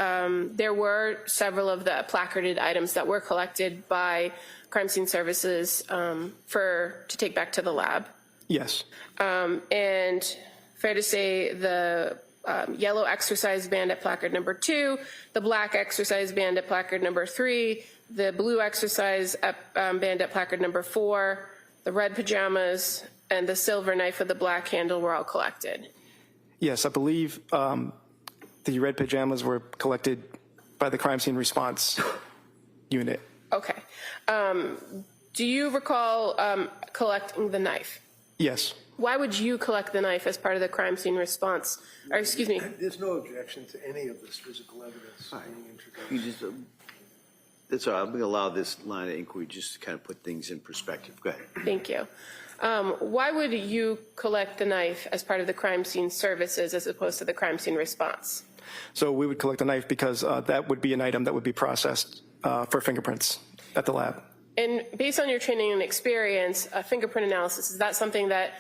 there were several of the placarded items that were collected by crime scene services to take back to the lab. Yes. And fair to say the yellow exercise band at placard number 2, the black exercise band at placard number 3, the blue exercise band at placard number 4, the red pajamas, and the silver knife with the black handle were all collected. Yes, I believe the red pajamas were collected by the crime scene response unit. Okay. Do you recall collecting the knife? Yes. Why would you collect the knife as part of the crime scene response? Or excuse me. There's no objection to any of this physical evidence being introduced. You just, that's all right. I'm going to allow this line of inquiry just to kind of put things in perspective. Go ahead. Thank you. Why would you collect the knife as part of the crime scene services as opposed to the crime scene response? So we would collect the knife because that would be an item that would be processed for fingerprints at the lab. And based on your training and experience, fingerprint analysis, is that something that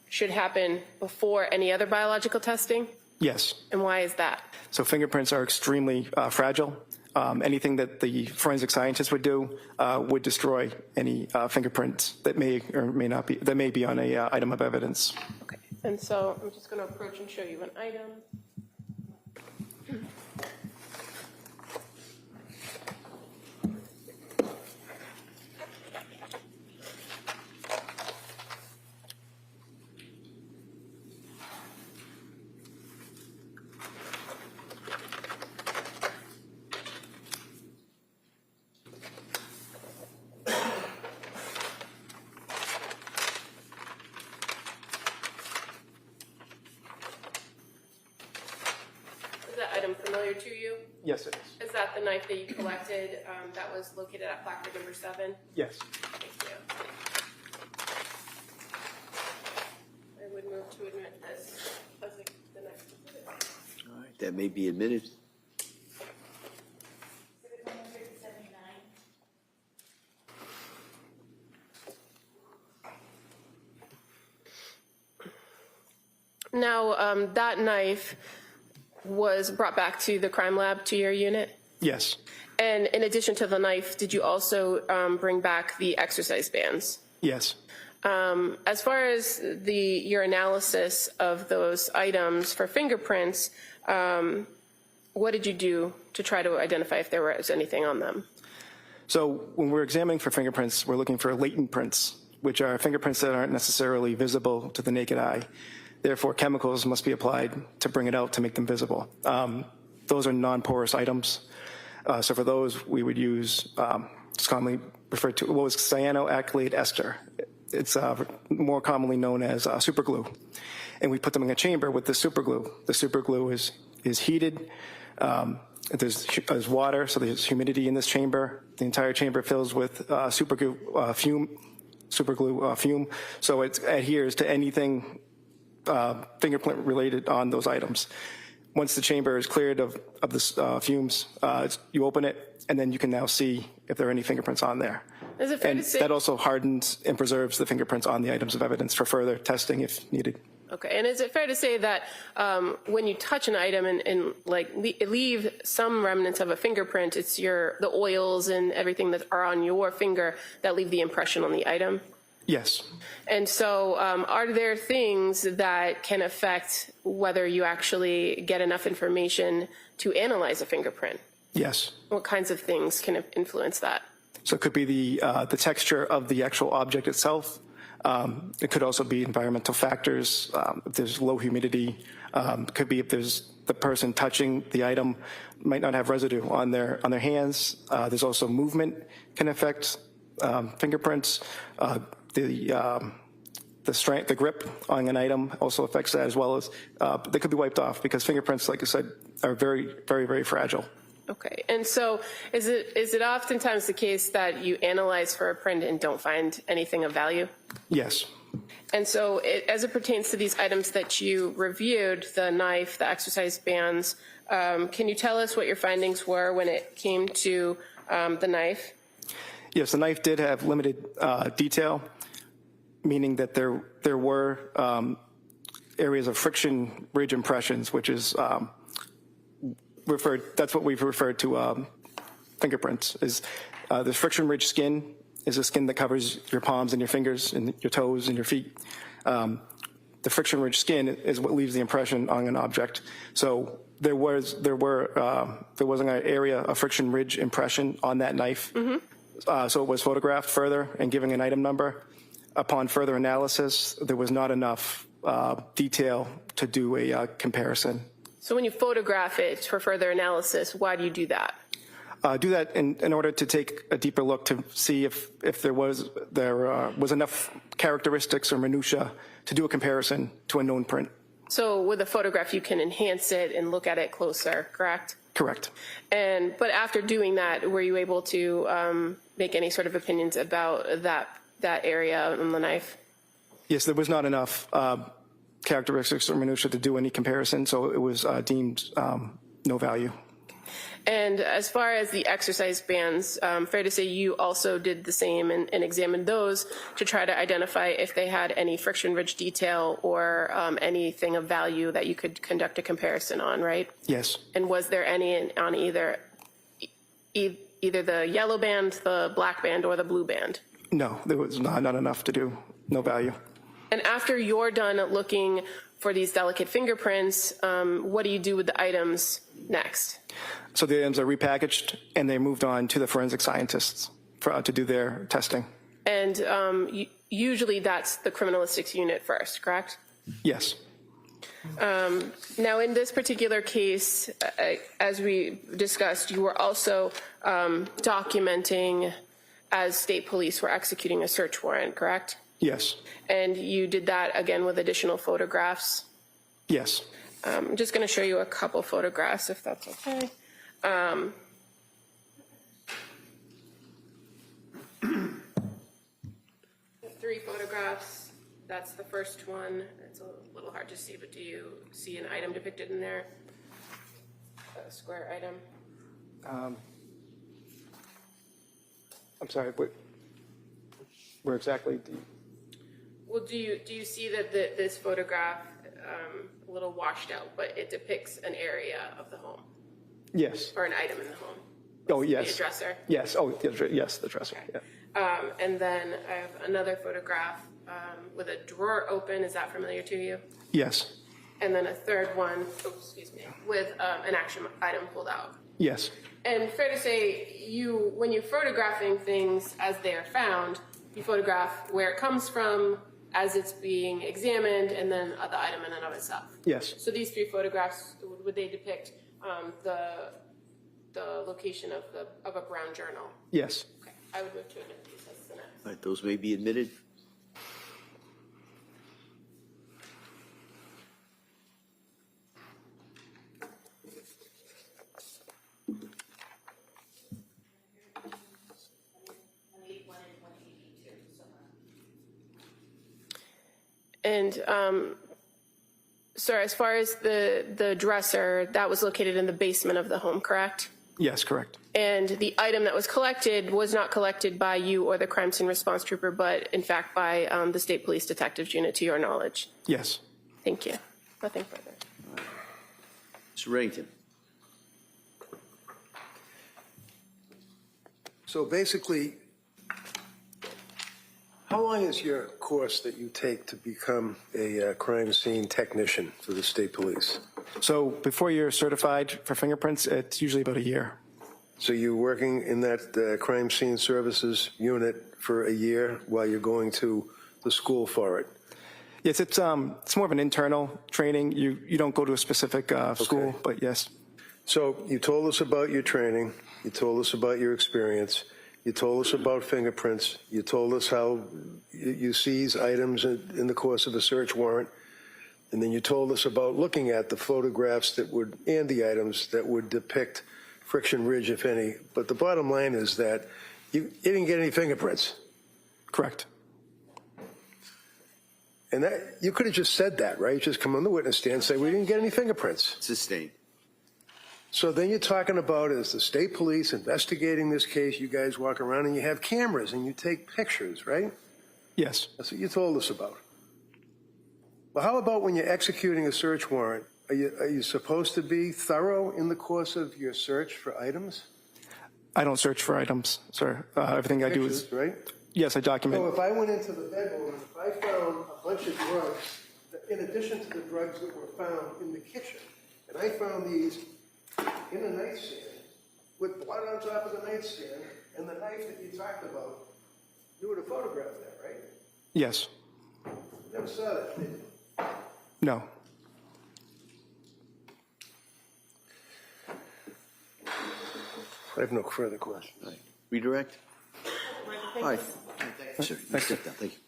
should happen before any other biological testing? Yes. And why is that? So fingerprints are extremely fragile. Anything that the forensic scientist would do would destroy any fingerprints that may or may not be, that may be on a item of evidence. Okay. And so I'm just going to approach and show you an item. Familiar to you? Yes, it is. Is that the knife that you collected that was located at placard number 7? Yes. Thank you. I would move to admit this as the next exhibit. All right, that may be admitted. Now, that knife was brought back to the crime lab to your unit? Yes. And in addition to the knife, did you also bring back the exercise bands? Yes. As far as your analysis of those items for fingerprints, what did you do to try to identify if there was anything on them? So when we're examining for fingerprints, we're looking for latent prints, which are fingerprints that aren't necessarily visible to the naked eye. Therefore, chemicals must be applied to bring it out to make them visible. Those are non-porous items. So for those, we would use, it's commonly referred to, what was cyanoacrylate ester. It's more commonly known as superglue. And we put them in a chamber with the superglue. The superglue is heated. There's water, so there's humidity in this chamber. The entire chamber fills with superglue fume, so it adheres to anything fingerprint related on those items. Once the chamber is cleared of the fumes, you open it, and then you can now see if there are any fingerprints on there. Is it fair and to say that also hardens and preserves the fingerprints on the items of evidence for further testing if needed. Okay, and is it fair to say that when you touch an item and leave some remnants of a fingerprint, it's the oils and everything that are on your finger that leave the impression on the item? Yes. And so are there things that can affect whether you actually get enough information to analyze a fingerprint? Yes. What kinds of things can influence that? So it could be the texture of the actual object itself. It could also be environmental factors. If there's low humidity, it could be if there's the person touching the item might not have residue on their hands. There's also movement can affect fingerprints. The grip on an item also affects that, as well as they could be wiped off because fingerprints, like I said, are very, very, very fragile. Okay, and so is it oftentimes the case that you analyze for a print and don't find anything of value? Yes. And so as it pertains to these items that you reviewed, the knife, the exercise bands, can you tell us what your findings were when it came to the knife? Yes, the knife did have limited detail. meaning that there were areas of friction ridge impressions, which is that's what we've referred to fingerprints. Is the friction ridge skin is the skin that covers your palms and your fingers and your toes and your feet. The friction ridge skin is what leaves the impression on an object. So there was an area of friction ridge impression on that knife. So it was photographed further and given an item number. Upon further analysis, there was not enough detail to do a comparison. So when you photograph it for further analysis, why do you do that? Do that in order to take a deeper look to see if there was enough characteristics or minutia to do a comparison to a known print. So with a photograph, you can enhance it and look at it closer, correct? Correct. But after doing that, were you able to make any sort of opinions about that area on the knife? Yes, there was not enough characteristics or minutia to do any comparison, so it was deemed no value. And as far as the exercise bands, fair to say you also did the same and examined those to try to identify if they had any friction ridge detail or anything of value that you could conduct a comparison on, right? Yes. And was there any on either the yellow band, the black band, or the blue band? No, there was not enough to do, no value. And after you're done looking for these delicate fingerprints, what do you do with the items next? So the items are repackaged and they moved on to the forensic scientists to do their testing. And usually that's the criminalistics unit first, correct? Yes. Now, in this particular case, as we discussed, you were also documenting as state police were executing a search warrant, correct? Yes. And you did that again with additional photographs? Yes. I'm just going to show you a couple photographs, if that's okay. 3 photographs. That's the first one. It's a little hard to see, but do you see an item depicted in there? A square item? I'm sorry, where exactly do you... Well, do you see that this photograph, a little washed out, but it depicts an area of the home? Yes. Or an item in the home? Oh, yes. The dresser? Yes. Oh, yes, the dresser. Okay. Yeah. And then I have another photograph with a drawer open. Is that familiar to you? Yes. And then a third one, with an action item pulled out. Yes. And fair to say, when you're photographing things as they are found, you photograph where it comes from, as it's being examined, and then the item in and of itself. Yes. So these 3 photographs, would they depict the location of a brown journal? Yes. Okay, I would move to admit these as the next. All right, those may be admitted. And sir, as far as the dresser, that was located in the basement of the home, correct? Yes, correct. And the item that was collected was not collected by you or the crime scene response trooper, but in fact by the state police detectives unit, to your knowledge? Yes. Thank you. Nothing further. Mr. Reddington. So basically, how long is your course that you take to become a crime scene technician for the state police? So before you're certified for fingerprints, it's usually about a year. So you're working in that crime scene services unit for a year while you're going to the school for it? Yes, it's more of an internal training. You don't go to a specific school, but yes. So you told us about your training. You told us about your experience. You told us about fingerprints. You told us how you seize items in the course of a search warrant. And then you told us about looking at the photographs and the items that would depict friction ridge, if any. But the bottom line is that you didn't get any fingerprints. Correct. And that you could have just said that, right? Just come on the witness stand and say, we didn't get any fingerprints. Sustained. So then you're talking about, as the state police investigating this case, you guys walk around and you have cameras and you take pictures, right? Yes. That's what you told us about. Well, how about when you're executing a search warrant? Are you supposed to be thorough in the course of your search for items? I don't search for items, sir. Everything I do is, Pictures, right? yes, I document. So if I went into the bedroom and if I found a bunch of drugs, in addition to the drugs that were found in the kitchen, and I found these in a nightstand with blood on top of the nightstand and the knife that you talked about, you would have photographed that, right? Yes. Never saw that, did you? No. I have no further questions. All right. Redirect? All right. Thank you, sir. You step down. Thank you.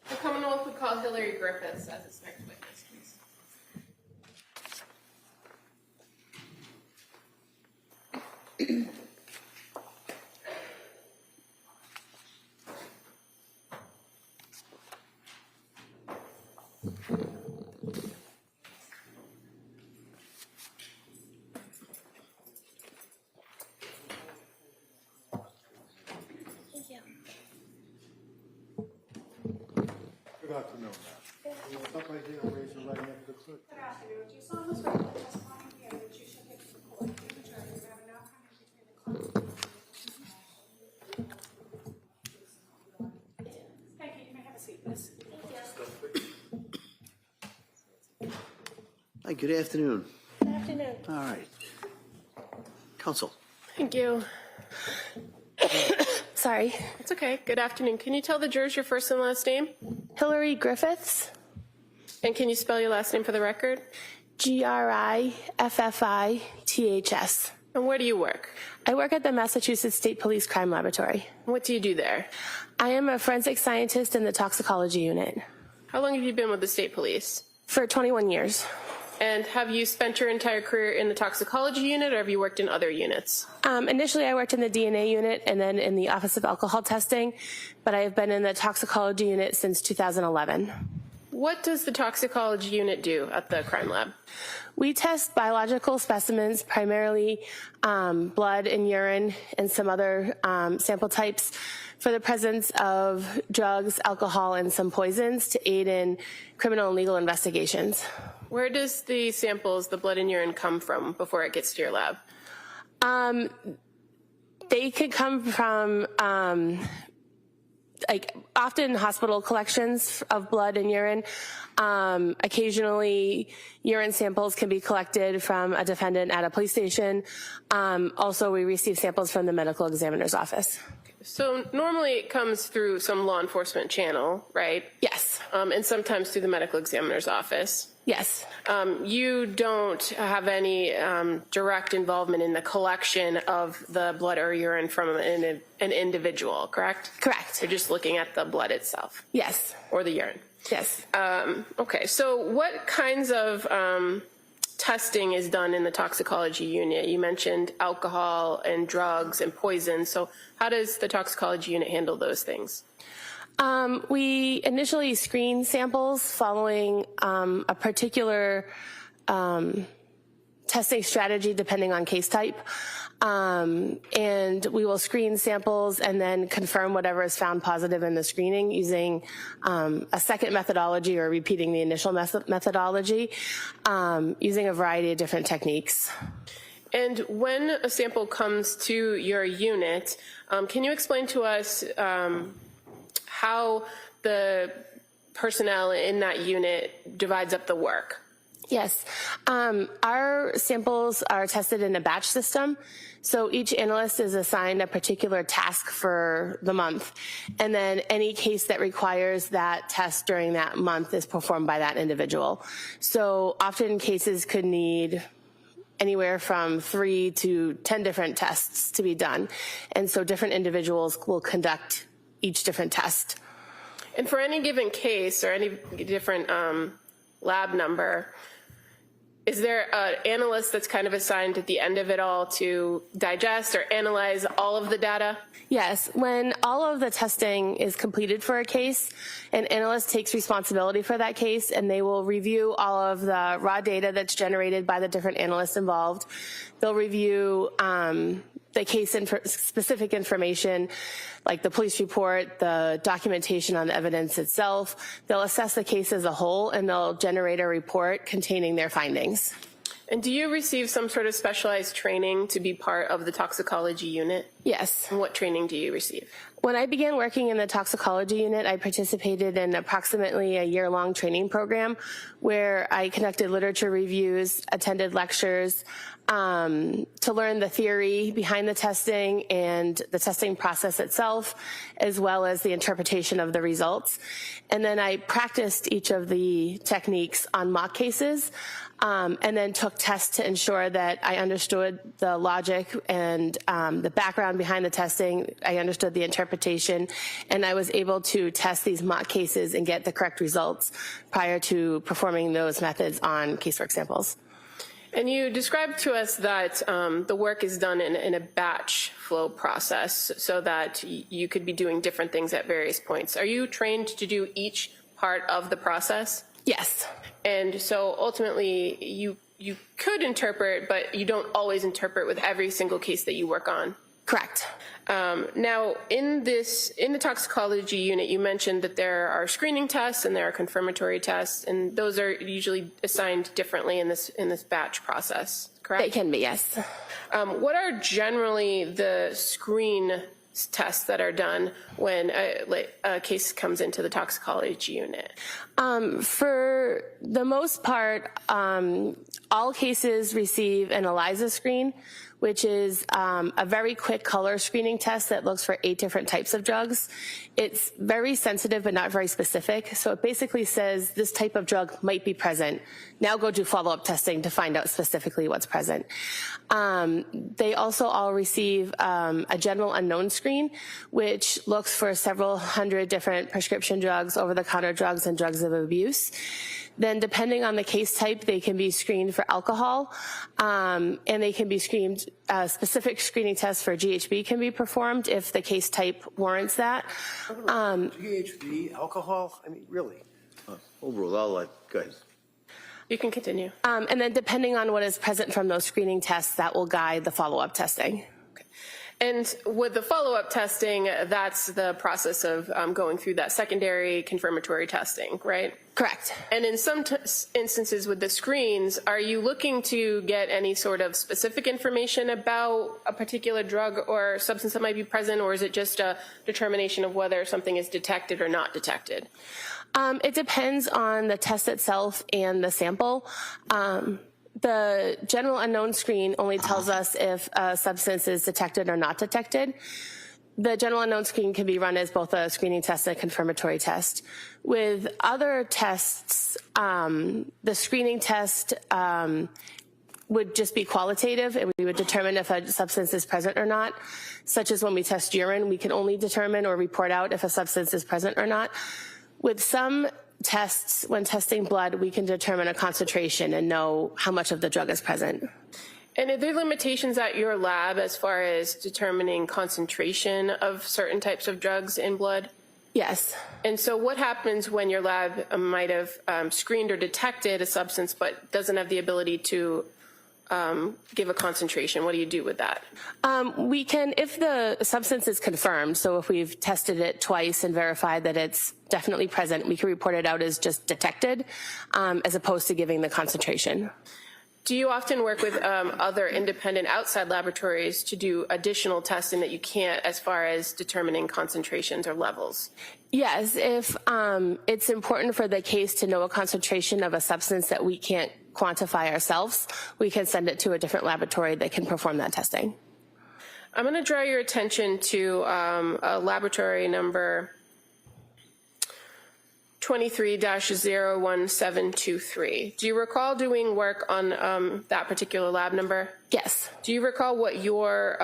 The Commonwealth would call Hillary Griffiths as its next witness, please. Good afternoon, ma'am. Stop right there and raise your right hand for the clerk. Good afternoon. Do you solemnly swear that the testimony here which you shall give to the court, you the jury, you have enough time between the clerk and Thank you. You may have a seat, please. Hi, good afternoon. Good afternoon. All right. Counsel. Thank you. Sorry. It's okay. Good afternoon. Can you tell the jurors your first and last name? Hillary Griffiths, And can you spell your last name for the record? Griffiths. And where do you work? I work at the Massachusetts State Police Crime Laboratory. What do you do there? I am a forensic scientist in the toxicology unit How long have you been with the state police? for 21 years. And have you spent your entire career in the toxicology unit, or have you worked in other units? Initially, I worked in the DNA unit and then in the Office of Alcohol Testing, but I have been in the toxicology unit since 2011. What does the toxicology unit do at the crime lab? We test biological specimens, primarily blood and urine and some other sample types, for the presence of drugs, alcohol, and some poisons to aid in criminal and legal investigations. Where does the samples, the blood and urine, come from before it gets to your lab? They could come from often hospital collections of blood and urine. Occasionally, urine samples can be collected from a defendant at a police station. Also, we receive samples from the medical examiner's office. So normally it comes through some law enforcement channel, right? Yes. And sometimes through the medical examiner's office. Yes. You don't have any direct involvement in the collection of the blood or urine from an individual, correct? Correct. You're just looking at the blood itself. Yes. Or the urine. Yes. Okay, so what kinds of testing is done in the toxicology unit? You mentioned alcohol and drugs and poison. So how does the toxicology unit handle those things? We initially screen samples following a particular testing strategy depending on case type. And we will screen samples and then confirm whatever is found positive in the screening using a second methodology or repeating the initial methodology using a variety of different techniques. And when a sample comes to your unit, can you explain to us how the personnel in that unit divides up the work? Yes. Our samples are tested in a batch system. So each analyst is assigned a particular task for the month. And then any case that requires that test during that month is performed by that individual. So often cases could need anywhere from 3 to 10 different tests to be done. And so different individuals will conduct each different test. And for any given case or any different lab number, Is there an analyst that's kind of assigned at the end of it all to digest or analyze all of the data? Yes, when all of the testing is completed for a case, an analyst takes responsibility for that case, and they will review all of the raw data that's generated by the different analysts involved. They'll review the case specific information, like the police report, the documentation on the evidence itself. They'll assess the case as a whole, and they'll generate a report containing their findings. And do you receive some sort of specialized training to be part of the toxicology unit? Yes. And what training do you receive? When I began working in the toxicology unit, I participated in approximately a year-long training program where I conducted literature reviews, attended lectures, to learn the theory behind the testing and the testing process itself, as well as the interpretation of the results. And then I practiced each of the techniques on mock cases, and then took tests to ensure that I understood the logic and the background behind the testing. I understood the interpretation, and I was able to test these mock cases and get the correct results prior to performing those methods on casework samples. And you described to us that the work is done in a batch flow process so that you could be doing different things at various points. Are you trained to do each part of the process? Yes. And so ultimately you could interpret, but you don't always interpret with every single case that you work on. Correct. Now, in the toxicology unit, you mentioned that there are screening tests and there are confirmatory tests, and those are usually assigned differently in this batch process, correct? They can be, yes. What are generally the screen tests that are done when a case comes into the toxicology unit? For the most part, all cases receive an ELISA screen, which is a very quick color screening test that looks for 8 different types of drugs. It's very sensitive but not very specific, so it basically says this type of drug might be present. Now go do follow-up testing to find out specifically what's present. They also all receive a general unknown screen, which looks for several hundred different prescription drugs, over-the-counter drugs, and drugs of abuse. Then depending on the case type, they can be screened for alcohol, and they can be screened, specific screening tests for GHB can be performed if the case type warrants that. GHB, alcohol, I mean, really? Overall, go ahead. You can continue. And then depending on what is present from those screening tests, that will guide the follow-up testing. And with the follow-up testing, that's the process of going through that secondary confirmatory testing, right? Correct. And in some instances with the screens, are you looking to get any sort of specific information about a particular drug or substance that might be present, or is it just a determination of whether something is detected or not detected? It depends on the test itself and the sample. The general unknown screen only tells us if a substance is detected or not detected. The general unknown screen can be run as both a screening test and a confirmatory test. With other tests, the screening test would just be qualitative, and we would determine if a substance is present or not, such as when we test urine, we can only determine or report out if a substance is present or not. With some tests, when testing blood, we can determine a concentration and know how much of the drug is present. And are there limitations at your lab as far as determining concentration of certain types of drugs in blood? Yes. And so what happens when your lab might have screened or detected a substance but doesn't have the ability to give a concentration? What do you do with that? We can, if the substance is confirmed, so if we've tested it twice and verified that it's definitely present, we can report it out as just detected, as opposed to giving the concentration. Do you often work with other independent outside laboratories to do additional testing that you can't as far as determining concentrations or levels? Yes, if it's important for the case to know a concentration of a substance that we can't quantify ourselves, we can send it to a different laboratory that can perform that testing. I'm going to draw your attention to a laboratory number 23-01723. Do you recall doing work on that particular lab number? Yes. Do you recall what your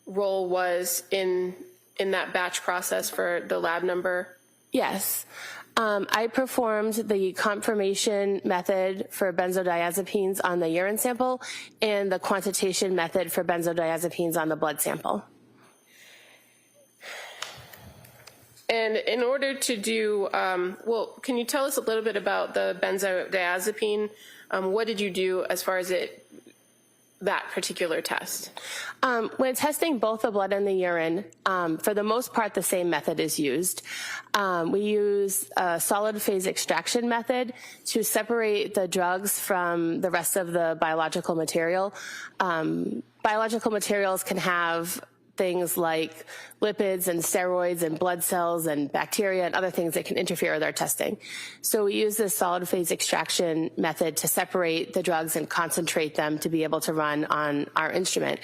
role was in that batch process for the lab number? Yes. I performed the confirmation method for benzodiazepines on the urine sample and the quantitation method for benzodiazepines on the blood sample. And in order to do, well, can you tell us a little bit about the benzodiazepine? What did you do as far as that particular test? When testing both the blood and the urine, for the most part, the same method is used. We use a solid phase extraction method to separate the drugs from the rest of the biological material. Biological materials can have things like lipids and steroids and blood cells and bacteria and other things that can interfere with our testing. So we use this solid phase extraction method to separate the drugs and concentrate them to be able to run on our instrument.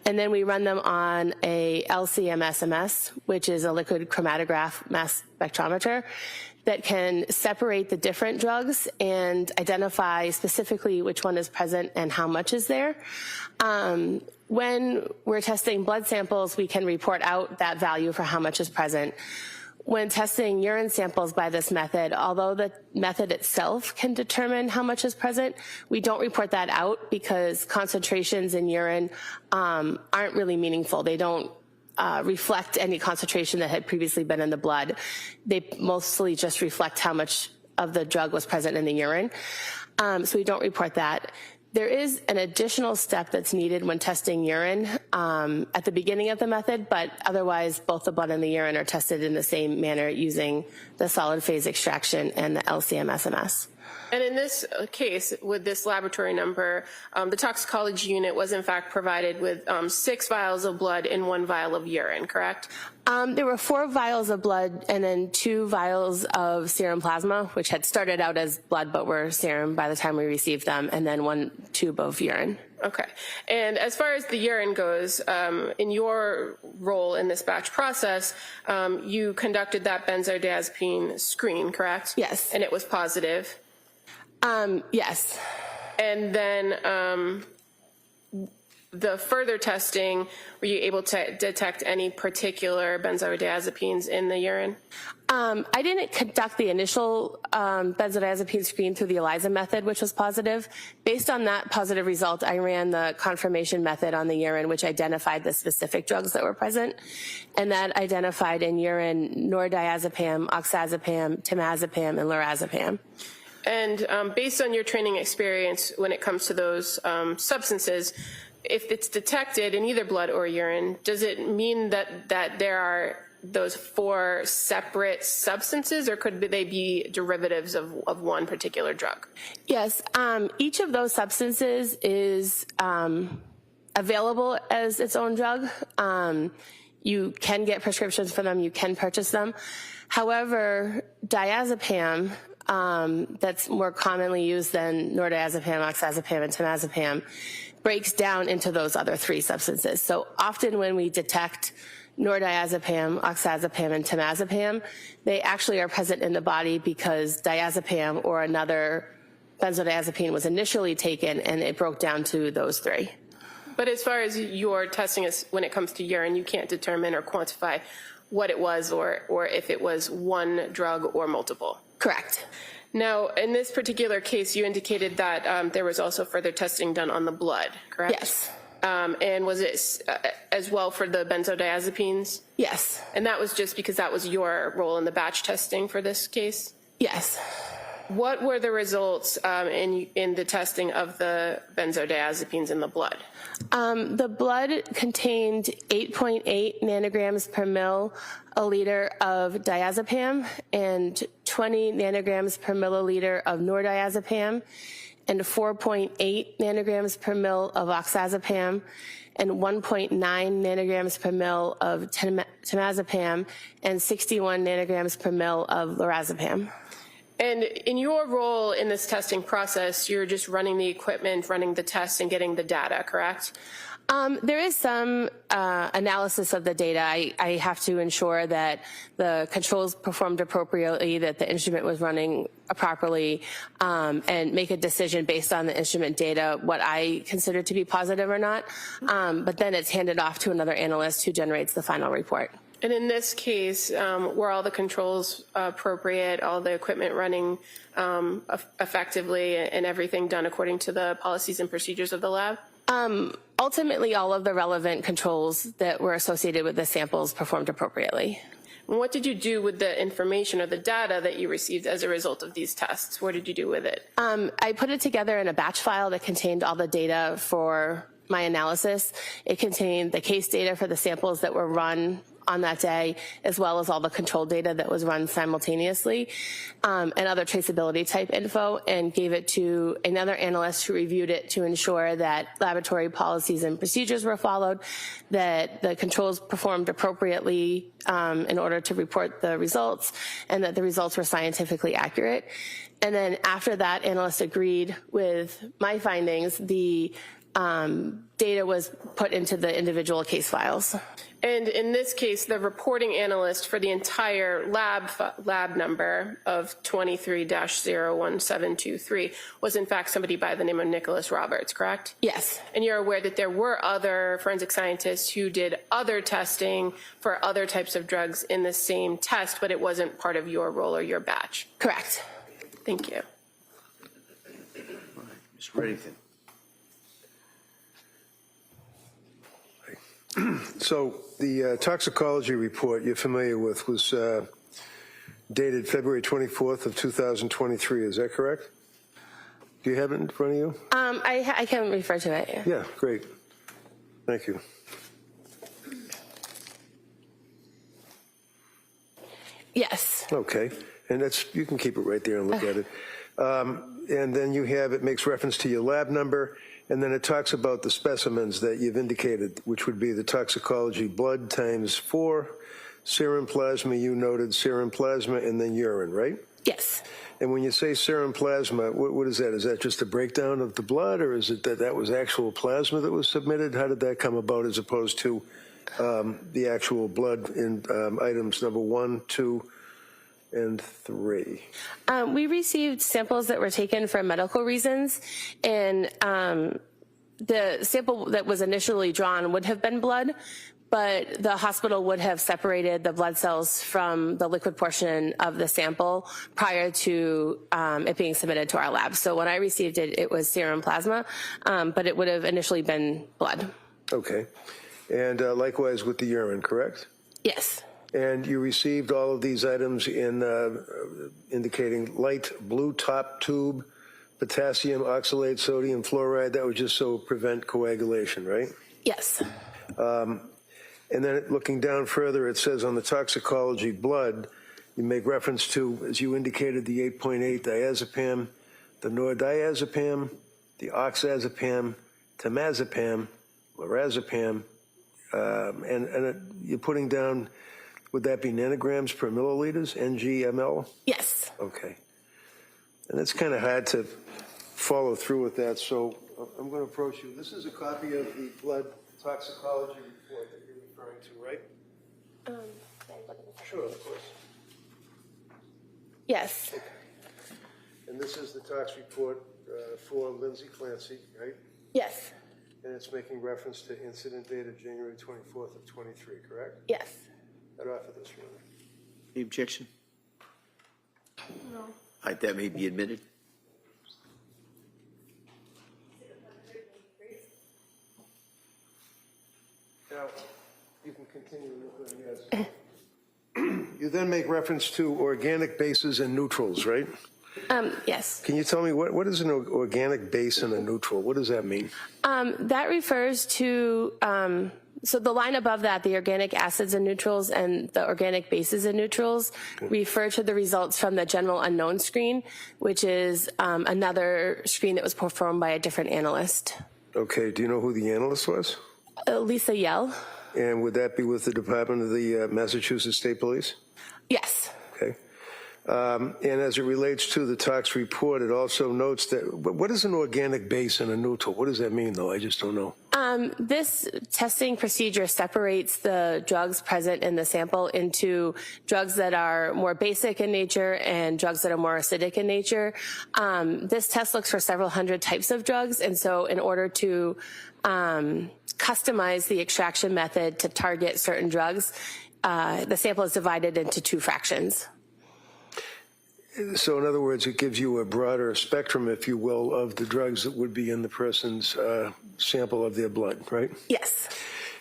And then we run them on a LC-MS, which is a liquid chromatograph mass spectrometer that can separate the different drugs and identify specifically which one is present and how much is there. When we're testing blood samples, we can report out that value for how much is present. When testing urine samples by this method, although the method itself can determine how much is present, we don't report that out because concentrations in urine aren't really meaningful. They don't reflect any concentration that had previously been in the blood. They mostly just reflect how much of the drug was present in the urine. So we don't report that. There is an additional step that's needed when testing urine at the beginning of the method, but otherwise both the blood and the urine are tested in the same manner using the solid phase extraction and the LC-MS. And in this case, with this laboratory number, the toxicology unit was in fact provided with 6 vials of blood and 1 vial of urine, correct? There were 4 vials of blood and then 2 vials of serum plasma, which had started out as blood but were serum by the time we received them, and then 1 tube of urine. Okay. And as far as the urine goes, in your role in this batch process, you conducted that benzodiazepine screen, correct? Yes. And it was positive? Yes. And then the further testing, were you able to detect any particular benzodiazepines in the urine? I didn't conduct the initial benzodiazepine screen through the ELISA method, which was positive. Based on that positive result, I ran the confirmation method on the urine, which identified the specific drugs that were present. And that identified in urine nordiazepam, oxazepam, temazepam, and lorazepam. And based on your training experience when it comes to those substances, if it's detected in either blood or urine, does it mean that there are those 4 separate substances, or could they be derivatives of one particular drug? Yes, each of those substances is available as its own drug. You can get prescriptions for them, you can purchase them. However, diazepam, that's more commonly used than nordiazepam, oxazepam, and temazepam, breaks down into those other 3 substances. So often when we detect nordiazepam, oxazepam, and temazepam, they actually are present in the body because diazepam or another benzodiazepine was initially taken and it broke down to those 3. But as far as your testing is, when it comes to urine, you can't determine or quantify what it was or if it was one drug or multiple. Correct. Now, in this particular case, you indicated that there was also further testing done on the blood, correct? Yes. And was it as well for the benzodiazepines? Yes. And that was just because that was your role in the batch testing for this case? Yes. What were the results in the testing of the benzodiazepines in the blood? The blood contained 8.8 nanograms per milliliter of diazepam and 20 nanograms per milliliter of nordiazepam and 4.8 nanograms per mil of oxazepam and 1.9 nanograms per mil of temazepam and 61 nanograms per mil of lorazepam. And in your role in this testing process, you're just running the equipment, running the tests, and getting the data, correct? There is some analysis of the data. I have to ensure that the controls performed appropriately, that the instrument was running properly, and make a decision based on the instrument data, what I consider to be positive or not. But then it's handed off to another analyst who generates the final report. And in this case, were all the controls appropriate, all the equipment running effectively, and everything done according to the policies and procedures of the lab? Ultimately, all of the relevant controls that were associated with the samples performed appropriately. And what did you do with the information or the data that you received as a result of these tests? What did you do with it? I put it together in a batch file that contained all the data for my analysis. It contained the case data for the samples that were run on that day, as well as all the control data that was run simultaneously, and other traceability type info, and gave it to another analyst who reviewed it to ensure that laboratory policies and procedures were followed, that the controls performed appropriately in order to report the results, and that the results were scientifically accurate. And then after that analyst agreed with my findings, the data was put into the individual case files. And in this case, the reporting analyst for the entire lab number of 23-01723 was in fact somebody by the name of Nicholas Roberts, correct? Yes. And you're aware that there were other forensic scientists who did other testing for other types of drugs in the same test, but it wasn't part of your role or your batch? Correct. Thank you. Mr. Reddington. So the toxicology report you're familiar with was dated February 24th of 2023. Is that correct? Do you have it in front of you? I can refer to it. Yeah. Yeah, great. Thank you. Yes. Okay, and you can keep it right there and look at it. And then you have, it makes reference to your lab number, and then it talks about the specimens that you've indicated, which would be the toxicology blood times 4, serum plasma, you noted serum plasma, and then urine, right? Yes. And when you say serum plasma, what is that? Is that just a breakdown of the blood, or is it that was actual plasma that was submitted? How did that come about as opposed to the actual blood in items number 1, 2, and 3? We received samples that were taken for medical reasons, and the sample that was initially drawn would have been blood, but the hospital would have separated the blood cells from the liquid portion of the sample prior to it being submitted to our lab. So when I received it, it was serum plasma, but it would have initially been blood. Okay. And likewise with the urine, correct? Yes. And you received all of these items in indicating light blue top tube, potassium oxalate, sodium fluoride. That was just so prevent coagulation, right? Yes. And then looking down further, it says on the toxicology blood, you make reference to, as you indicated, the 8.8 diazepam, the nordiazepam, the oxazepam, temazepam, lorazepam, and you're putting down, would that be nanograms per milliliters, NG/ml? Yes. Okay. And it's kind of hard to follow through with that, so I'm going to approach you. This is a copy of the blood toxicology report that you're referring to, right? Sure, of course. Yes. Okay. And this is the tox report for Lindsay Clancy, right? Yes. And it's making reference to incident date of January 24th of 23, correct? Yes. I'd offer this one. Any objection? No. All right, that may be admitted. Now, you can continue. Yes. You then make reference to organic bases and neutrals, right? Yes. Can you tell me what is an organic base and a neutral? What does that mean? That refers to, so the line above that, the organic acids and neutrals and the organic bases and neutrals refer to the results from the general unknown screen, which is another screen that was performed by a different analyst. Okay, do you know who the analyst was? Lisa Yell. And would that be with the Department of the Massachusetts State Police? Yes. Okay. And as it relates to the tox report, it also notes that, what is an organic base and a neutral? What does that mean, though? I just don't know. This testing procedure separates the drugs present in the sample into drugs that are more basic in nature and drugs that are more acidic in nature. This test looks for several hundred types of drugs, and so in order to customize the extraction method to target certain drugs, the sample is divided into 2 fractions. So in other words, it gives you a broader spectrum, if you will, of the drugs that would be in the person's sample of their blood, right? Yes.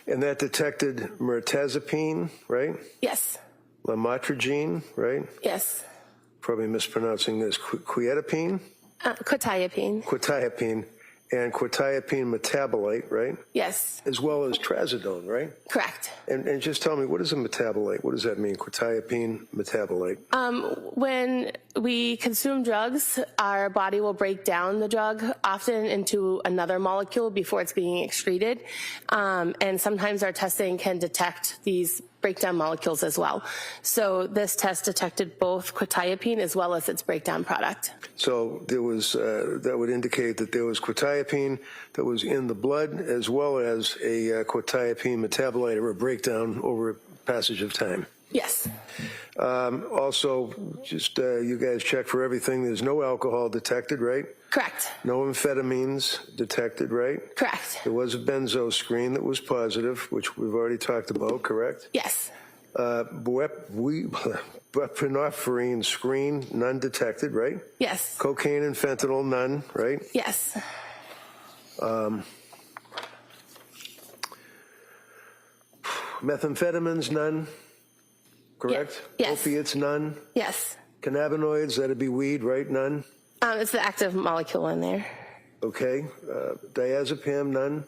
And that detected mirtazapine, right? Yes. Lamotrigine, right? Yes. Probably mispronouncing this. Quetiapine? Quetiapine. Quetiapine. And quetiapine metabolite, right? Yes. As well as trazodone, right? Correct. And just tell me, what is a metabolite? What does that mean, quetiapine metabolite? When we consume drugs, our body will break down the drug often into another molecule before it's being excreted. And sometimes our testing can detect these breakdown molecules as well. So this test detected both quetiapine as well as its breakdown product. So there was, that would indicate that there was quetiapine that was in the blood as well as a quetiapine metabolite or a breakdown over a passage of time. Yes. Also, just you guys check for everything. There's no alcohol detected, right? Correct. No amphetamines detected, right? Correct. There was a benzo screen that was positive, which we've already talked about, correct? Yes. Buprenorphine screen, none detected, right? Yes. Cocaine and fentanyl, none, right? Yes. Methamphetamines, none, correct? Yes. Opiates, none. Yes. Cannabinoids, that'd be weed, right? None. It's the active molecule in there. Okay. Diazepam, none.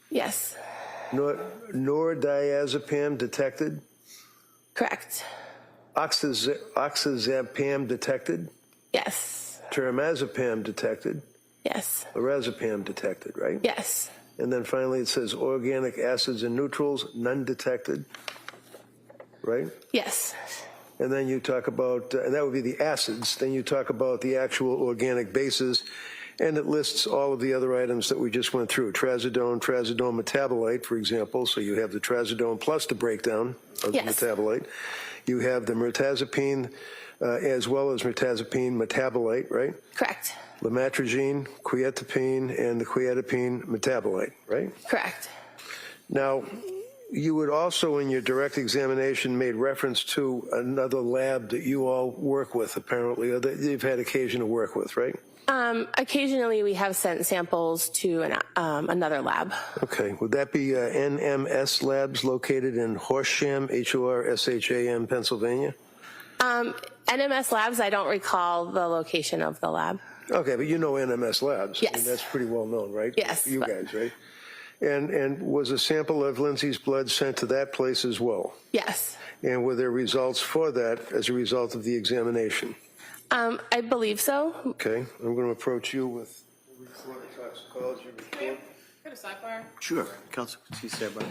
Yes. Nordiazepam detected. Correct. Oxazepam detected. Yes. Teramazepam detected. Yes. Lorazepam detected, right? Yes. And then finally it says organic acids and neutrals, none detected, right? Yes. And then you talk about, and that would be the acids, then you talk about the actual organic bases, and it lists all of the other items that we just went through. Trazodone metabolite, for example, so you have the trazodone plus the breakdown of the metabolite. You have the mirtazapine as well as mirtazapine metabolite, right? Correct. Lamotrigine, quetiapine, and the quetiapine metabolite, right? Correct. Now, you would also, in your direct examination, made reference to another lab that you all work with, apparently, or that you've had occasion to work with, right? Occasionally, we have sent samples to another lab. Okay. Would that be NMS Labs located in Horsham, Horsham, Pennsylvania? NMS Labs, I don't recall the location of the lab. Okay, but you know NMS Labs. Yes. I mean, that's pretty well known, right? Yes. You guys, right? And was a sample of Lindsay's blood sent to that place as well? Yes. And were there results for that as a result of the examination? I believe so. Okay, I'm going to approach you with the report, toxicology report. Go to sidebar. Sure. Counsel, please stand by.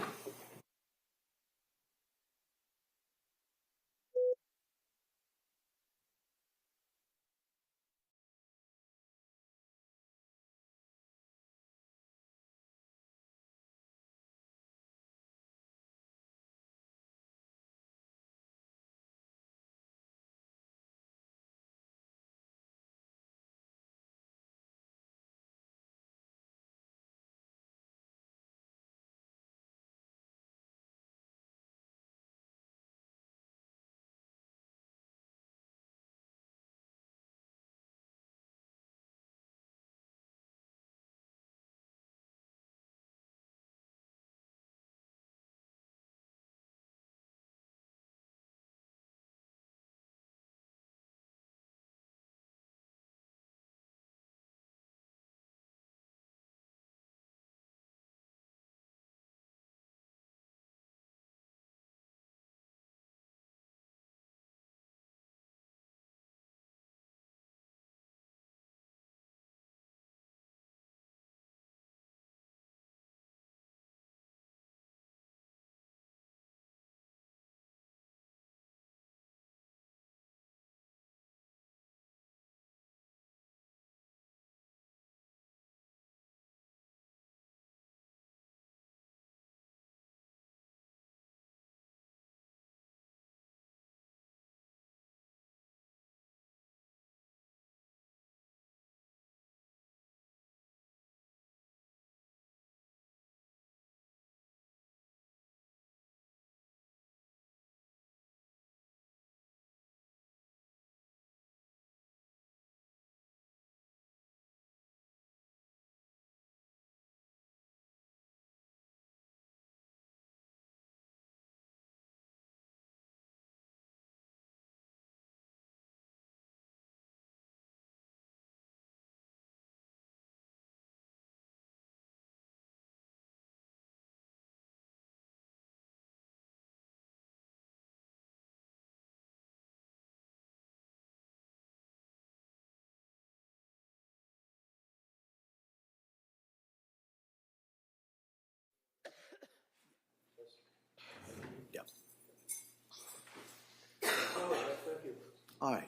All right.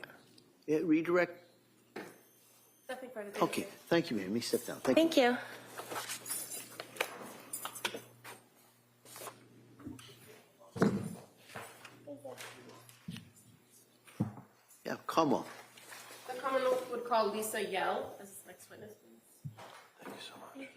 Yeah, redirect. Nothing further. Okay, thank you, ma'am. Let me sit down. Thank you. Thank you. Yeah, come on. The Commonwealth would call Lisa Yell as the next witness, please. Thank you so much.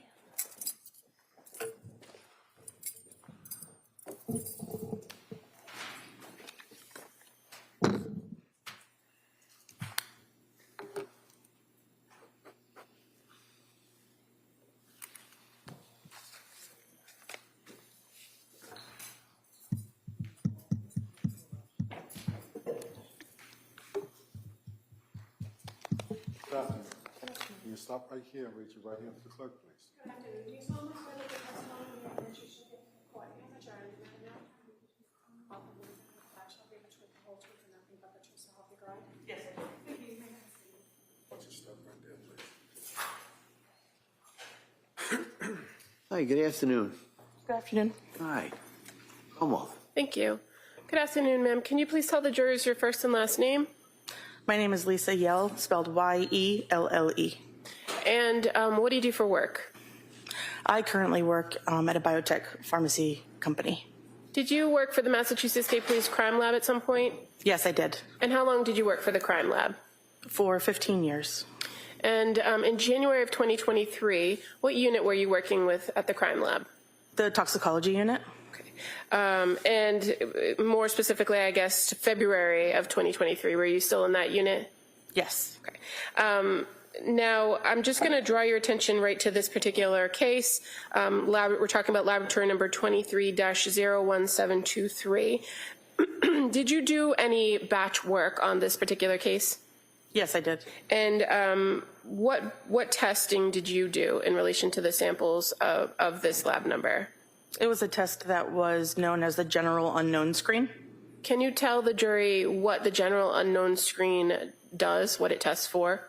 Good afternoon. Can you stop right here and raise your right hand to the clerk, please? Good afternoon. Do you solemnly swear that the testimony you give that you should give before any adjourned and now shall be the truth, the whole truth, and nothing but the truth, so help you God? Yes, I do. Thank you. You may have a seat. Why don't you step right there, please? Hi, good afternoon. Good afternoon. All right. Come on. Thank you. Good afternoon, ma'am. Can you please tell the jurors your first and last name? My name is Lisa Yell, spelled Y-E-L-L-E. And what do you do for work? I currently work at a biotech pharmacy company. Did you work for the Massachusetts State Police Crime Lab at some point? Yes, I did. And how long did you work for the crime lab? For 15 years. And in January of 2023, what unit were you working with at the crime lab? The toxicology unit. And more specifically, I guess, February of 2023, were you still in that unit? Yes. Okay. Now, I'm just going to draw your attention right to this particular case. We're talking about laboratory number 23-01723. Did you do any batch work on this particular case? Yes, I did. And what testing did you do in relation to the samples of this lab number? It was a test that was known as the general unknown screen. Can you tell the jury what the general unknown screen does, what it tests for?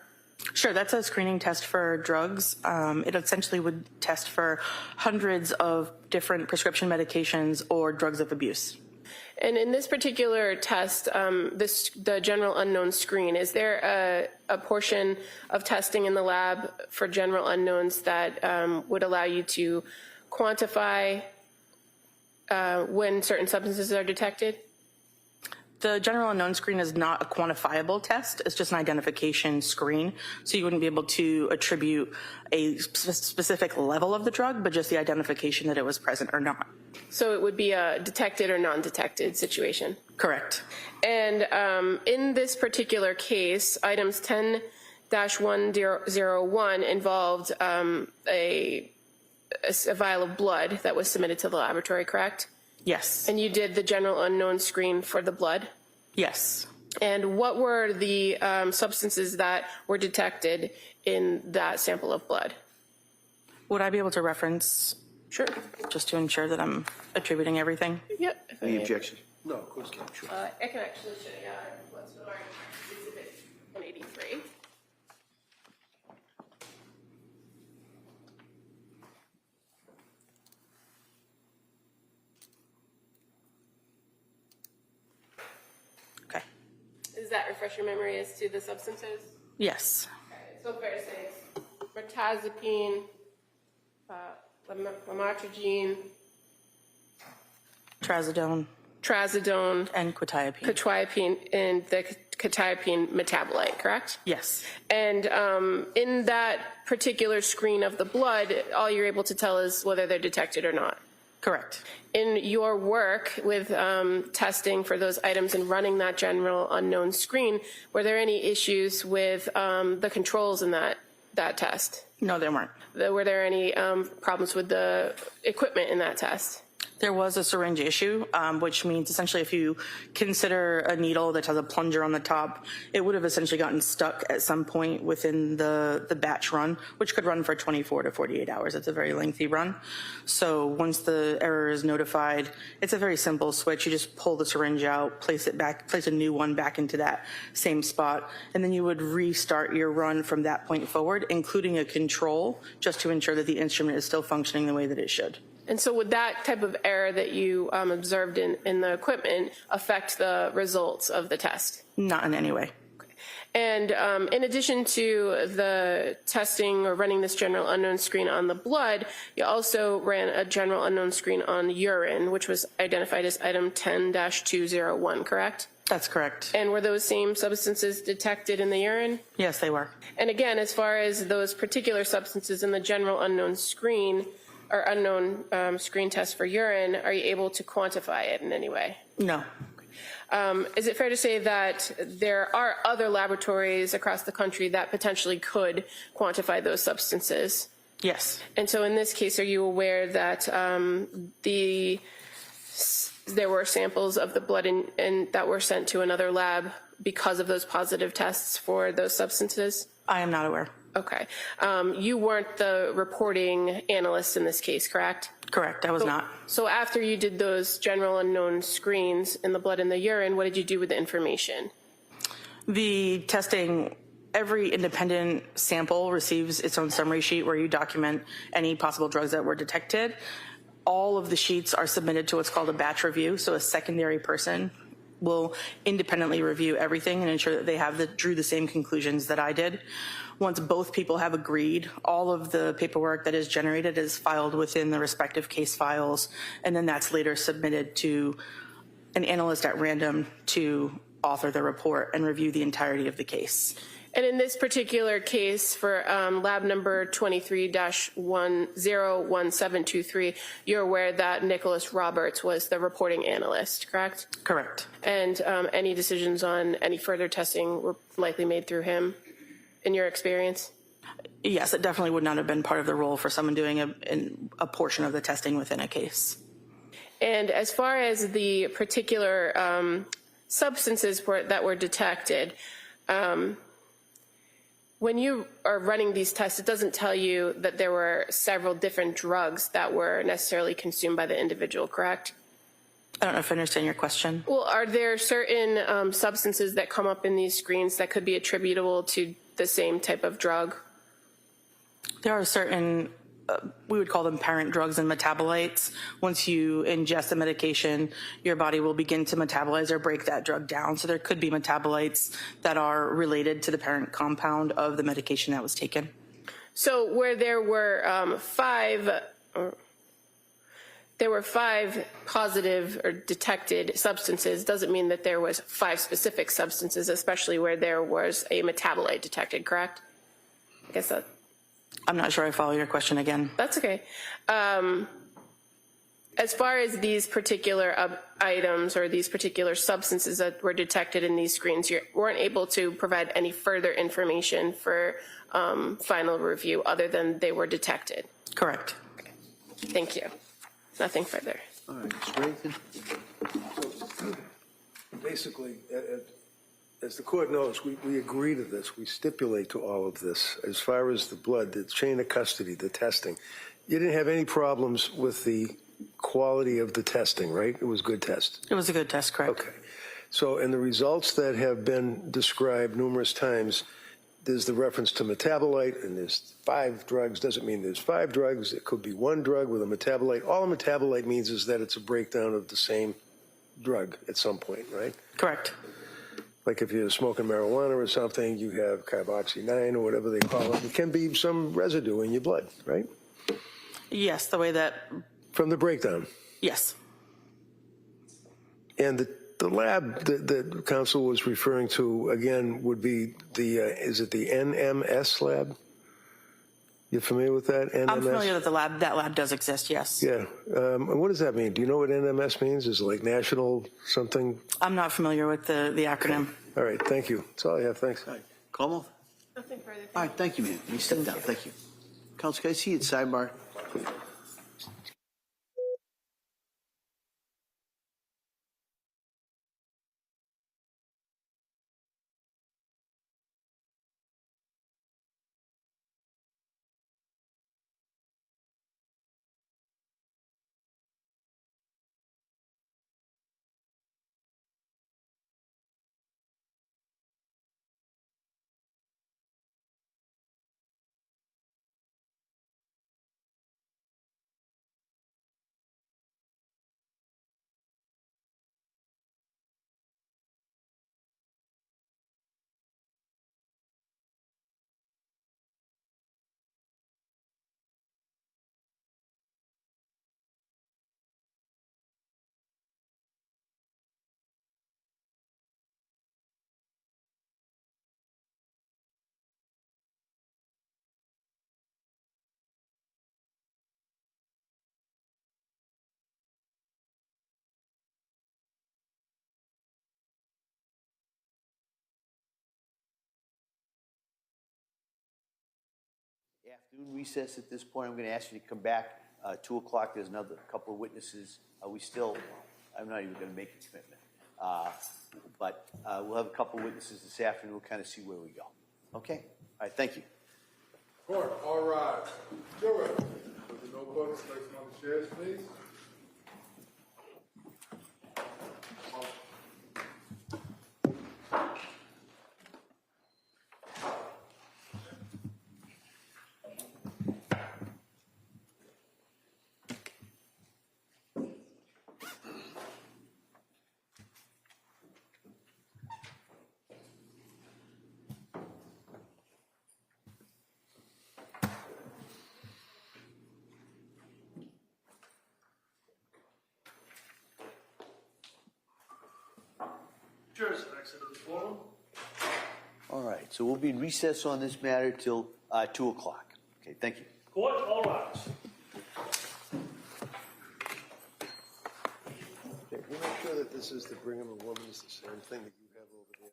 Sure, that's a screening test for drugs. It essentially would test for hundreds of different prescription medications or drugs of abuse. And in this particular test, the general unknown screen, is there a portion of testing in the lab for general unknowns that would allow you to quantify when certain substances are detected? The general unknown screen is not a quantifiable test. It's just an identification screen. So you wouldn't be able to attribute a specific level of the drug, but just the identification that it was present or not. So it would be a detected or non-detected situation? Correct. And in this particular case, items 10-101 involved a vial of blood that was submitted to the laboratory, correct? Yes. And you did the general unknown screen for the blood? Yes. And what were the substances that were detected in that sample of blood? Would I be able to reference? Sure. Just to ensure that I'm attributing everything? Yep. Any objections? No, of course not. Sure. I can actually show you what's in our exhibit 183. Okay. Does that refresh your memory as to the substances? Yes. Okay, so fair to say it's mirtazapine, lamotrigine, Trazodone. And quetiapine, and the quetiapine metabolite, correct? Yes. And in that particular screen of the blood, all you're able to tell is whether they're detected or not. Correct. In your work with testing for those items and running that general unknown screen, were there any issues with the controls in that test? No, there weren't. Were there any problems with the equipment in that test? There was a syringe issue, which means essentially if you consider a needle that has a plunger on the top, it would have essentially gotten stuck at some point within the batch run, which could run for 24 to 48 hours. It's a very lengthy run. So once the error is notified, it's a very simple switch. You just pull the syringe out, place it back, place a new one back into that same spot, and then you would restart your run from that point forward, including a control, just to ensure that the instrument is still functioning the way that it should. And so would that type of error that you observed in the equipment affect the results of the test? Not in any way. And in addition to the testing or running this general unknown screen on the blood, you also ran a general unknown screen on urine, which was identified as item 10-201, correct? That's correct. And were those same substances detected in the urine? Yes, they were. And again, as far as those particular substances in the general unknown screen or unknown screen test for urine, are you able to quantify it in any way? No. Is it fair to say that there are other laboratories across the country that potentially could quantify those substances? Yes. And so in this case, are you aware that there were samples of the blood that were sent to another lab because of those positive tests for those substances? I am not aware. Okay. You weren't the reporting analyst in this case, correct? Correct, I was not. So after you did those general unknown screens in the blood and the urine, what did you do with the information? The testing, every independent sample receives its own summary sheet where you document any possible drugs that were detected. All of the sheets are submitted to what's called a batch review, so a secondary person will independently review everything and ensure that they drew the same conclusions that I did. Once both people have agreed, all of the paperwork that is generated is filed within the respective case files, and then that's later submitted to an analyst at random to author the report and review the entirety of the case. And in this particular case for lab number 23-101723, you're aware that Nicholas Roberts was the reporting analyst, correct? Correct. And any decisions on any further testing were likely made through him, in your experience? Yes, it definitely would not have been part of the role for someone doing a portion of the testing within a case. And as far as the particular substances that were detected, when you are running these tests, it doesn't tell you that there were several different drugs that were necessarily consumed by the individual, correct? I don't know if I understand your question. Well, are there certain substances that come up in these screens that could be attributable to the same type of drug? There are certain, we would call them parent drugs and metabolites. Once you ingest a medication, your body will begin to metabolize or break that drug down. So there could be metabolites that are related to the parent compound of the medication that was taken. So where there were five positive or detected substances doesn't mean that there was 5 specific substances, especially where there was a metabolite detected, correct? I guess that. I'm not sure I follow your question again. That's okay. As far as these particular items or these particular substances that were detected in these screens, you weren't able to provide any further information for final review other than they were detected. Correct. Okay. Thank you. Nothing further. All right, Mr. Rankin. Basically, as the court knows, we agree to this. We stipulate to all of this. As far as the blood, the chain of custody, the testing, you didn't have any problems with the quality of the testing, right? It was a good test. It was a good test, correct. Okay. So, and the results that have been described numerous times, there's the reference to metabolite, and there's 5 drugs. Doesn't mean there's 5 drugs. It could be 1 drug with a metabolite. All a metabolite means is that it's a breakdown of the same drug at some point, right? Correct. Like if you're smoking marijuana or something, you have carboxy-9 or whatever they call it. It can be some residue in your blood, right? Yes, the way that. From the breakdown. Yes. And the lab that counsel was referring to, again, would be is it the NMS lab? You familiar with that, NMS? I'm familiar that that lab does exist, yes. Yeah. And what does that mean? Do you know what NMS means? Is it like national something? I'm not familiar with the acronym. All right, thank you. That's all I have. Thanks. All right, Como? Nothing further. All right, thank you, man. You step down. Thank you. Counsel, can I see you at sidebar? Afternoon recess at this point. I'm going to ask you to come back 2 o'clock. There's another couple of witnesses. I'm not even going to make a commitment. But we'll have a couple of witnesses this afternoon. We'll kind of see where we go. Okay? All right, thank you. Court, all rise. Do it. With the notebooks, place them on the chairs, please. Jurors have exited the forum. All right, so we'll be in recess on this matter till 2 o'clock. Okay, thank you. Court, all rise. Okay, we make sure that this is the Brigham and Women is the same thing that you have over there.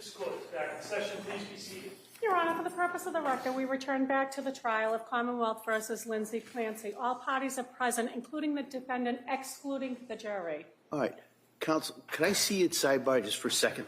This court is back in session. Please be seated. Your Honor, for the purpose of the record, we return back to the trial of Commonwealth versus Lindsay Clancy. All parties are present, including the defendant, excluding the jury. All right. Counsel, could I see it sidebar just for a second?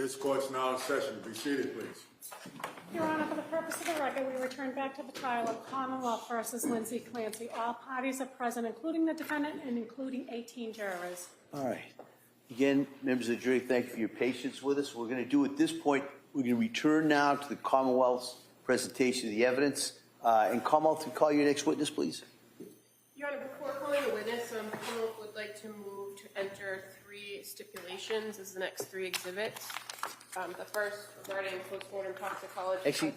This court's now in session. Be seated, please. Your Honor, for the purpose of the record, we return back to the trial of Commonwealth versus Lindsay Clancy. All parties are present, including the defendant and including 18 jurors. All right. Again, members of the jury, thank you for your patience with us. We're going to do at this point, we're going to return now to the Commonwealth's presentation of the evidence. And Commonwealth, to call your next witness, please. Your Honor, before calling a witness, Commonwealth would like to move to enter 3 stipulations as the next 3 exhibits. The first regarding postmortem toxicology. Actually,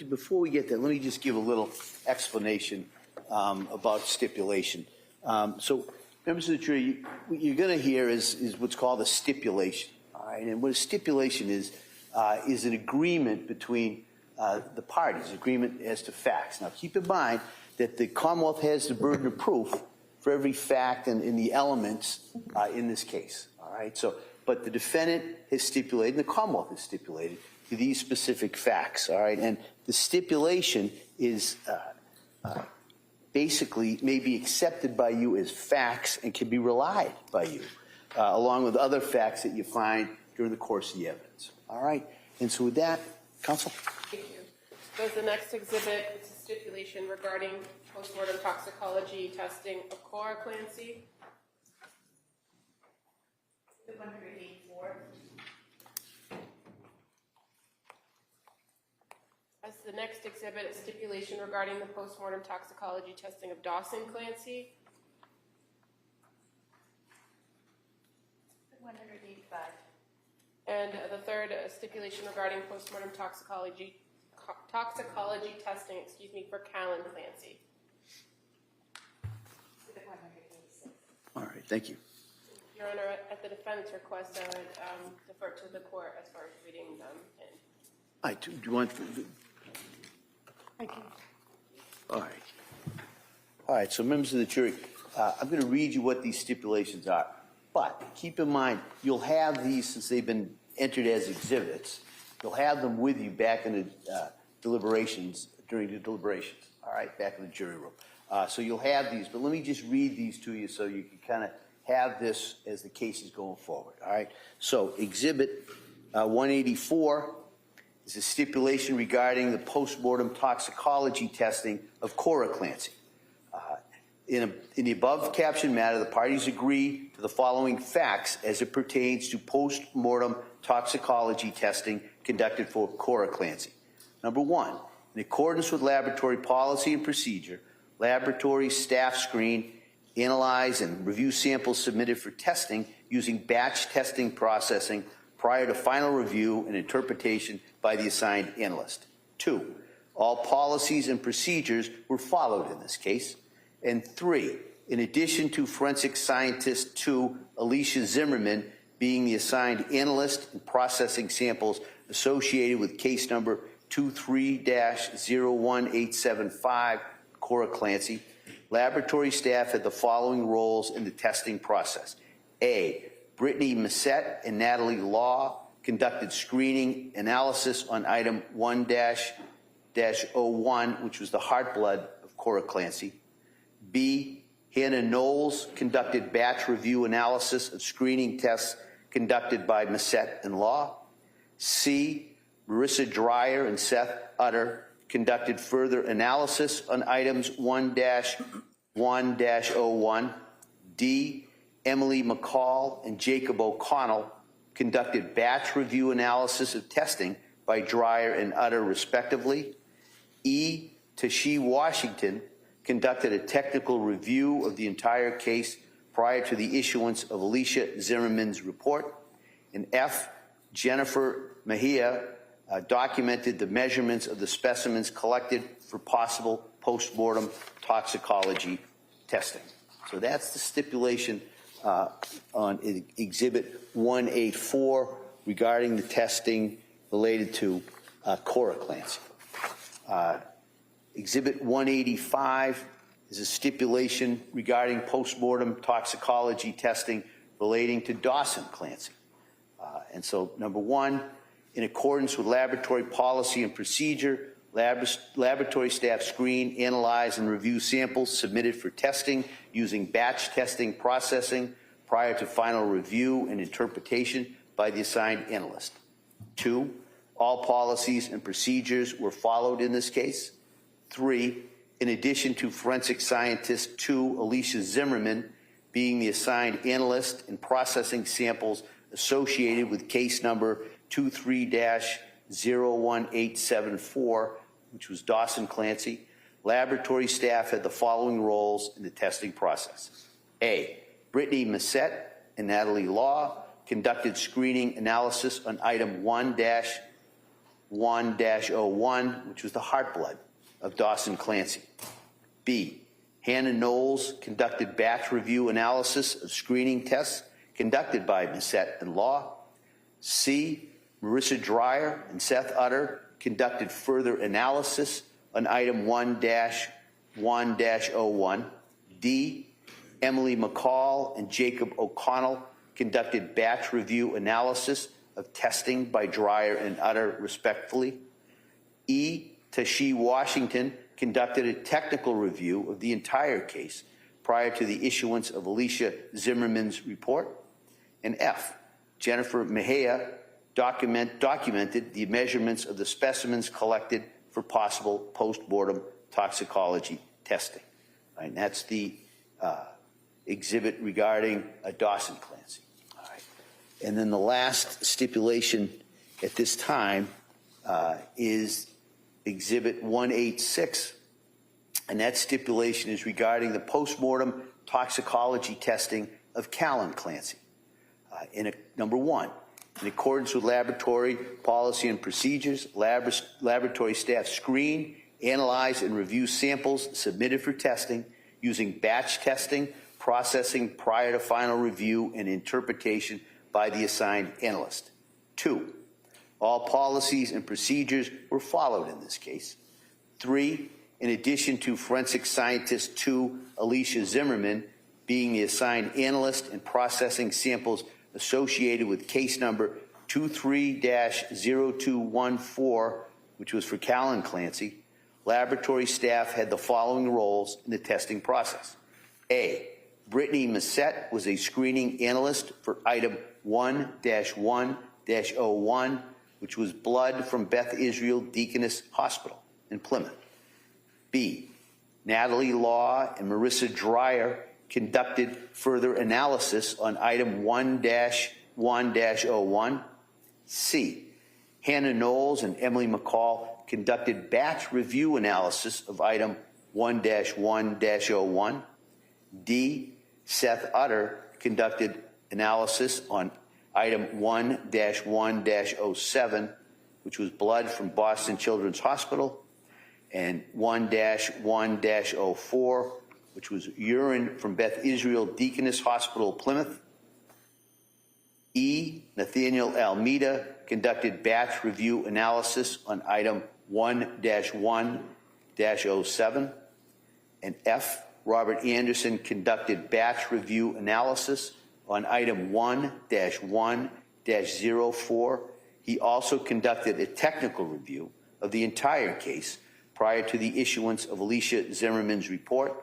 before we get there, let me just give a little explanation about stipulation. So, members of the jury, what you're going to hear is what's called a stipulation. All right, and what a stipulation is an agreement between the parties, agreement as to facts. Now, keep in mind that the Commonwealth has the burden of proof for every fact and the elements in this case. All right, so. But the defendant has stipulated, and the Commonwealth has stipulated, to these specific facts, all right? And the stipulation is basically may be accepted by you as facts and can be relied by you, along with other facts that you find during the course of the evidence, all right? And so with that, counsel? Thank you. So as the next exhibit, it's a stipulation regarding postmortem toxicology testing of Cora Clancy. 184. As the next exhibit, a stipulation regarding the postmortem toxicology testing of Dawson Clancy. 185. And the third, a stipulation regarding postmortem toxicology testing, for Callan Clancy. 186. All right, thank you. Your Honor, at the defendant's request, I would defer to the court as far as reading them. Do you want? Thank you. All right. All right. So, members of the jury, I'm going to read you what these stipulations are. But keep in mind, you'll have these since they've been entered as exhibits. You'll have them with you back in the deliberations during the deliberations. All right, back in the jury room. So you'll have these. But let me just read these to you so you can kind of have this as the case is going forward, all right? So Exhibit 184 is a stipulation regarding the postmortem toxicology testing of Cora Clancy. In the above captioned matter, the parties agree to the following facts as it pertains to postmortem toxicology testing conducted for Cora Clancy. Number 1, in accordance with laboratory policy and procedure, laboratory staff screen, analyze and review samples submitted for testing using batch testing processing prior to final review and interpretation by the assigned analyst. 2, all policies and procedures were followed in this case. And 3, in addition to forensic scientist 2, Alicia Zimmerman, being the assigned analyst and processing samples associated with case number 23-01875, Cora Clancy, laboratory staff had the following roles in the testing process. A, Brittany Massette and Natalie Law conducted screening analysis on item 1-01, which was the heart blood of Cora Clancy. B, Hannah Knowles conducted batch review analysis of screening tests conducted by Massette and Law. C, Marissa Dreyer and Seth Utter conducted further analysis on items 1-1-01. D, Emily McCall and Jacob O'Connell conducted batch review analysis of testing by Dreyer and Utter respectively. E, Tashi Washington conducted a technical review of the entire case prior to the issuance of Alicia Zimmerman's report. And F, Jennifer Mejia documented the measurements of the specimens collected for possible postmortem toxicology testing. So that's the stipulation on Exhibit 184 regarding the testing related to Cora Clancy. Exhibit 185 is a stipulation regarding postmortem toxicology testing relating to Dawson Clancy. And so, number 1, in accordance with laboratory policy and procedure, laboratory staff screen, analyze, and review samples submitted for testing using batch testing processing prior to final review and interpretation by the assigned analyst. 2, all policies and procedures were followed in this case. 3, in addition to forensic scientist 2, Alicia Zimmerman, being the assigned analyst in processing samples associated with case number 23-01874, which was Dawson Clancy, laboratory staff had the following roles in the testing process. A, Brittany Massette and Natalie Law conducted screening analysis on item 1-1-01, which was the heart blood of Dawson Clancy. B, Hannah Knowles conducted batch review analysis of screening tests conducted by Massette and Law. C, Marissa Dreyer and Seth Utter conducted further analysis on item 1-1-01. D, Emily McCall and Jacob O'Connell conducted batch review analysis of testing by Dreyer and Utter, respectively. E, Tashi Washington conducted a technical review of the entire case prior to the issuance of Alicia Zimmerman's report. And F, Jennifer Mejia documented the measurements of the specimens collected for possible post-mortem toxicology testing. All right, and that's the exhibit regarding Dawson Clancy. All right. And then the last stipulation at this time is Exhibit 186, and that stipulation is regarding the post-mortem toxicology testing of Callan Clancy. Number 1, in accordance with laboratory policy and procedures, laboratory staff screen, analyze, and review samples submitted for testing using batch testing, processing prior to final review and interpretation by the assigned analyst. 2, all policies and procedures were followed in this case. 3, in addition to forensic scientist 2, Alicia Zimmerman, being the assigned analyst in processing samples associated with case number 23-0214, which was for Callan Clancy, laboratory staff had the following roles in the testing process. A, Brittany Massette was a screening analyst for item 1-1-01, which was blood from Beth Israel Deaconess Hospital in Plymouth. B, Natalie Law and Marissa Dreyer conducted further analysis on item 1-1-01. C, Hannah Knowles and Emily McCall conducted batch review analysis of item 1-1-01. D, Seth Utter conducted analysis on item 1-1-07, which was blood from Boston Children's Hospital, and 1-1-04, which was urine from Beth Israel Deaconess Hospital, Plymouth. E, Nathaniel Almeida conducted batch review analysis on item 1-1-07. And F, Robert Anderson conducted batch review analysis on item 1-1-04. He also conducted a technical review of the entire case prior to the issuance of Alicia Zimmerman's report.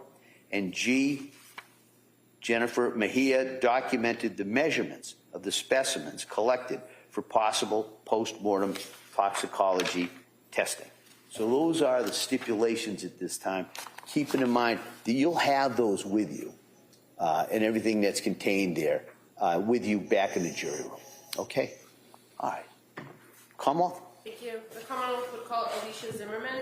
And G, Jennifer Mejia documented the measurements of the specimens collected for possible post-mortem toxicology testing. So those are the stipulations at this time, keeping in mind that you'll have those with you and everything that's contained there with you back in the jury room. Okay? All right. Commonwealth? Thank you. The Commonwealth would call Alicia Zimmerman.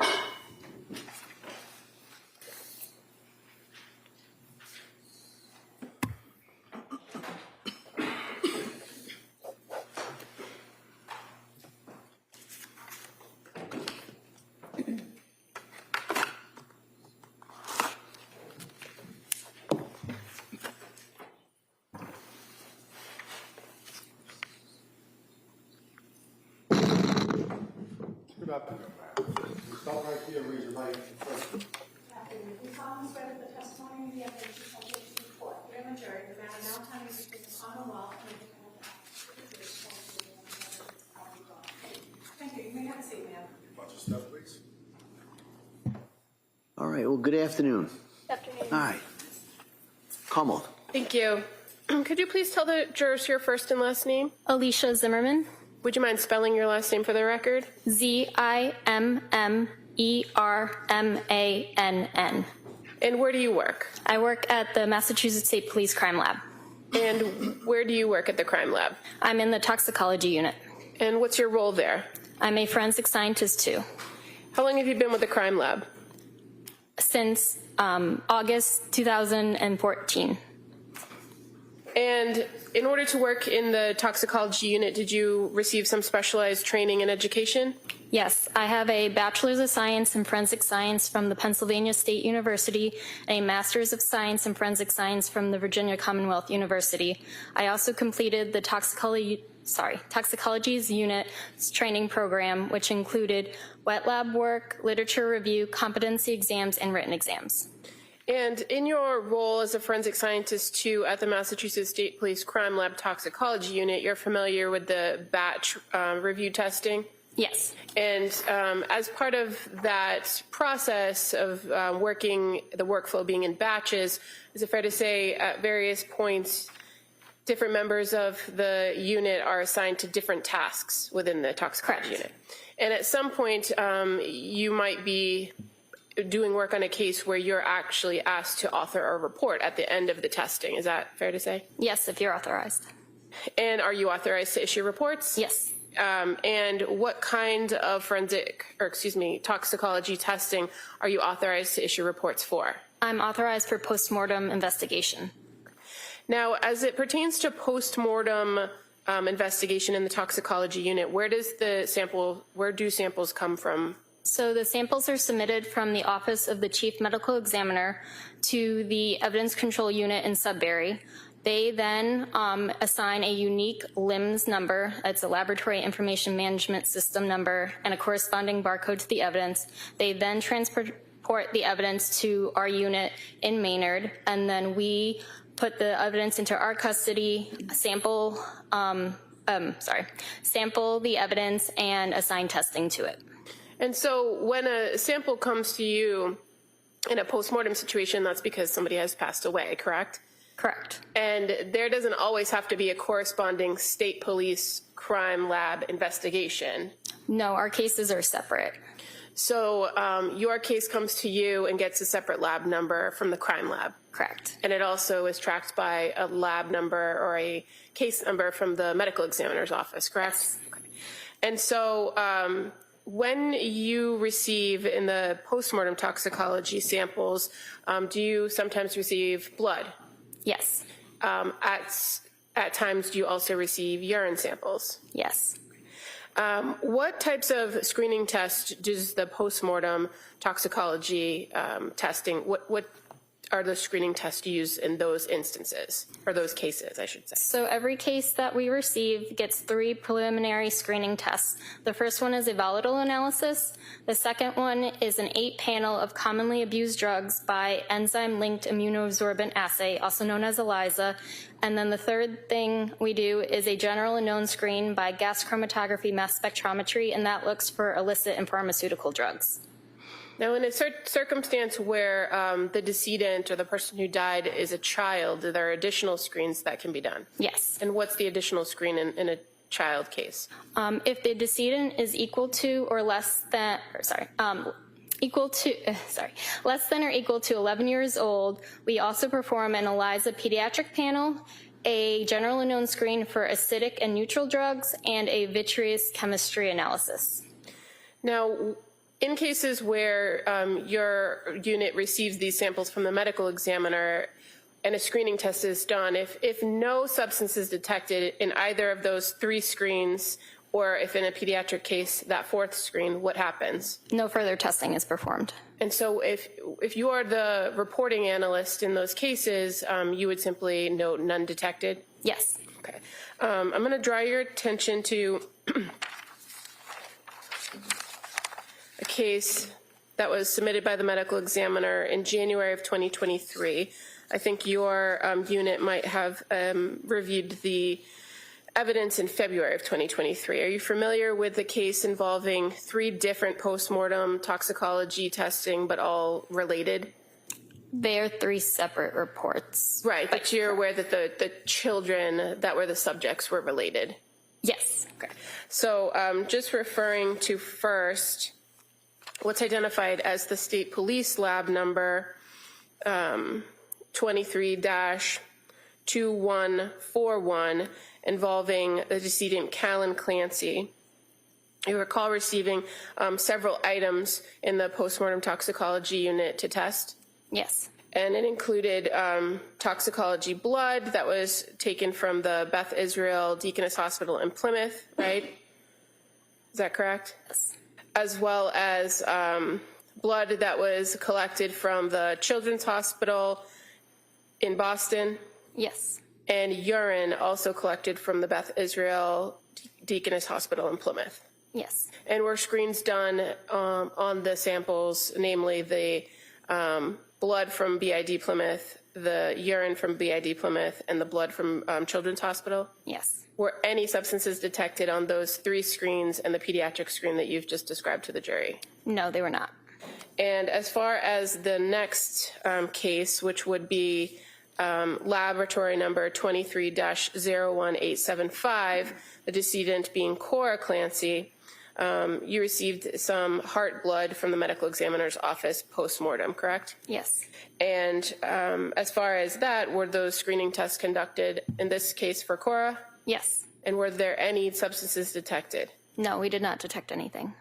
Good afternoon, ma'am. Stop right here, raise your right hand first. We solemnly swear that the testimony and the evidence you shall give before the grand jury, the matter now pending before the Commonwealth and the Thank you. You may have a seat, ma'am. Watch your step, please. All right. Well, good afternoon. Good afternoon. All right. Commonwealth. Thank you. Could you please tell the jurors your first and last name? Alicia Zimmerman. Would you mind spelling your last name for the record? Zimmermann. And where do you work? I work at the Massachusetts State Police Crime Lab. And where do you work at the crime lab? I'm in the toxicology unit. And what's your role there? I'm a forensic scientist too. How long have you been with the crime lab? Since August 2014. And in order to work in the toxicology unit, did you receive some specialized training and education? Yes, I have a Bachelor's of Science in Forensic Science from the Pennsylvania State University and a Master's of Science in Forensic Science from the Virginia Commonwealth University. I also completed the toxicology's unit training program, which included wet lab work, literature review, competency exams, and written exams. And in your role as a forensic scientist, too, at the Massachusetts State Police Crime Lab Toxicology Unit, you're familiar with the batch review testing? Yes. And as part of that process of working, the workflow being in batches, is it fair to say at various points, different members of the unit are assigned to different tasks within the toxicology unit? And at some point, you might be doing work on a case where you're actually asked to author a report at the end of the testing. Is that fair to say? Yes, if you're authorized. And are you authorized to issue reports? Yes. And what kind of toxicology testing are you authorized to issue reports for? I'm authorized for postmortem investigation. Now, as it pertains to postmortem investigation in the toxicology unit, where do samples come from? So the samples are submitted from the Office of the Chief Medical Examiner to the Evidence Control Unit in Sudbury. They then assign a unique LIMS number, that's a Laboratory Information Management System number, and a corresponding barcode to the evidence. They then transport the evidence to our unit in Maynard, and then we put the evidence into our custody, sample the evidence, and assign testing to it. And so when a sample comes to you in a postmortem situation, that's because somebody has passed away, correct? Correct. And there doesn't always have to be a corresponding state police crime lab investigation. No, our cases are separate. So your case comes to you and gets a separate lab number from the crime lab. Correct. And it also is tracked by a lab number or a case number from the medical examiner's office, correct? Yes. Okay. And so when you receive in the postmortem toxicology samples, do you sometimes receive blood? Yes. At times, do you also receive urine samples? Yes. What types of screening tests does the postmortem toxicology testing, what are the screening tests used in those instances, or those cases, I should say? So every case that we receive gets 3 preliminary screening tests. The first one is a volatile analysis. The second one is an 8-panel of commonly abused drugs by enzyme-linked immunoabsorbent assay, also known as ELISA. And then the third thing we do is a general unknown screen by gas chromatography mass spectrometry, and that looks for illicit and pharmaceutical drugs. Now, in a circumstance where the decedent or the person who died is a child, there are additional screens that can be done? Yes. And what's the additional screen in a child case? If the decedent is less than or equal to 11 years old, we also perform an ELISA pediatric panel, a general unknown screen for acidic and neutral drugs, and a vitreous chemistry analysis. Now, in cases where your unit receives these samples from the medical examiner and a screening test is done, if no substance is detected in either of those 3 screens, or if in a pediatric case, that 4th screen, what happens? No further testing is performed. And so if you are the reporting analyst in those cases, you would simply note none detected? Yes. Okay. I'm going to draw your attention to a case that was submitted by the medical examiner in January of 2023. I think your unit might have reviewed the evidence in February of 2023. Are you familiar with the case involving 3 different postmortem toxicology testing, but all related? They are 3 separate reports. Right, but you're aware that the children that were the subjects were related? Yes. Okay. So just referring to first, what's identified as the state police lab number 23-2141 involving the decedent Callan Clancy. You recall receiving several items in the postmortem toxicology unit to test? Yes. And it included toxicology blood that was taken from the Beth Israel Deaconess Hospital in Plymouth, right? Is that correct? Yes. As well as blood that was collected from the Children's Hospital in Boston. Yes. And urine also collected from the Beth Israel Deaconess Hospital in Plymouth. Yes. And were screens done on the samples, namely the blood from BID Plymouth, the urine from BID Plymouth, and the blood from Children's Hospital? Yes. Were any substances detected on those 3 screens and the pediatric screen that you've just described to the jury? No, they were not. And as far as the next case, which would be laboratory number 23-01875, the decedent being Cora Clancy, you received some heart blood from the medical examiner's office post-mortem, correct? Yes. And as far as that, were those screening tests conducted in this case for Cora? Yes. And were there any substances detected? No, we did not detect anything.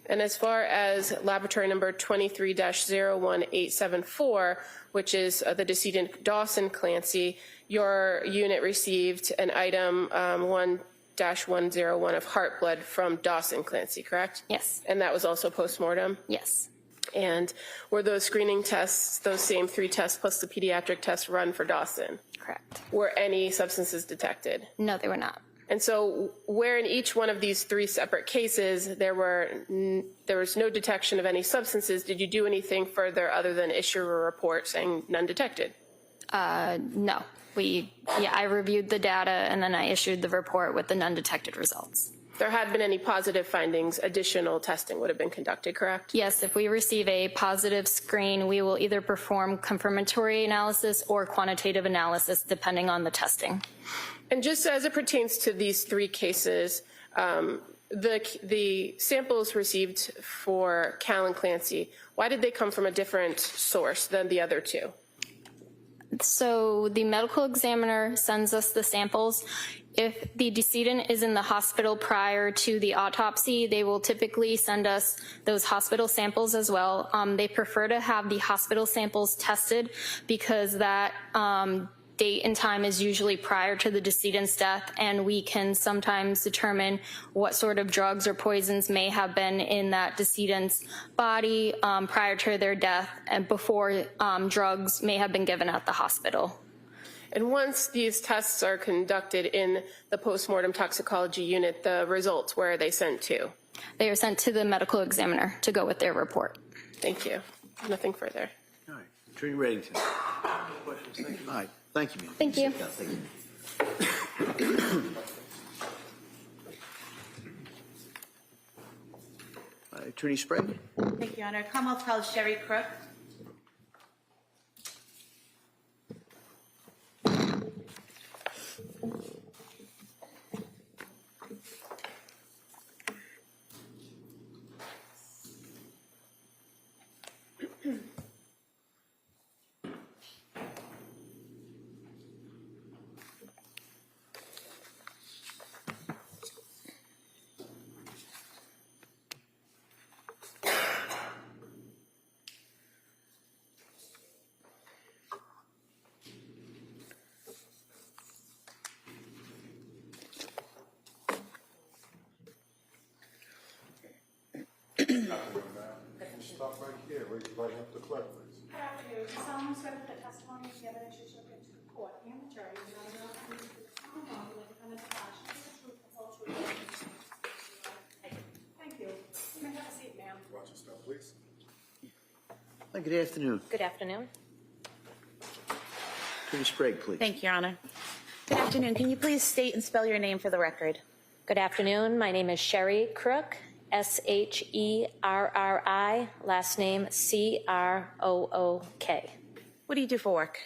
And as far as laboratory number 23-01874, which is the decedent Dawson Clancy, your unit received an item 1-101 of heart blood from Dawson Clancy, correct? Yes. And that was also post-mortem? Yes. And were those screening tests, those same 3 tests plus the pediatric test run for Dawson? Correct. Were any substances detected? No, they were not. And so where in each one of these 3 separate cases there was no detection of any substances, did you do anything further other than issue a report saying none detected? No. I reviewed the data and then I issued the report with the none detected results. If there had been any positive findings, additional testing would have been conducted, correct? Yes, if we receive a positive screen, we will either perform confirmatory analysis or quantitative analysis depending on the testing. And just as it pertains to these 3 cases, the samples received for Callan Clancy, why did they come from a different source than the other 2? So the medical examiner sends us the samples. If the decedent is in the hospital prior to the autopsy, they will typically send us those hospital samples as well. They prefer to have the hospital samples tested because that date and time is usually prior to the decedent's death, and we can sometimes determine what sort of drugs or poisons may have been in that decedent's body prior to their death and before drugs may have been given at the hospital. And once these tests are conducted in the postmortem toxicology unit, the results, where are they sent to? They are sent to the medical examiner to go with their report. Thank you. Nothing further. All right. Attorney Reddington. Questions? All right. Thank you, ma'am. Thank you. Thank you. Attorney Sprague. Thank you, Your Honor. Commonwealth House Sherry Crook. Stop right here, raise your right up to clerk, please. Good afternoon. You solemnly swear that the testimony of the evidence you shall give to the court and the jury is not enough to the common law and the defendant's charge to the truth, the whole truth, and nothing but the truth. Thank you. You may have a seat, ma'am. Watch yourself, please. Hi, good afternoon. Good afternoon. Attorney Sprague, please. Thank you, Your Honor. Good afternoon. Can you please state and spell your name for the record? Good afternoon. My name is Sherry Crook, Sherri, last name Crook. What do you do for work?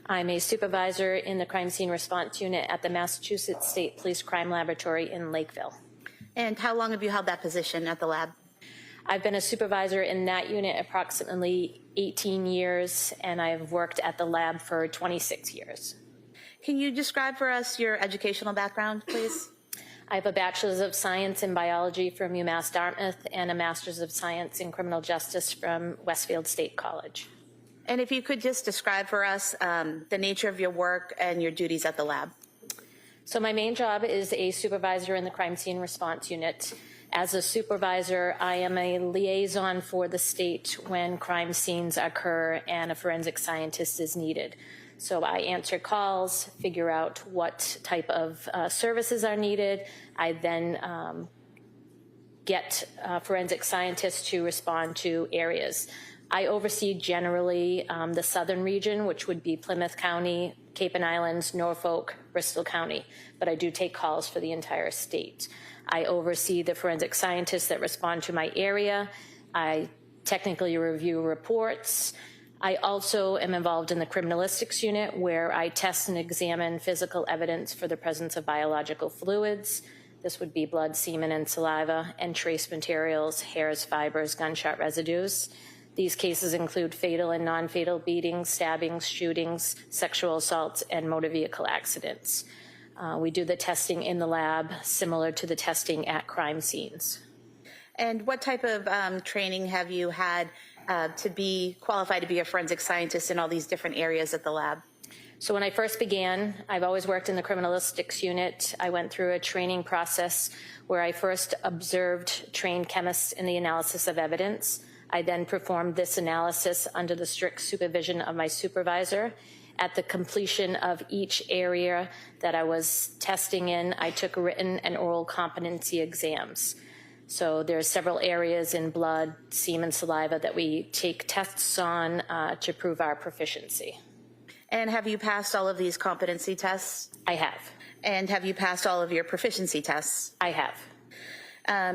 I'm a supervisor in the crime scene response unit at the Massachusetts State Police Crime Laboratory in Lakeville. And how long have you held that position at the lab? I've been a supervisor in that unit approximately 18 years, and I've worked at the lab for 26 years. Can you describe for us your educational background, please? I have a Bachelor's of Science in Biology from UMass Dartmouth and a Master's of Science in Criminal Justice from Westfield State College. And if you could just describe for us the nature of your work and your duties at the lab. So my main job is a supervisor in the crime scene response unit. As a supervisor, I am a liaison for the state when crime scenes occur and a forensic scientist is needed. So I answer calls, figure out what type of services are needed. I then get forensic scientists to respond to areas. I oversee generally the southern region, which would be Plymouth County, Cape and Islands, Norfolk, Bristol County, but I do take calls for the entire state. I oversee the forensic scientists that respond to my area. I technically review reports. I also am involved in the criminalistics unit where I test and examine physical evidence for the presence of biological fluids. This would be blood, semen, and saliva, and trace materials, hairs, fibers, gunshot residues. These cases include fatal and non-fatal beatings, stabbings, shootings, sexual assaults, and motor vehicle accidents. We do the testing in the lab, similar to the testing at crime scenes. And what type of training have you had to be qualified to be a forensic scientist in all these different areas at the lab? So when I first began, I've always worked in the criminalistics unit. I went through a training process where I first observed trained chemists in the analysis of evidence. I then performed this analysis under the strict supervision of my supervisor. At the completion of each area that I was testing in, I took written and oral competency exams. So there's several areas in blood, semen, saliva that we take tests on to prove our proficiency. And have you passed all of these competency tests? I have. And have you passed all of your proficiency tests? I have.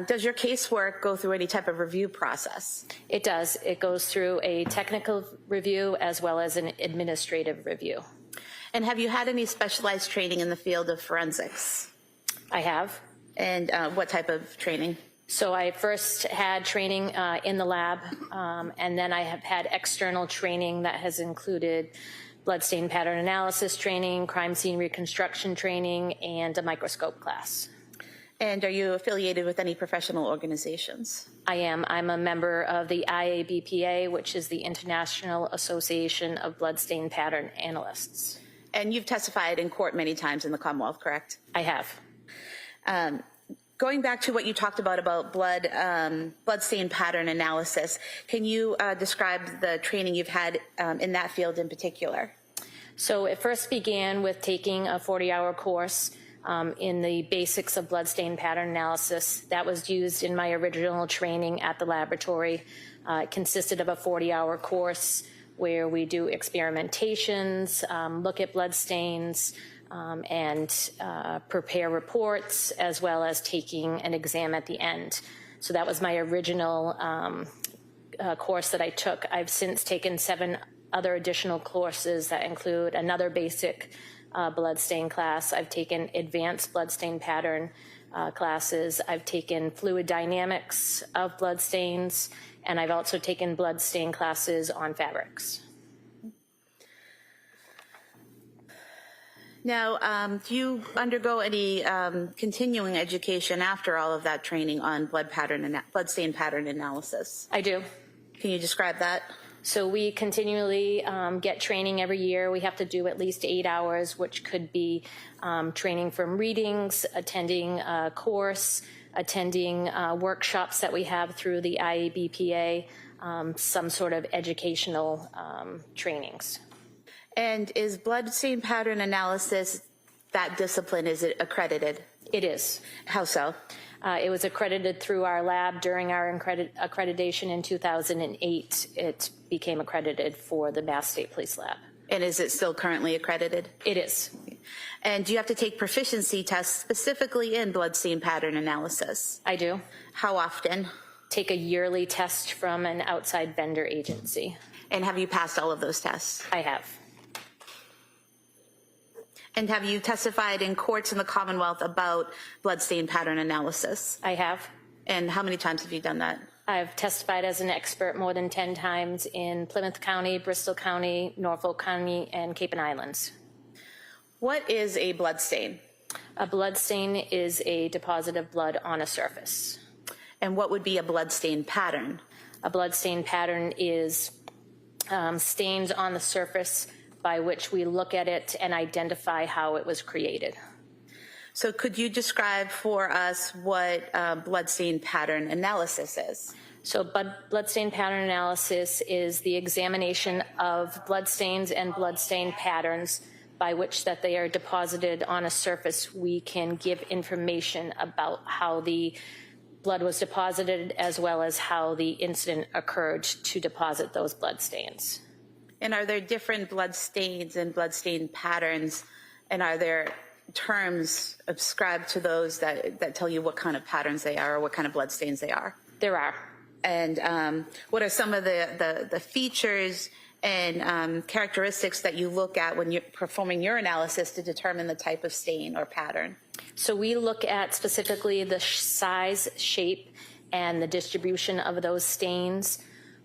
Does your casework go through any type of review process? It does. It goes through a technical review as well as an administrative review. And have you had any specialized training in the field of forensics? I have. And what type of training? So I first had training in the lab, and then I have had external training that has included bloodstain pattern analysis training, crime scene reconstruction training, and a microscope class. And are you affiliated with any professional organizations? I am. I'm a member of the IABPA, which is the International Association of Bloodstain Pattern Analysts. And you've testified in court many times in the Commonwealth, correct? I have. Going back to what you talked about bloodstain pattern analysis, can you describe the training you've had in that field in particular? So it first began with taking a 40-hour course in the basics of bloodstain pattern analysis. That was used in my original training at the laboratory. It consisted of a 40-hour course where we do experimentations, look at bloodstains, and prepare reports, as well as taking an exam at the end. So that was my original course that I took. I've since taken 7 other additional courses that include another basic bloodstain class. I've taken advanced bloodstain pattern classes. I've taken fluid dynamics of bloodstains, and I've also taken bloodstain classes on fabrics. Now, do you undergo any continuing education after all of that training on bloodstain pattern analysis? I do. Can you describe that? So we continually get training every year. We have to do at least 8 hours, which could be training from readings, attending a course, attending workshops that we have through the IABPA, some sort of educational trainings. And is bloodstain pattern analysis, that discipline, is it accredited? It is. How so? It was accredited through our lab during our accreditation in 2008. It became accredited for the Mass State Police Lab. And is it still currently accredited? It is. And do you have to take proficiency tests specifically in bloodstain pattern analysis? I do. How often? Take a yearly test from an outside vendor agency. And have you passed all of those tests? I have. And have you testified in courts in the Commonwealth about bloodstain pattern analysis? I have. And how many times have you done that? I've testified as an expert more than 10 times in Plymouth County, Bristol County, Norfolk County, and Cape and Islands. What is a bloodstain? A bloodstain is a deposit of blood on a surface. And what would be a bloodstain pattern? A bloodstain pattern is stains on the surface by which we look at it and identify how it was created. So could you describe for us what bloodstain pattern analysis is? So bloodstain pattern analysis is the examination of bloodstains and bloodstain patterns by which that they are deposited on a surface. We can give information about how the blood was deposited as well as how the incident occurred to deposit those bloodstains. And are there different bloodstains and bloodstain patterns, and are there terms ascribed to those that tell you what kind of patterns they are or what kind of bloodstains they are? There are. And what are some of the features and characteristics that you look at when you're performing your analysis to determine the type of stain or pattern? So we look at specifically the size, shape, and the distribution of those stains.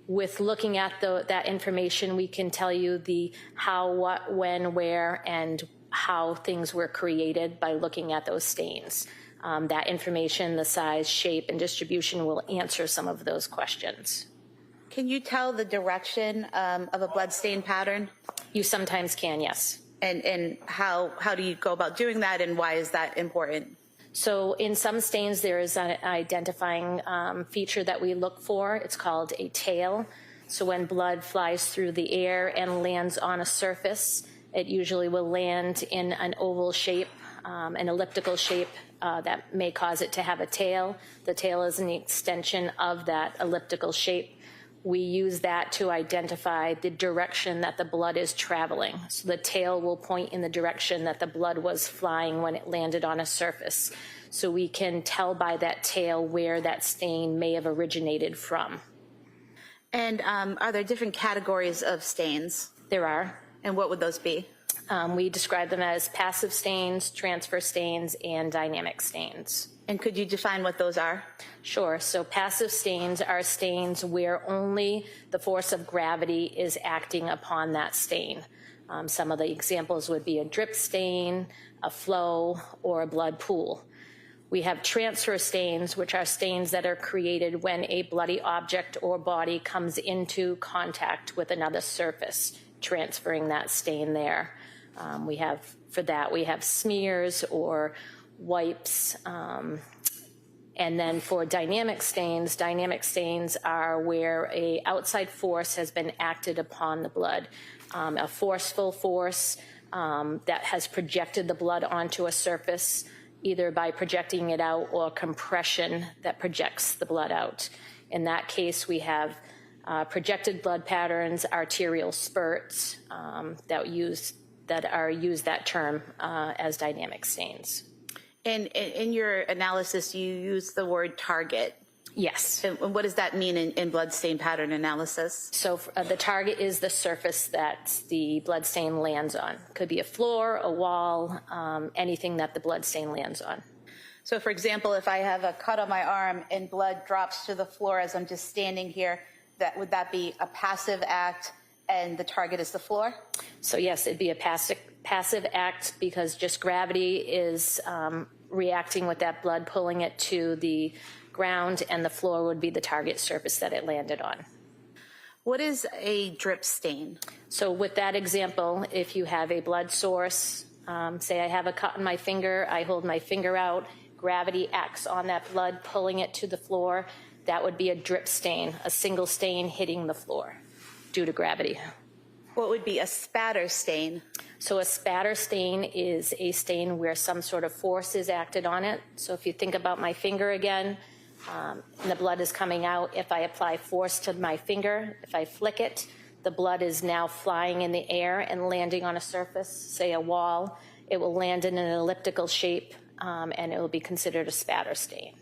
With looking at that information, we can tell you the how, what, when, where, and how things were created by looking at those stains. That information, the size, shape, and distribution will answer some of those questions. Can you tell the direction of a bloodstain pattern? You sometimes can, yes. And how do you go about doing that, and why is that important? So in some stains, there is an identifying feature that we look for. It's called a tail. So when blood flies through the air and lands on a surface, it usually will land in an oval shape, an elliptical shape that may cause it to have a tail. The tail is an extension of that elliptical shape. We use that to identify the direction that the blood is traveling. So the tail will point in the direction that the blood was flying when it landed on a surface. So we can tell by that tail where that stain may have originated from. And are there different categories of stains? There are. And what would those be? We describe them as passive stains, transfer stains, and dynamic stains. And could you define what those are? Sure. So passive stains are stains where only the force of gravity is acting upon that stain. Some of the examples would be a drip stain, a flow, or a blood pool. We have transfer stains, which are stains that are created when a bloody object or body comes into contact with another surface, transferring that stain there. We have smears or wipes. And then for dynamic stains are where a outside force has been acted upon the blood, a forceful force that has projected the blood onto a surface, either by projecting it out or compression that projects the blood out. In that case, we have projected blood patterns, arterial spurts that term as dynamic stains. And in your analysis, you use the word target. Yes. And what does that mean in bloodstain pattern analysis? So the target is the surface that the bloodstain lands on. Could be a floor, a wall, anything that the bloodstain lands on. So for example, if I have a cut on my arm and blood drops to the floor as I'm just standing here, would that be a passive act and the target is the floor? So yes, it'd be a passive act because just gravity is reacting with that blood, pulling it to the ground, and the floor would be the target surface that it landed on. What is a drip stain? So with that example, if you have a blood source, say I have a cut on my finger, I hold my finger out, gravity acts on that blood, pulling it to the floor, that would be a drip stain, a single stain hitting the floor due to gravity. What would be a spatter stain? So a spatter stain is a stain where some sort of force is acted on it. So if you think about my finger again, and the blood is coming out, if I apply force to my finger, if I flick it, the blood is now flying in the air and landing on a surface, say a wall. It will land in an elliptical shape, and it will be considered a spatter stain.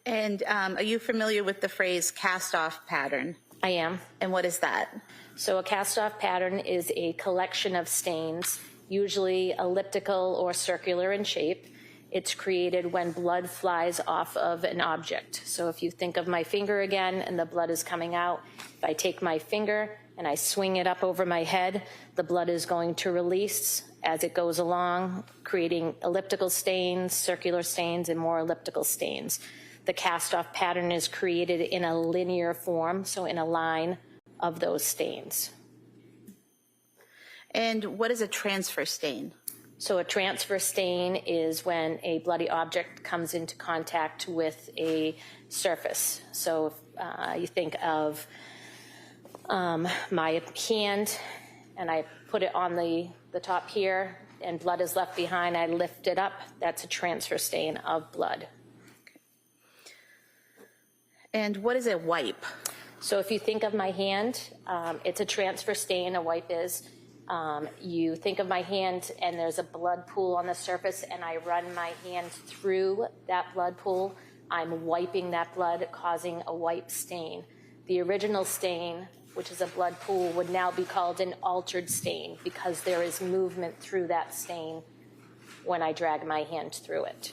And are you familiar with the phrase cast-off pattern? I am. And what is that? So a cast-off pattern is a collection of stains, usually elliptical or circular in shape. It's created when blood flies off of an object. So if you think of my finger again and the blood is coming out, if I take my finger and I swing it up over my head, the blood is going to release as it goes along, creating elliptical stains, circular stains, and more elliptical stains. The cast-off pattern is created in a linear form, so in a line of those stains. And what is a transfer stain? So a transfer stain is when a bloody object comes into contact with a surface. So you think of my hand, and I put it on the top here, and blood is left behind. I lift it up. That's a transfer stain of blood. And what is a wipe? So if you think of my hand, it's a transfer stain, a wipe is. You think of my hand and there's a blood pool on the surface and I run my hand through that blood pool, I'm wiping that blood, causing a wipe stain. The original stain, which is a blood pool, would now be called an altered stain because there is movement through that stain when I drag my hand through it.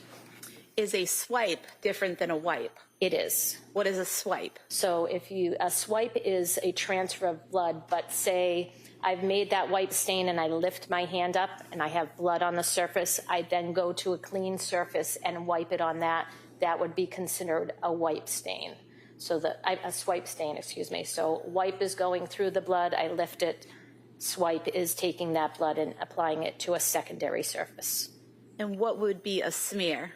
Is a swipe different than a wipe? It is. What is a swipe? So a swipe is a transfer of blood, but say I've made that wipe stain and I lift my hand up and I have blood on the surface, I then go to a clean surface and wipe it on that, that would be considered a wipe stain. So a swipe stain, excuse me. So wipe is going through the blood, I lift it, swipe is taking that blood and applying it to a secondary surface. And what would be a smear?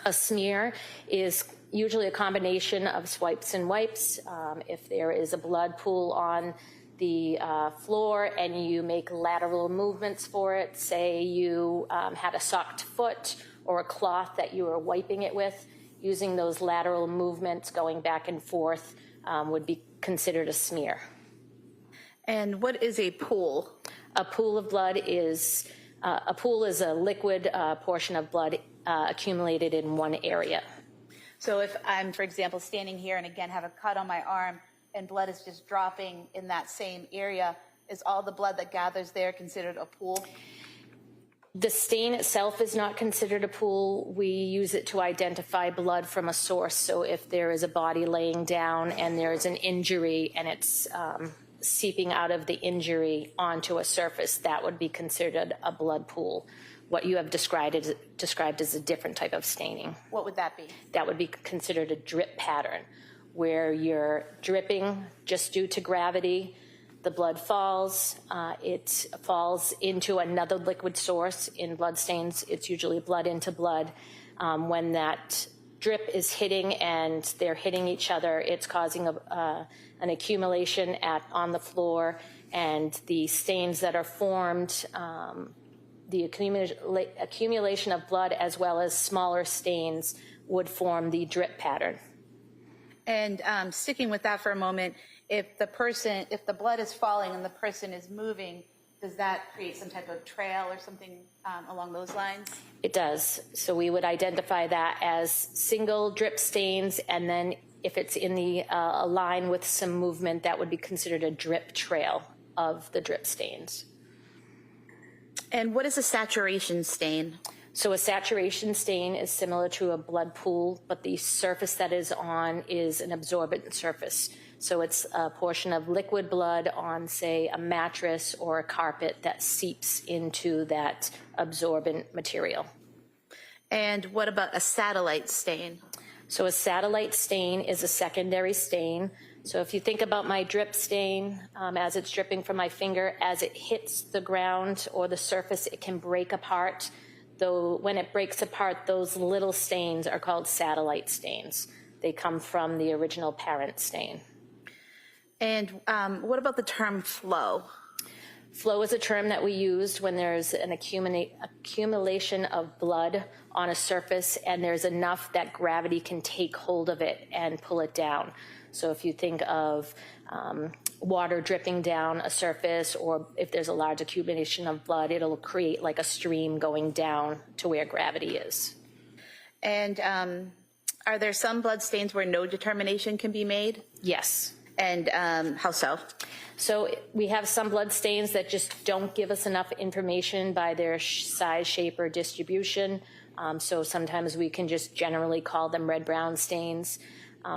A smear is usually a combination of swipes and wipes. If there is a blood pool on the floor and you make lateral movements for it, say you had a socked foot or a cloth that you were wiping it with, using those lateral movements going back and forth would be considered a smear. And what is a pool? A pool of blood is a liquid portion of blood accumulated in one area. So if I'm, for example, standing here and again have a cut on my arm and blood is just dropping in that same area, is all the blood that gathers there considered a pool? The stain itself is not considered a pool. We use it to identify blood from a source. So if there is a body laying down and there is an injury and it's seeping out of the injury onto a surface, that would be considered a blood pool. What you have described as a different type of staining. What would that be? That would be considered a drip pattern, where you're dripping just due to gravity. The blood falls. It falls into another liquid source. In blood stains, it's usually blood into blood. When that drip is hitting and they're hitting each other, it's causing an accumulation on the floor, and the stains that are formed, the accumulation of blood as well as smaller stains would form the drip pattern. And sticking with that for a moment, if the blood is falling and the person is moving, does that create some type of trail or something along those lines? It does. So we would identify that as single drip stains, and then if it's in a line with some movement, that would be considered a drip trail of the drip stains. And what is a saturation stain? So a saturation stain is similar to a blood pool, but the surface that is on is an absorbent surface. So it's a portion of liquid blood on, say, a mattress or a carpet that seeps into that absorbent material. And what about a satellite stain? So a satellite stain is a secondary stain. So if you think about my drip stain, as it's dripping from my finger, as it hits the ground or the surface, it can break apart. Though when it breaks apart, those little stains are called satellite stains. They come from the original parent stain. And what about the term flow? Flow is a term that we used when there's an accumulation of blood on a surface and there's enough that gravity can take hold of it and pull it down. So if you think of water dripping down a surface, or if there's a large accumulation of blood, it'll create like a stream going down to where gravity is. And are there some blood stains where no determination can be made? Yes. And how so? So we have some blood stains that just don't give us enough information by their size, shape, or distribution. So sometimes we can just generally call them red-brown stains.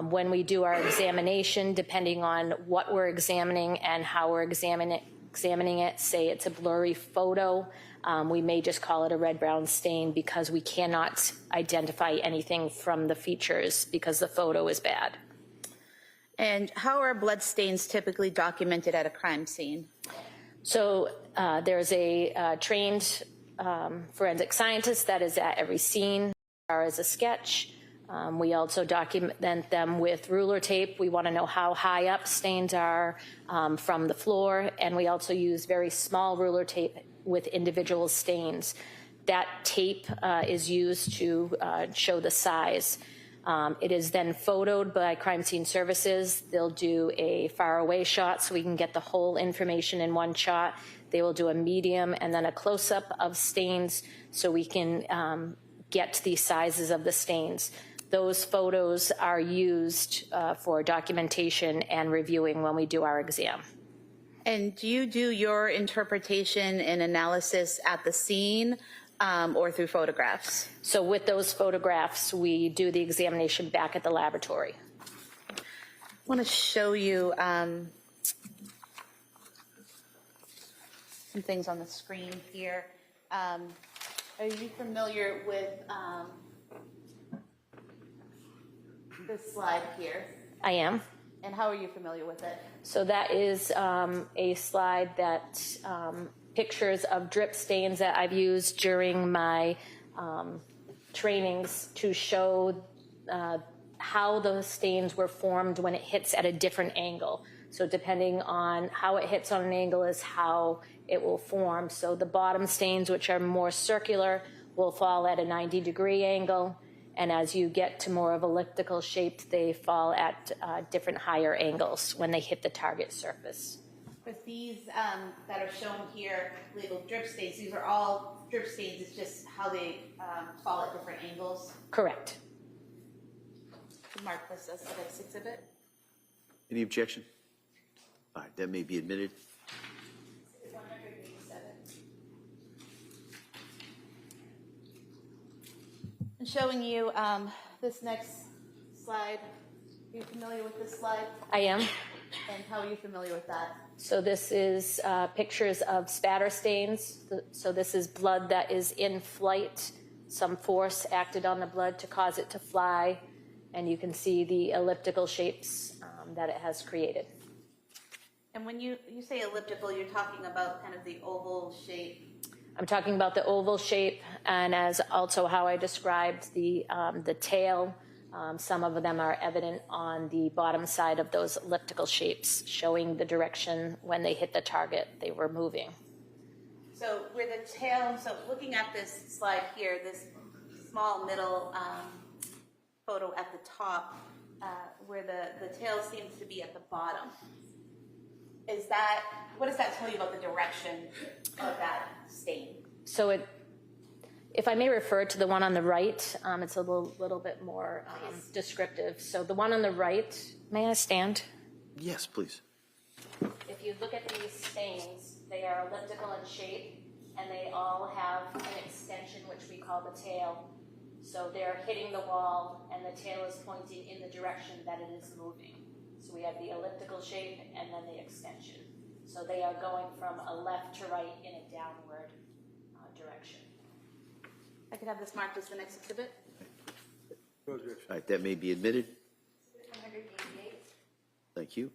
When we do our examination, depending on what we're examining and how we're examining it, say it's a blurry photo, we may just call it a red-brown stain because we cannot identify anything from the features because the photo is bad. And how are blood stains typically documented at a crime scene? So there's a trained forensic scientist that is at every scene as a sketch. We also document them with ruler tape. We want to know how high up stains are from the floor, and we also use very small ruler tape with individual stains. That tape is used to show the size. It is then photoed by crime scene services. They'll do a far away shot so we can get the whole information in one shot. They will do a medium and then a close-up of stains so we can get the sizes of the stains. Those photos are used for documentation and reviewing when we do our exam. And do you do your interpretation and analysis at the scene or through photographs? So with those photographs, we do the examination back at the laboratory. I want to show you some things on the screen here. Are you familiar with this slide here? I am. And how are you familiar with it? So that is a slide that pictures of drip stains that I've used during my trainings to show how the stains were formed when it hits at a different angle. So depending on how it hits on an angle is how it will form. So the bottom stains, which are more circular, will fall at a 90-degree angle. And as you get to more of elliptical shaped, they fall at different higher angles when they hit the target surface. With these that are shown here, labeled drip stains, these are all drip stains. It's just how they fall at different angles. Correct. Mark this as the next exhibit. Any objection? All right, that may be admitted. 187. And showing you this next slide. Are you familiar with this slide? I am. And how are you familiar with that? So this is pictures of spatter stains. So this is blood that is in flight. Some force acted on the blood to cause it to fly. And you can see the elliptical shapes that it has created. And when you say elliptical, you're talking about kind of the oval shape. I'm talking about the oval shape, and as also how I described the tail. Some of them are evident on the bottom side of those elliptical shapes, showing the direction when they hit the target they were moving. So where the tail, so looking at this slide here, this small middle photo at the top, where the tail seems to be at the bottom. What does that tell you about the direction of that stain? So if I may refer to the one on the right, it's a little bit more descriptive. So the one on the right, may I stand? Yes, please. If you look at these stains, they are elliptical in shape, and they all have an extension, which we call the tail. So they're hitting the wall, and the tail is pointing in the direction that it is moving. So we have the elliptical shape and then the extension. So they are going from a left to right in a downward direction. I could have this marked as the next exhibit. All right, that may be admitted. 188. Thank you.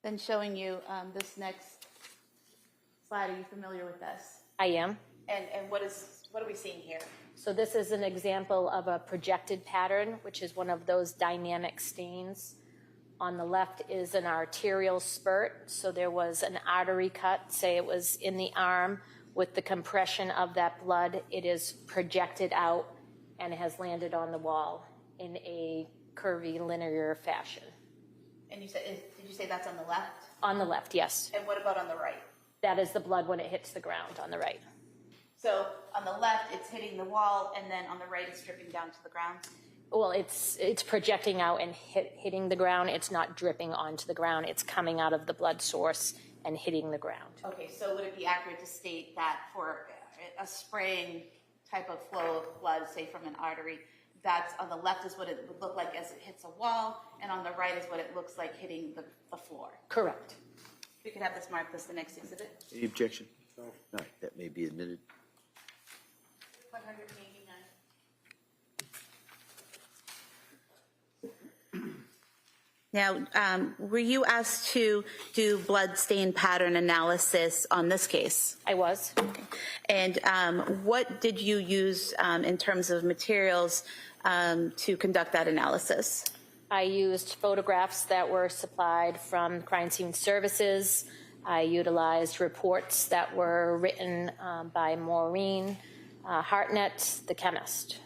Then showing you this next slide. Are you familiar with this? I am. And what are we seeing here? So this is an example of a projected pattern, which is one of those dynamic stains. On the left is an arterial spurt. So there was an artery cut, say it was in the arm. With the compression of that blood, it is projected out and it has landed on the wall in a curvy, linear fashion. And you said, did you say that's on the left? On the left, yes. And what about on the right? That is the blood when it hits the ground on the right. So on the left, it's hitting the wall, and then on the right, it's dripping down to the ground? Well, it's projecting out and hitting the ground. It's not dripping onto the ground. It's coming out of the blood source and hitting the ground. Okay, so would it be accurate to state that for a spraying type of flow of blood, say from an artery, that's on the left is what it would look like as it hits a wall, and on the right is what it looks like hitting the floor? Correct. We could have this marked as the next exhibit. Any objection? No. All right, that may be admitted. 189. Now, were you asked to do blood stain pattern analysis on this case? I was. Okay. And what did you use in terms of materials to conduct that analysis? I used photographs that were supplied from crime scene services. I utilized reports that were written by Maureen Hartnett, the chemist.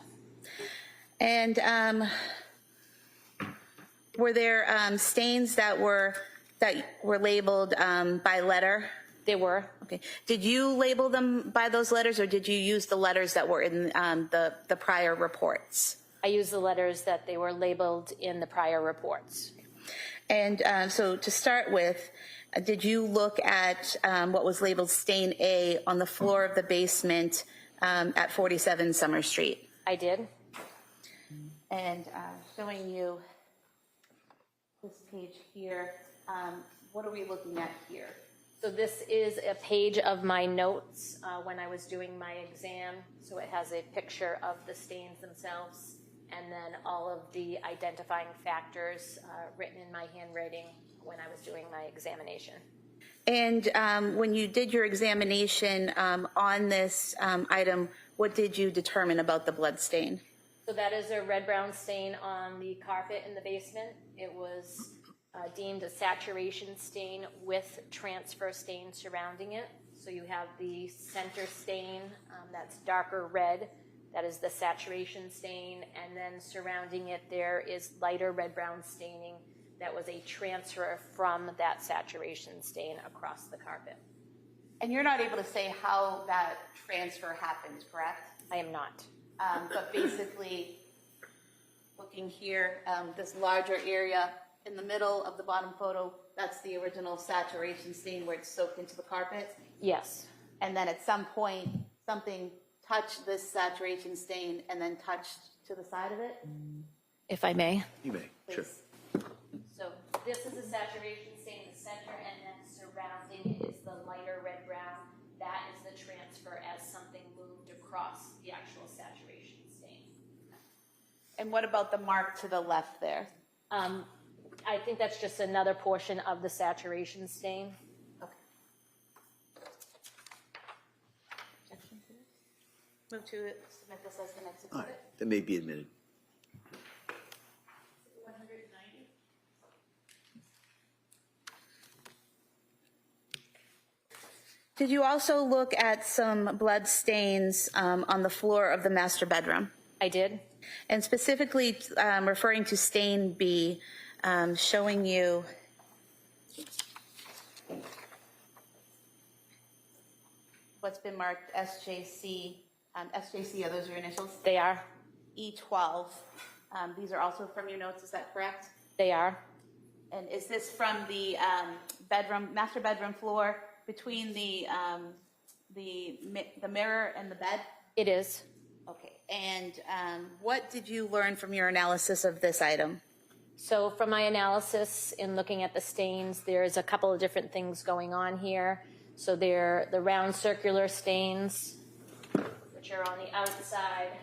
And were there stains that were labeled by letter? There were. Okay. Did you label them by those letters, or did you use the letters that were in the prior reports? I used the letters that they were labeled in the prior reports. And so to start with, did you look at what was labeled stain A on the floor of the basement at 47 Summer Street? I did. And showing you this page here, what are we looking at here? So this is a page of my notes when I was doing my exam. So it has a picture of the stains themselves and then all of the identifying factors written in my handwriting when I was doing my examination. And when you did your examination on this item, what did you determine about the blood stain? So that is a red-brown stain on the carpet in the basement. It was deemed a saturation stain with transfer stain surrounding it. So you have the center stain that's darker red. That is the saturation stain. And then surrounding it there is lighter red-brown staining that was a transfer from that saturation stain across the carpet. And you're not able to say how that transfer happened, correct? I am not. But basically, looking here, this larger area in the middle of the bottom photo, that's the original saturation stain where it's soaked into the carpet? Yes. And then at some point, something touched this saturation stain and then touched to the side of it? If I may. You may, sure. So this is the saturation stain in the center, and then surrounding it is the lighter red-brown. That is the transfer as something moved across the actual saturation stain. And what about the mark to the left there? I think that's just another portion of the saturation stain. Okay. Move to submit this as the next exhibit. All right, that may be admitted. 190. Did you also look at some blood stains on the floor of the master bedroom? I did. And specifically referring to stain B, showing you what's been marked SJC. SJC, are those your initials? They are. E12. These are also from your notes, is that correct? They are. And is this from the master bedroom floor between the mirror and the bed? It is. Okay. And what did you learn from your analysis of this item? So from my analysis in looking at the stains, there's a couple of different things going on here. So they're the round circular stains, which are on the outside,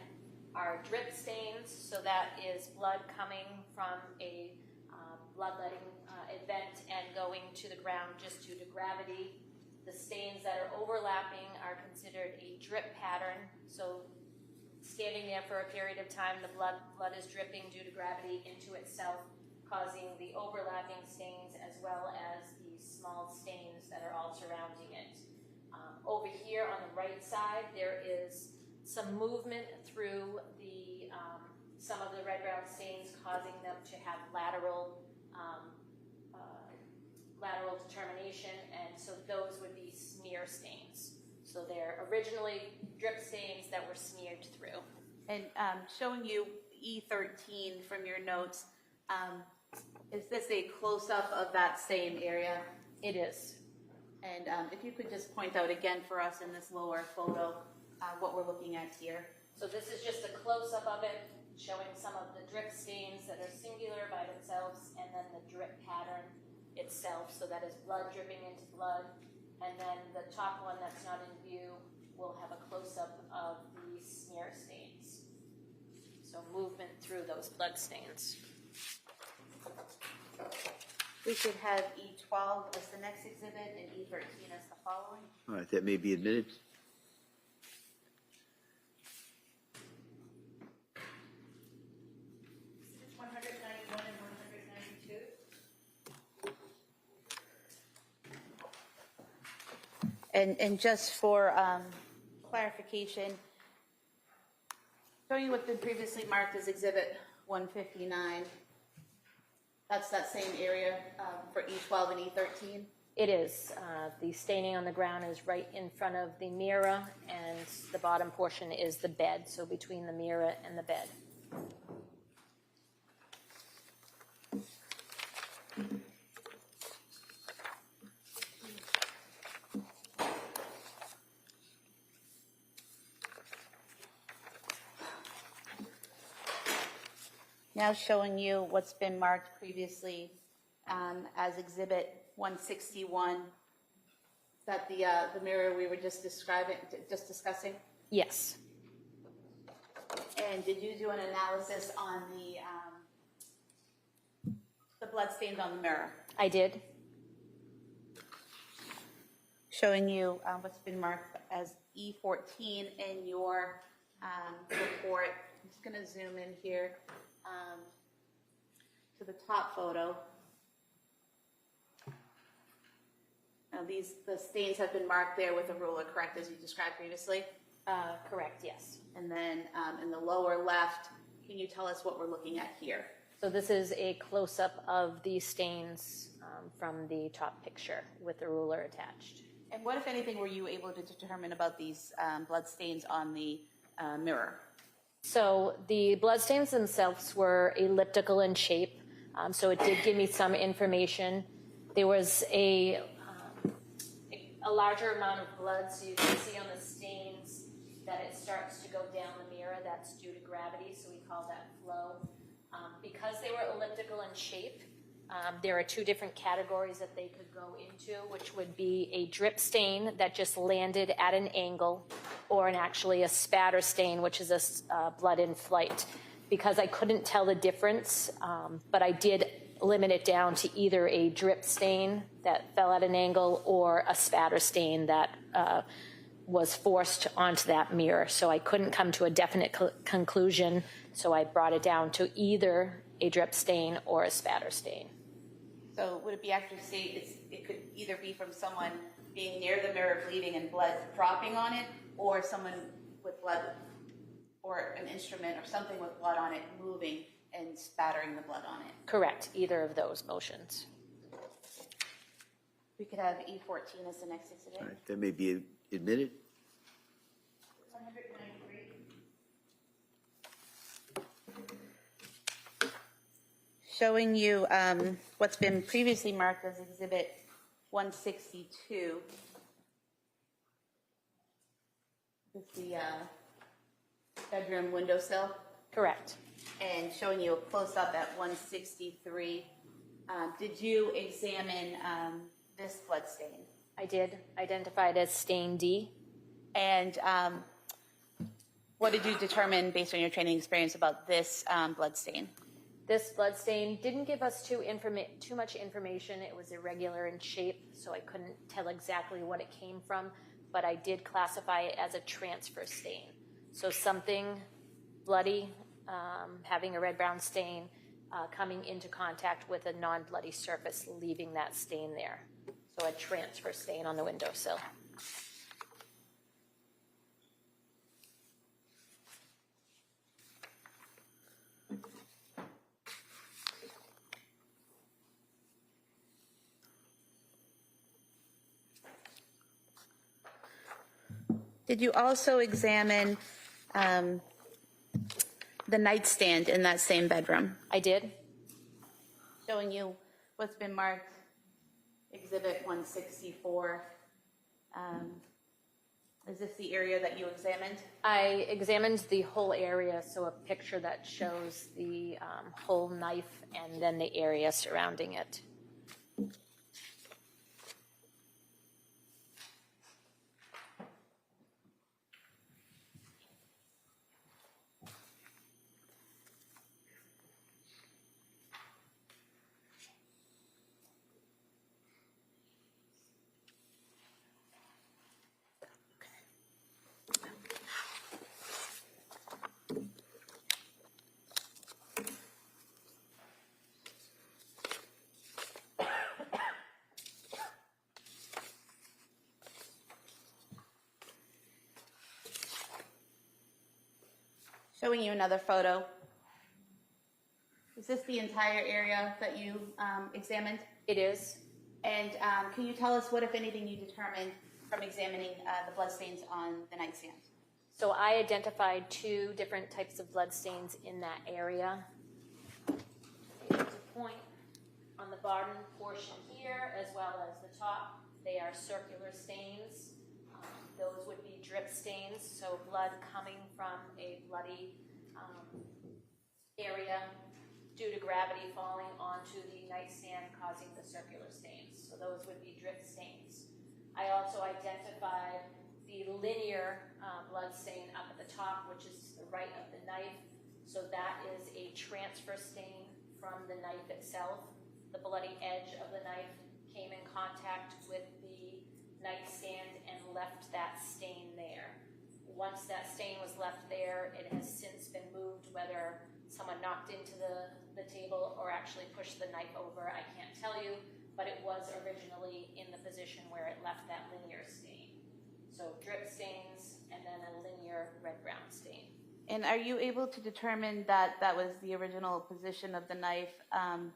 are drip stains. So that is blood coming from a bloodletting event and going to the ground just due to gravity. The stains that are overlapping are considered a drip pattern. So standing there for a period of time, the blood is dripping due to gravity into itself, causing the overlapping stains as well as the small stains that are all surrounding it. Over here on the right side, there is some movement through the some of the red-brown stains, causing them to have lateral determination, and so those would be smear stains. So So they're originally drip stains that were smeared through. And showing you E13 from your notes, is this a close-up of that same area? It is. And if you could just point out again for us in this lower photo what we're looking at here. So this is just a close-up of it, showing some of the drip stains that are singular by themselves, and then the drip pattern itself, so that is blood dripping into blood. And then the top one that's not in view will have a close-up of the smear stains. So movement through those blood stains. We should have E12 as the next exhibit and E13 as the following. All right, that may be admitted. Exhibits 191 and 192. And just for clarification, showing you what's been previously marked as Exhibit 159. That's that same area for E12 and E13? It is. The staining on the ground is right in front of the mirror, and the bottom portion is the bed, so between the mirror and the bed. Now showing you what's been marked previously as Exhibit 161. Is that the mirror we were just discussing? Yes. And did you do an analysis on the blood stains on the mirror? I did. Showing you what's been marked as E14 in your report. I'm just going to zoom in here to the top photo. Now the stains have been marked there with a ruler, correct, as you described previously? Correct, yes. And then in the lower left, can you tell us what we're looking at here? So this is a close-up of the stains from the top picture with the ruler attached. And what, if anything, were you able to determine about these blood stains on the mirror? So the bloodstains themselves were elliptical in shape, so it did give me some information. There was a larger amount of blood, so you can see on the stains that it starts to go down the mirror. That's due to gravity, so we call that flow. Because they were elliptical in shape, there are two different categories that they could go into, which would be a drip stain that just landed at an angle, or actually a spatter stain, which is a blood in flight. Because I couldn't tell the difference, but I did limit it down to either a drip stain that fell at an angle or a spatter stain that was forced onto that mirror. So I couldn't come to a definite conclusion, so I brought it down to either a drip stain or a spatter stain. So would it be accurate to say it could either be from someone being near the mirror bleeding and blood dropping on it, or someone with blood, or an instrument or something with blood on it moving and spattering the blood on it? Correct, either of those motions. We could have E14 as the next exhibit. All right, that may be admitted. 193. Showing you what's been previously marked as Exhibit 162. This is the bedroom windowsill. Correct. And showing you a close-up at 163. Did you examine this blood stain? I did, identified as stain D. And what did you determine based on your training experience about this blood stain? This blood stain didn't give us too much information. It was irregular in shape, so I couldn't tell exactly what it came from, but I did classify it as a transfer stain. So something bloody, having a red-brown stain, coming into contact with a non-bloody surface, leaving that stain there. So a transfer stain on the windowsill. Did you also examine the nightstand in that same bedroom? I did. Showing you what's been marked Exhibit 164. Is this the area that you examined? I examined the whole area, so a picture that shows the whole knife and then the area surrounding it. Showing you another photo. Is this the entire area that you examined? It is. And can you tell us what, if anything, you determined from examining the bloodstains on the nightstand? So I identified 2 different types of blood stains in that area. There's a point on the bottom portion here as well as the top. They are circular stains. Those would be drip stains, so blood coming from a bloody area due to gravity falling onto the nightstand causing the circular stains. So those would be drip stains. I also identified the linear blood stain up at the top, which is to the right of the knife. So that is a transfer stain from the knife itself. The bloody edge of the knife came in contact with the nightstand and left that stain there. Once that stain was left there, it has since been moved, whether someone knocked into the table or actually pushed the knife over, I can't tell you, but it was originally in the position where it left that linear stain. So drip stains and then a linear red-brown stain. And are you able to determine that that was the original position of the knife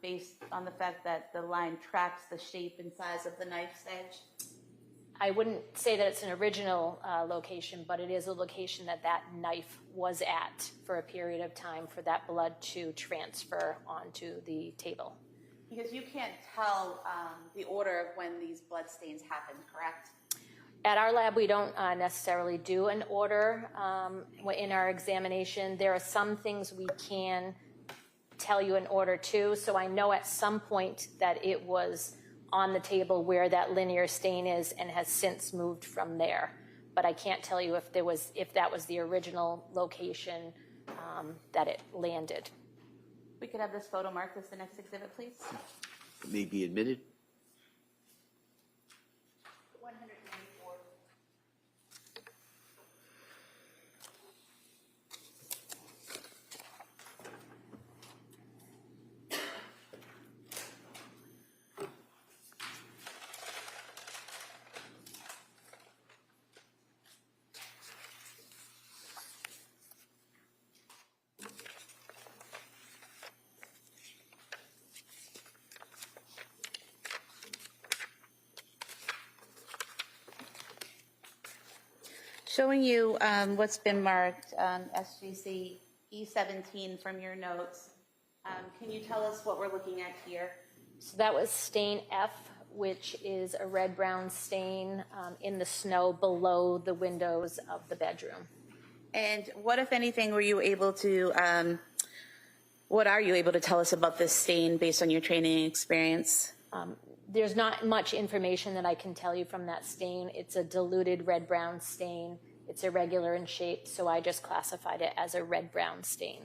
based on the fact that the line tracks the shape and size of the knife's edge? I wouldn't say that it's an original location, but it is a location that that knife was at for a period of time for that blood to transfer onto the table. Because you can't tell the order of when these blood stains happen, correct? At our lab, we don't necessarily do an order in our examination. There are some things we can tell you an order to, so I know at some point that it was on the table where that linear stain is and has since moved from there. But I can't tell you if that was the original location that it landed. We could have this photo marked as the next exhibit, please. It may be admitted. 194. Showing you what's been marked SGC E17 from your notes. Can you tell us what we're looking at here? So that was stain F, which is a red-brown stain in the snow below the windows of the bedroom. And what, if anything, were you able to, what are you able to tell us about this stain based on your training and experience? There's not much information that I can tell you from that stain. It's a diluted red-brown stain. It's irregular in shape, so I just classified it as a red-brown stain.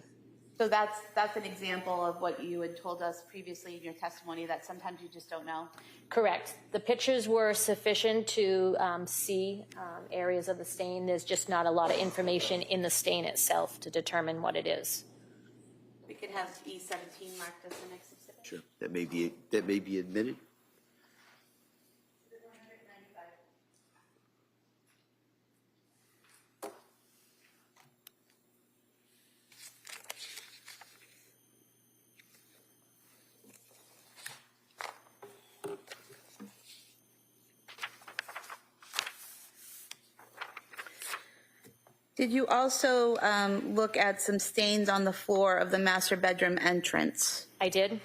So that's an example of what you had told us previously in your testimony, that sometimes you just don't know? Correct. The pictures were sufficient to see areas of the stain. There's just not a lot of information in the stain itself to determine what it is. We could have E17 marked as the next exhibit. Sure. That may be admitted. Did you also look at some stains on the floor of the master bedroom entrance? I did.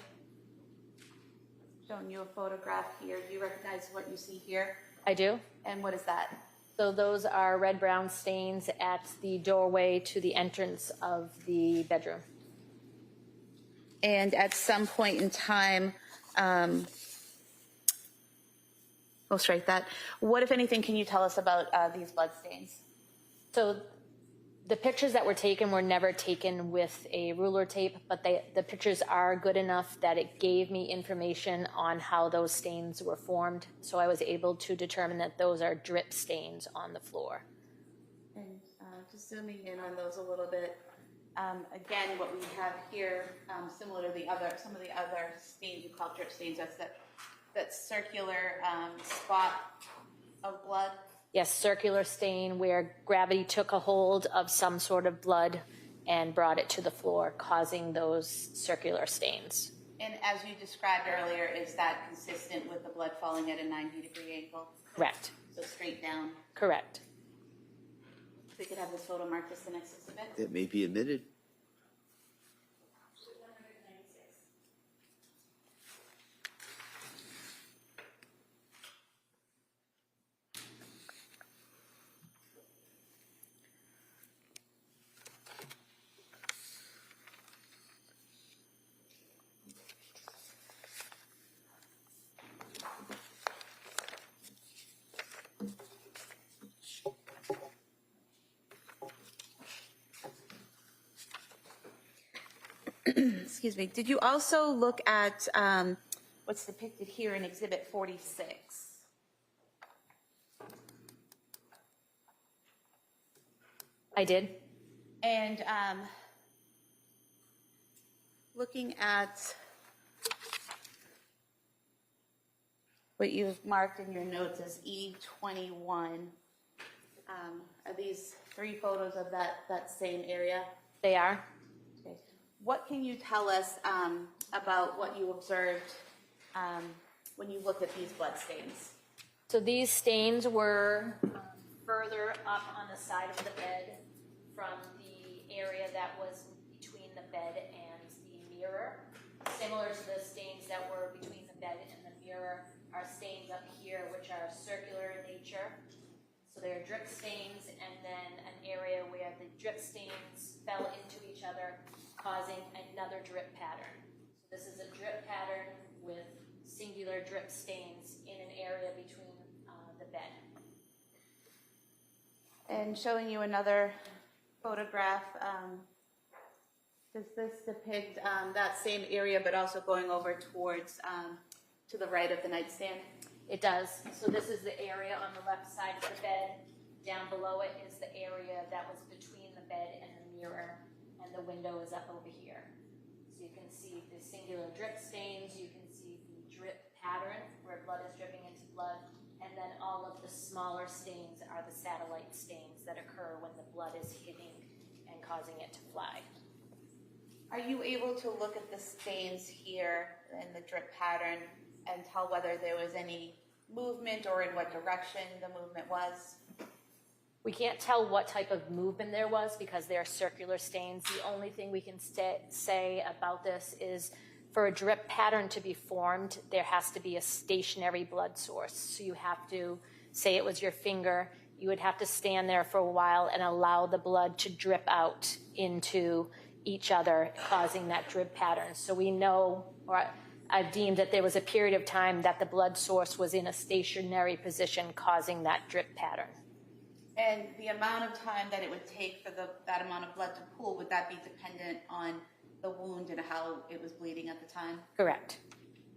Showing you a photograph here. Do you recognize what you see here? I do. And what is that? So those are red-brown stains at the doorway to the entrance of the bedroom. And at some point in time, we'll strike that. What, if anything, can you tell us about these blood stains? So the pictures that were taken were never taken with a ruler tape, but the pictures are good enough that it gave me information on how those stains were formed. So I was able to determine that those are drip stains on the floor. And just zooming in on those a little bit. Again, what we have here, similar to some of the other stains we call drip stains, that's that circular spot of blood. Yes, circular stain where gravity took a hold of some sort of blood and brought it to the floor, causing those circular stains. And as you described earlier, is that consistent with the blood falling at a 90-degree angle? Correct. So straight down? Correct. If we could have this photo marked as the next exhibit. That may be admitted. Excuse me. Did you also look at what's depicted here in Exhibit 46? I did. And looking at what you've marked in your notes as E21, are these 3 photos of that same area? They are. Okay. What can you tell us about what you observed when you looked at these blood stains? So these stains were further up on the side of the bed from the area that was between the bed and the mirror. Similar to the stains that were between the bed and the mirror are stains up here which are circular in nature. So they are drip stains, and then an area where the drip stains fell into each other, causing another drip pattern. So this is a drip pattern with singular drip stains in an area between the bed. And showing you another photograph, does this depict that same area but also going over towards to the right of the nightstand? It does. So this is the area on the left side of the bed. Down below it is the area that was between the bed and the mirror, and the window is up over here. So you can see the singular drip stains, you can see the drip pattern where blood is dripping into blood, and then all of the smaller stains are the satellite stains that occur when the blood is hitting and causing it to fly. Are you able to look at the stains here and the drip pattern and tell whether there was any movement or in what direction the movement was? We can't tell what type of movement there was because they are circular stains. The only thing we can say about this is for a drip pattern to be formed, there has to be a stationary blood source. So you have to, say it was your finger, you would have to stand there for a while and allow the blood to drip out into each other, causing that drip pattern. So we know, or I've deemed that there was a period of time that the blood source was in a stationary position, causing that drip pattern. And the amount of time that it would take for that amount of blood to pool, would that be dependent on the wound and how it was bleeding at the time? Correct.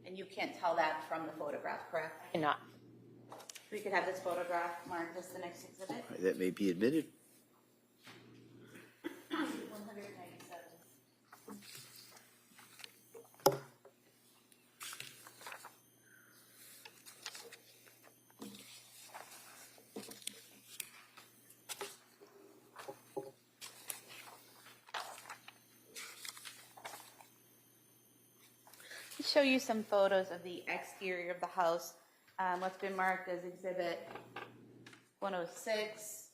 And you can't tell that from the photograph, correct? I cannot. We could have this photograph marked as the next exhibit. That may be admitted. 197. Show you some photos of the exterior of the house. What's been marked as exhibit 106,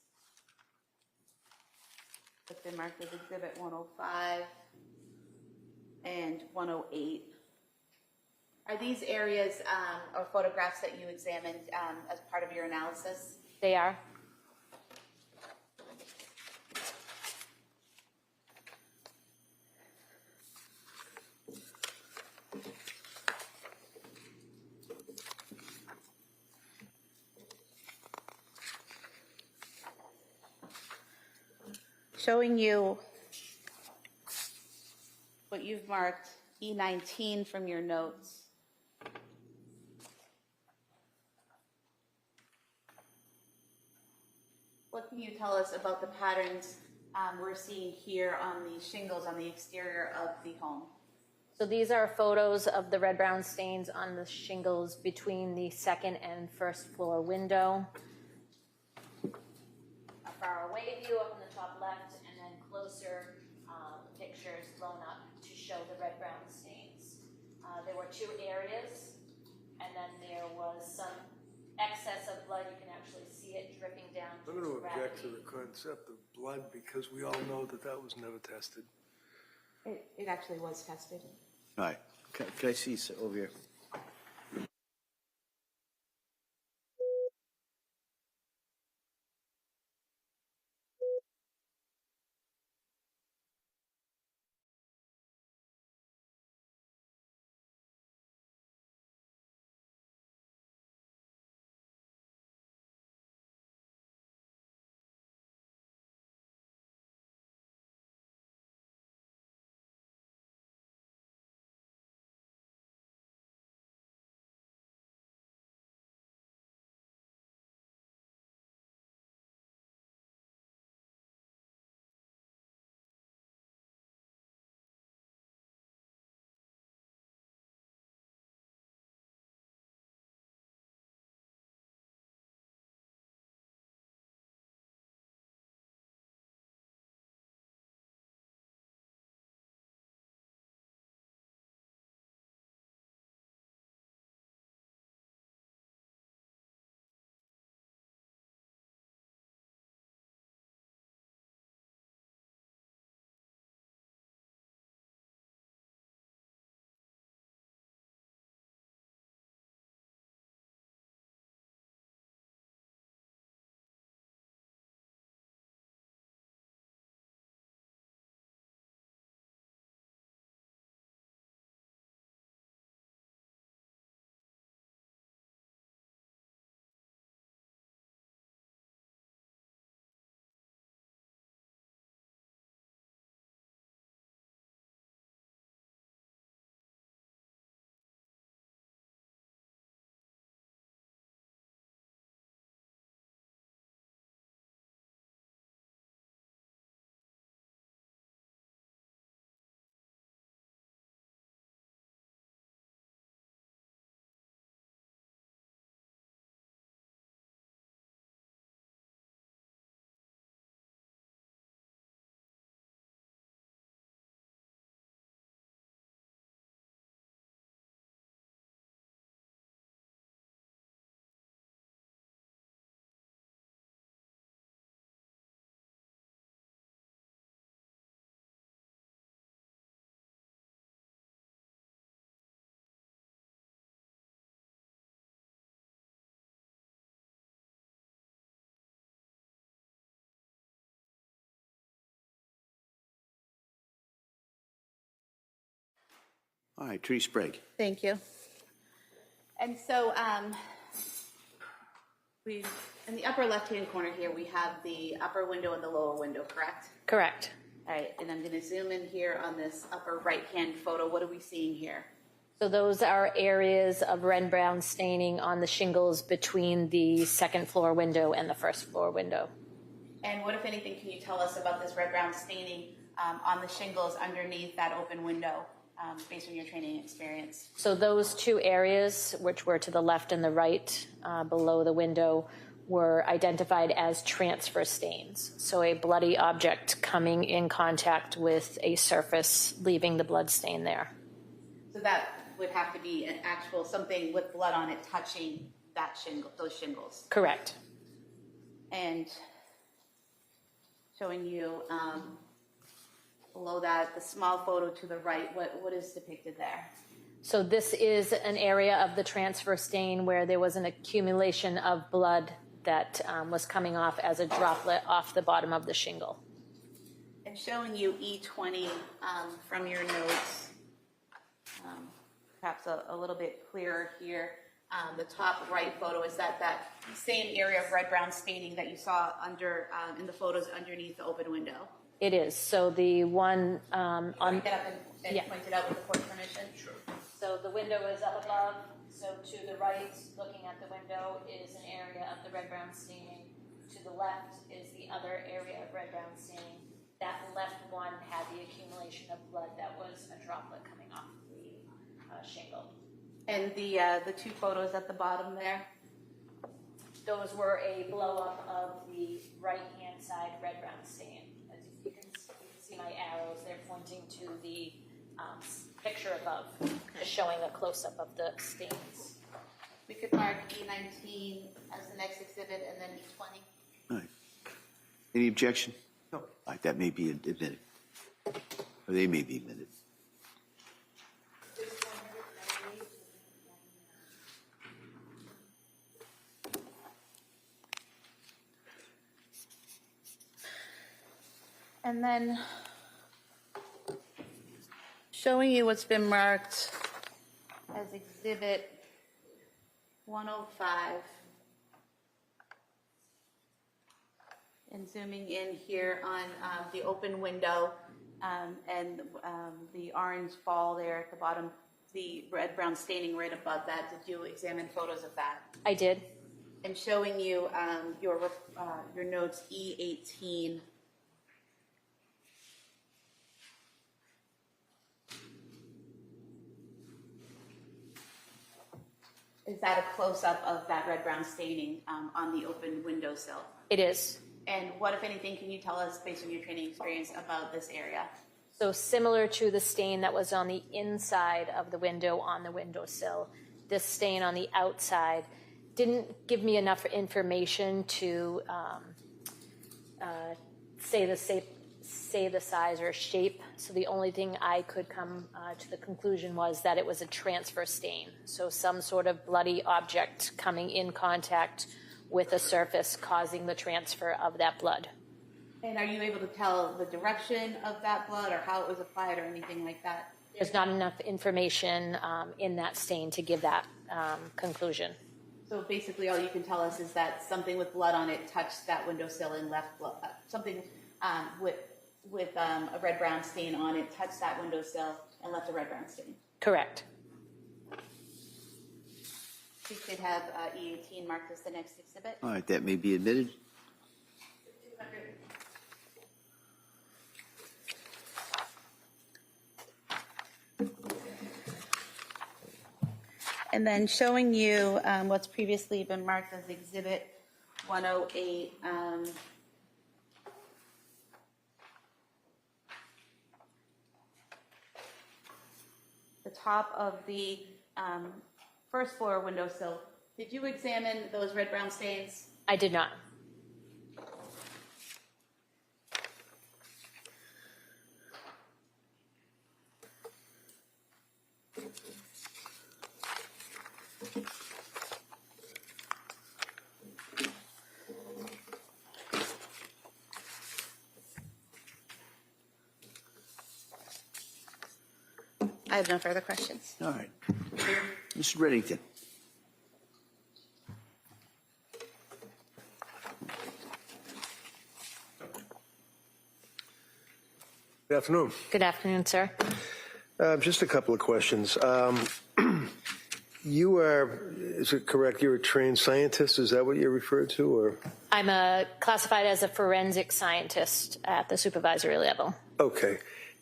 It's been marked as Exhibit 105 and 108. Are these areas or photographs that you examined as part of your analysis? They are. Showing you what you've marked E19 from your notes. What can you tell us about the patterns we're seeing here on the shingles on the exterior of the home? So these are photos of the red-brown stains on the shingles between the second and first floor window. A far away view up in the top left, and then closer pictures blown up to show the red-brown stains. There were two areas, and then there was some excess of blood. You can actually see it dripping down. I'm going to object to the concept of blood because we all know that that was never tested. It actually was tested. All right. Can I see over here? All right, Tree Sprague. Thank you. And so we, in the upper left-hand corner here, we have the upper window and the lower window, correct? Correct. All right, and I'm going to zoom in here on this upper right-hand photo. What are we seeing here? So those are areas of red-brown staining on the shingles between the second floor window and the first floor window. And what, if anything, can you tell us about this red-brown staining on the shingles underneath that open window, based on your training experience? So those two areas, which were to the left and the right below the window, were identified as transfer stains. So a bloody object coming in contact with a surface, leaving the blood stain there. So that would have to be an actual, something with blood on it touching that shingle, those shingles. Correct. And showing you below that, the small photo to the right, what is depicted there? So this is an area of the transfer stain where there was an accumulation of blood that was coming off as a droplet off the bottom of the shingle. And showing you E20 from your notes, perhaps a little bit clearer here. The top right photo, is that same area of red-brown staining that you saw under in the photos underneath the open window? It is. So the one On get up and yeah. point it out with the court permission? Sure. So the window is up above. So to the right, looking at the window, is an area of the red-brown staining. To the left is the other area of red-brown staining. That left one had the accumulation of blood that was a droplet coming off the shingle. And the two photos at the bottom there? Those were a blow-up of the right-hand side red-brown stain. As you can see my arrows, they're pointing to the picture above, showing a close-up of the stains. We could mark E19 as the next exhibit and then E20. All right. Any objection? No. All right, that may be admitted. Or they may be admitted. And then showing you what's been marked as exhibit 105. And zooming in here on the open window and the orange ball there at the bottom, the red-brown staining right above that. Did you examine photos of that? I did. And showing you your notes E18. Is that a close-up of that red-brown staining on the open windowsill? It is. And what, if anything, can you tell us, based on your training experience, about this area? So similar to the stain that was on the inside of the window on the windowsill, this stain on the outside didn't give me enough information to say the size or shape. So the only thing I could come to the conclusion was that it was a transfer stain. So some sort of bloody object coming in contact with a surface causing the transfer of that blood. And are you able to tell the direction of that blood or how it was applied or anything like that? There's not enough information in that stain to give that conclusion. So basically all you can tell us is that something with blood on it touched that windowsill and left blood, something with a red-brown stain on it touched that windowsill and left a red-brown stain? Correct. We could have E18 marked as the next exhibit. All right, that may be admitted. And then showing you what's previously been marked as exhibit 108. The top of the first floor windowsill. Did you examine those red-brown stains? I did not. I have no further questions. All right. Mr. Reddington. Good afternoon. Good afternoon, sir. Just a couple of questions. You are, is it correct, you're a trained scientist? Is that what you're referred to? Or? I'm classified as a forensic scientist at the supervisory level. Okay.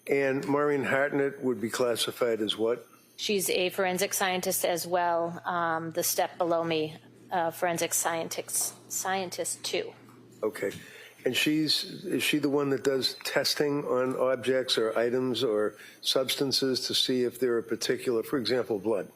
And Maureen Hartnett would be classified as what? She's a forensic scientist as well. The step below me, forensic scientist 2. Okay. And is she the one that does testing on objects or items or substances to see if there are particular, for example, blood?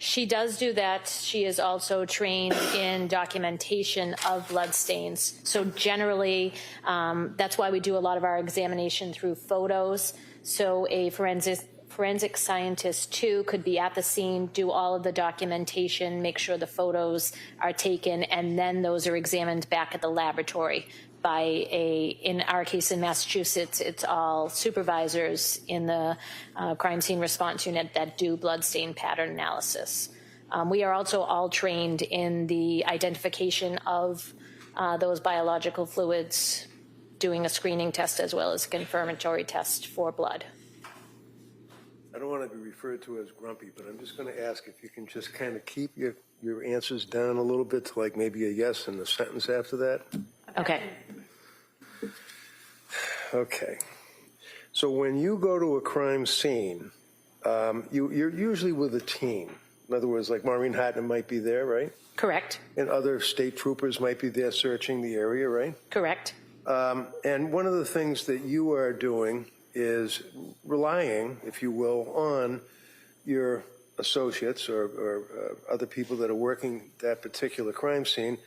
She does do that. She is also trained in documentation of blood stains. So generally, that's why we do a lot of our examination through photos. So a forensic scientist too could be at the scene, do all of the documentation, make sure the photos are taken, and then those are examined back at the laboratory by in our case in Massachusetts, it's all supervisors in the crime scene response unit that do blood stain pattern analysis. We are also all trained in the identification of those biological fluids, doing a screening test as well as a confirmatory test for blood. I don't want to be referred to as grumpy, but I'm just going to ask if you can just kind of keep your answers down a little bit to like maybe a yes and a sentence after that. Okay. Okay. So when you go to a crime scene, you're usually with a team. In other words, like Maureen Hartnett might be there, right? Correct. And other state troopers might be there searching the area, right? Correct. And one of the things that you are doing is relying, if you will, on your associates or other people that are working that particular crime scene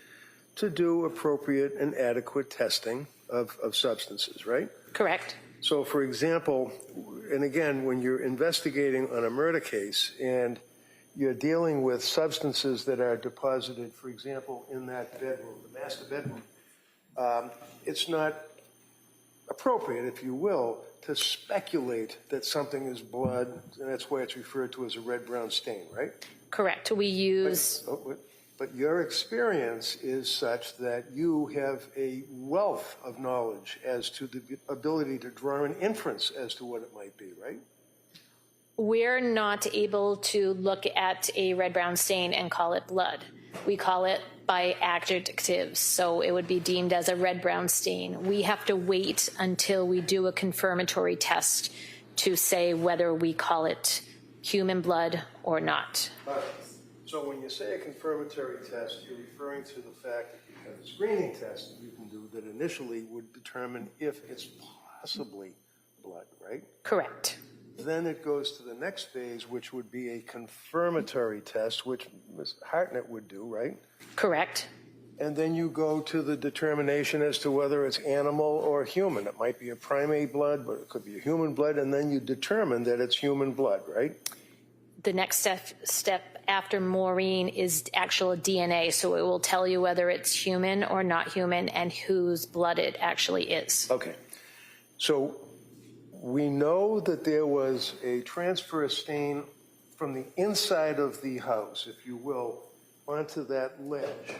to do appropriate and adequate testing of substances, right? Correct. So, for example, and again, when you're investigating on a murder case and you're dealing with substances that are deposited, for example, in that bedroom, the master bedroom, it's not appropriate, if you will, to speculate that something is blood, and that's why it's referred to as a red-brown stain, right? Correct. We use... But your experience is such that you have a wealth of knowledge as to the ability to draw an inference as to what it might be, right? We're not able to look at a red-brown stain and call it blood. We call it by adjectives, so it would be deemed as a red-brown stain. We have to wait until we do a confirmatory test to say whether we call it human blood or not. So when you say a confirmatory test, you're referring to the fact that you have a screening test that you can do that initially would determine if it's possibly blood, right? Correct. Then it goes to the next phase, which would be a confirmatory test, which Ms. Hartnett would do, right? Correct. And then you go to the determination as to whether it's animal or human. It might be a primate blood, but it could be a human blood, and then you determine that it's human blood, right? The next step after Maureen is actual DNA, so it will tell you whether it's human or not human and whose blood it actually is. Okay. So we know that there was a transfer stain from the inside of the house, if you will, onto that ledge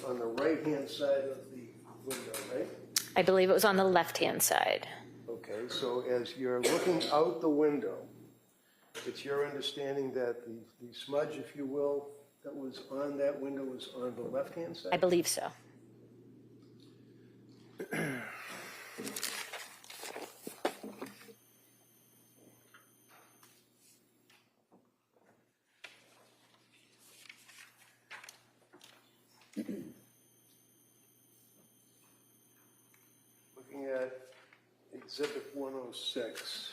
on the right-hand side of the window, right? I believe it was on the left-hand side. Okay, so as you're looking out the window, it's your understanding that the smudge, if you will, that was on that window was on the left-hand side? I believe so. Looking at Exhibit 106,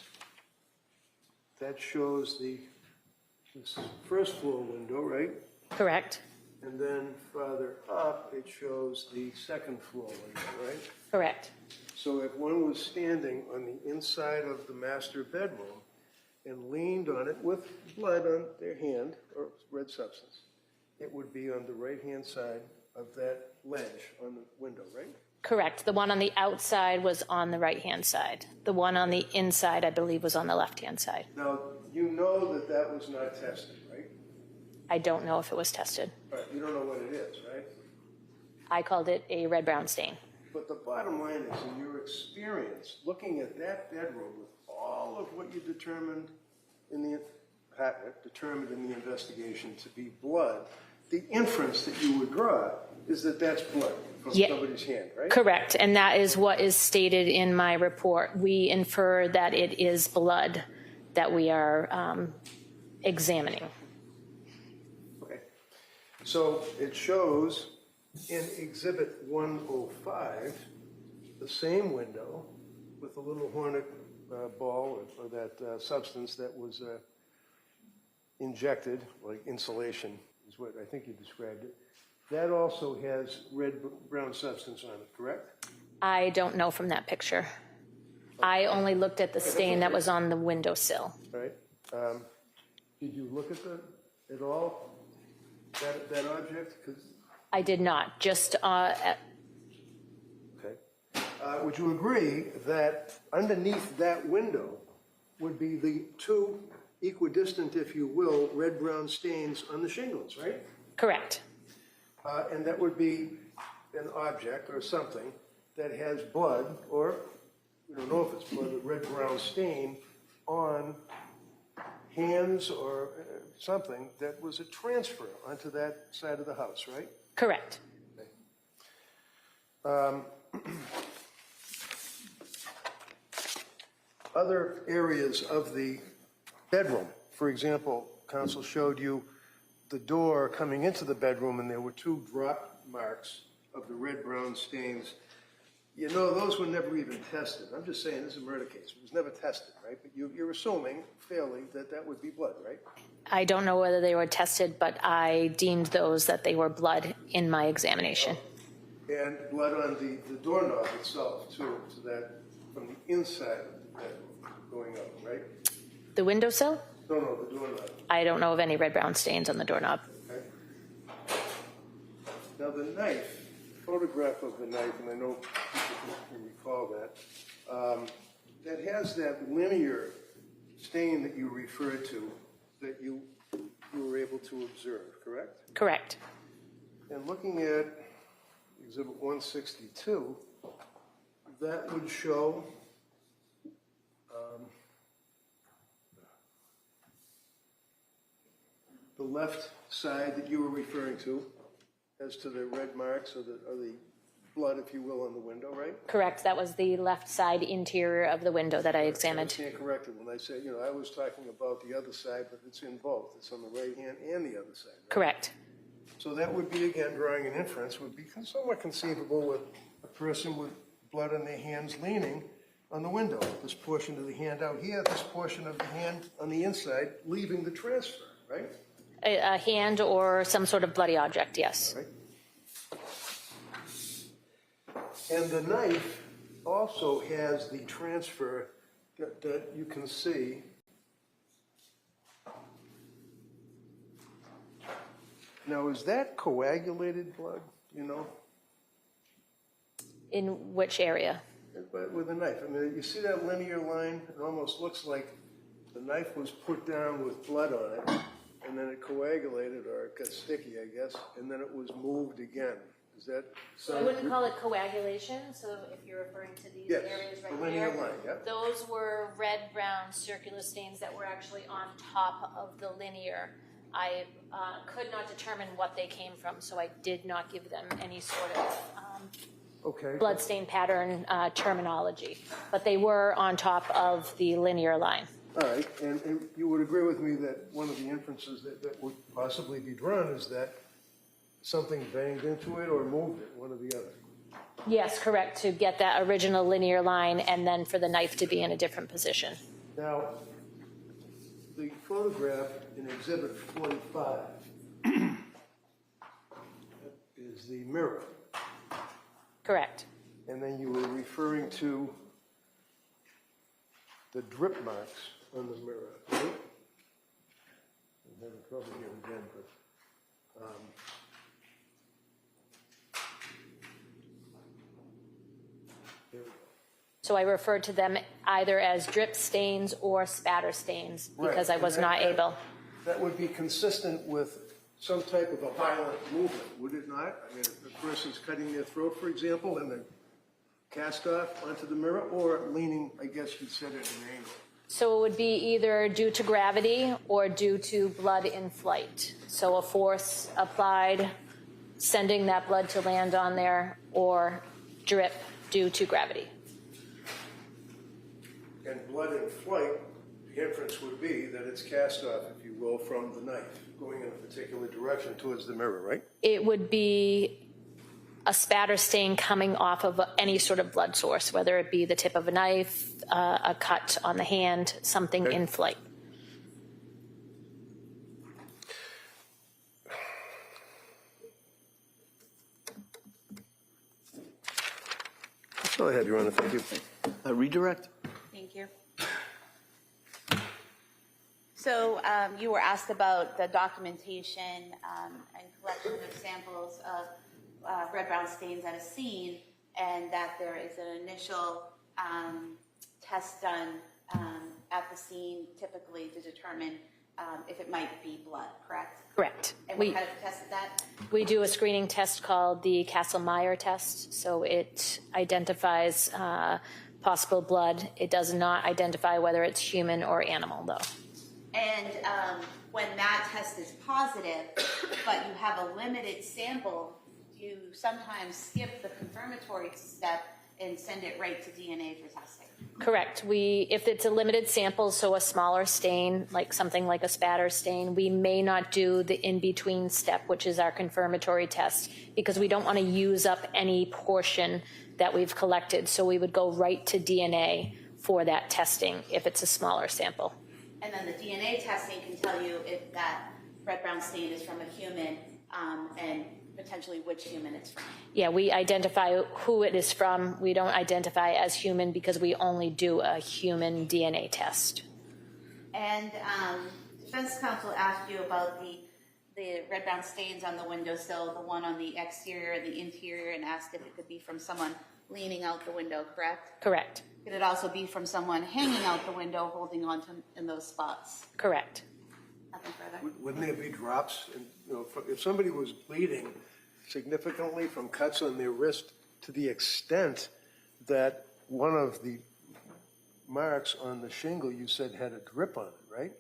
that shows this first floor window, right? Correct. And then farther up, it shows the second floor window, right? Correct. So if one was standing on the inside of the master bedroom and leaned on it with blood on their hand, or red substance, it would be on the right-hand side of that ledge on the window, right? Correct. The one on the outside was on the right-hand side. The one on the inside, I believe, was on the left-hand side. Now, you know that that was not tested, right? I don't know if it was tested. Right, you don't know what it is, right? I called it a red-brown stain. But the bottom line is, in your experience, looking at that bedroom with all of what you determined in the investigation to be blood, the inference that you would draw is that that's blood from somebody's hand, right? Correct, and that is what is stated in my report. We infer that it is blood that we are examining. Okay, so it shows in Exhibit 105 the same window with a little hornet ball or that substance that was injected, like insulation is what I think you described it, that also has red-brown substance on it, correct? I don't know from that picture. I only looked at the stain that was on the windowsill. All right. Did you look at all that object? 'Cause, I did not, just okay. Would you agree that underneath that window would be the two equidistant, if you will, red-brown stains on the shingles, right? correct. And that would be an object or something that has blood, or we don't know if it's blood, but red-brown stain on hands or something that was a transfer onto that side of the house, right? Correct. Other areas of the bedroom, for example, counsel showed you the door coming into the bedroom, and there were two drop marks of the red-brown stains. You know, those were never even tested. I'm just saying, this is a murder case. It was never tested, right? But you're assuming fairly that that would be blood, right? I don't know whether they were tested, but I deemed those that they were blood in my examination. And blood on the doorknob itself, too, so that from the inside of the bedroom going up, right? The windowsill? No, the doorknob. I don't know of any red-brown stains on the doorknob. Okay. Now the knife, photograph of the knife, and I know people can recall that, that has that linear stain that you referred to that you were able to observe, correct? Correct. And looking at Exhibit 162, that would show the left side that you were referring to as to the red marks or the blood, if you will, on the window, right? Correct. That was the left side interior of the window that I examined. I stand corrected when I say, you know, I was talking about the other side, but it's in both. It's on the right hand and the other side, right? Correct. So that would be, again, drawing an inference, would be somewhat conceivable with a person with blood on their hands leaning on the window. This portion of the hand out here, this portion of the hand on the inside, leaving the transfer, right? A hand or some sort of bloody object, yes. Right. And the knife also has the transfer that you can see. Now, is that coagulated blood, you know? In which area? With a knife. I mean, you see that linear line? It almost looks like the knife was put down with blood on it, and then it coagulated, or it got sticky, I guess, and then it was moved again. Is that So I wouldn't call it coagulation. So if you're referring to these yes, areas right the linear there, line, yeah. those were red-brown circular stains that were actually on top of the linear. I could not determine what they came from, so I did not give them any sort of bloodstain pattern terminology. But they were on top of the linear line. All right, and you would agree with me that one of the inferences that would possibly be drawn is that something banged into it or moved it, one or the other. Yes, correct, to get that original linear line and then for the knife to be in a different position. Now, the photograph in Exhibit 45 is the mirror. Correct. And then you were referring to the drip marks on the mirror, right? I'm having trouble here again, but there we go. So I referred to them either as drip stains or spatter stains because I was not able. That would be consistent with some type of a violent movement, would it not? I mean, if the person's cutting their throat, for example, and then cast off onto the mirror, or leaning, I guess you said, at an angle. So it would be either due to gravity or due to blood in flight. So a force applied, sending that blood to land on there, or drip due to gravity. And blood in flight, the inference would be that it's cast off, if you will, from the knife, going in a particular direction towards the mirror, right? It would be a spatter stain coming off of any sort of blood source, whether it be the tip of a knife, a cut on the hand, something in flight. Go ahead, Your Honor, thank you. Redirect. Thank you. So you were asked about the documentation and collection of samples of red-brown stains at a scene, and that there is an initial test done at the scene, typically to determine if it might be blood, correct? Correct. And what kind of test is that? We do a screening test called the Kastle-Meyer test. So it identifies possible blood. It does not identify whether it's human or animal, though. And when that test is positive, but you have a limited sample, you sometimes skip the confirmatory step and send it right to DNA for testing. Correct. If it's a limited sample, so a smaller stain, like something like a spatter stain, we may not do the in-between step, which is our confirmatory test, because we don't want to use up any portion that we've collected. So we would go right to DNA for that testing if it's a smaller sample. And then the DNA testing can tell you if that red-brown stain is from a human and potentially which human it's from. Yeah, we identify who it is from. We don't identify as human because we only do a human DNA test. And defense counsel asked you about the red-brown stains on the windowsill, the one on the exterior and the interior, and asked if it could be from someone leaning out the window, correct? Correct. Could it also be from someone hanging out the window holding on to in those spots? Correct. Nothing further? Wouldn't there be drops? And, you know, if somebody was bleeding significantly from cuts on their wrist to the extent that one of the marks on the shingle you said had a drip on it, right?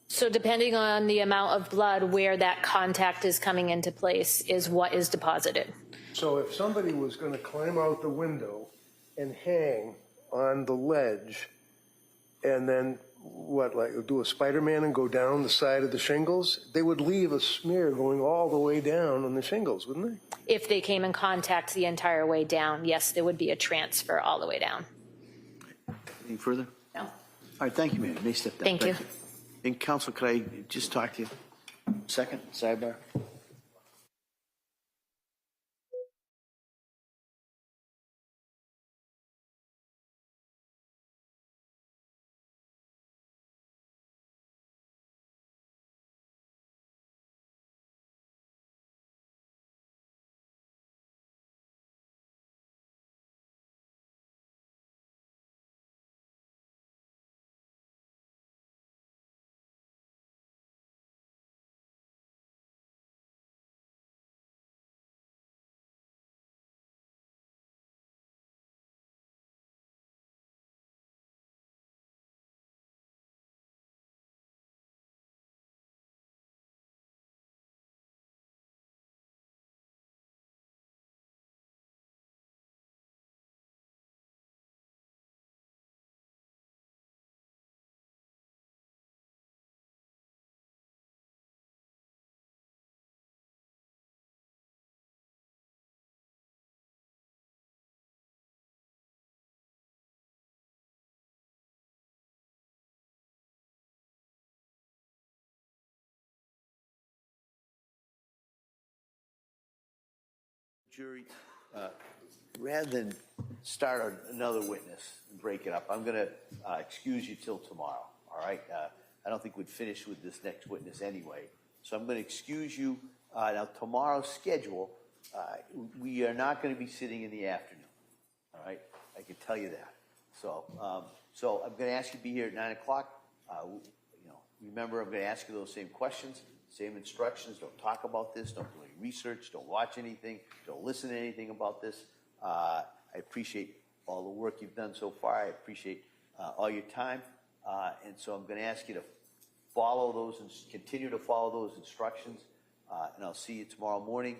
So depending on the amount of blood where that contact is coming into place is what is deposited. So if somebody was going to climb out the window and hang on the ledge and then do a Spider-Man and go down the side of the shingles, they would leave a smear going all the way down on the shingles, wouldn't they? If they came in contact the entire way down, yes, there would be a transfer all the way down. Any further? No. All right, thank you, ma'am. You may step down. Thank you. And counsel, could I just talk to you? Second, sidebar. Jury, rather than start another witness and break it up, I'm going to excuse you till tomorrow, all right? I don't think we'd finish with this next witness anyway. So I'm going to excuse you. Now, tomorrow's schedule, we are not going to be sitting in the afternoon, all right? I can tell you that. So I'm going to ask you to be here at 9 o'clock. Remember, I'm going to ask you those same questions. Same instructions. Don't talk about this. Don't do any research. Don't watch anything. Don't listen to anything about this. I appreciate all the work you've done so far. I appreciate all your time. And so I'm going to ask you to follow those and continue to follow those instructions. And I'll see you tomorrow morning,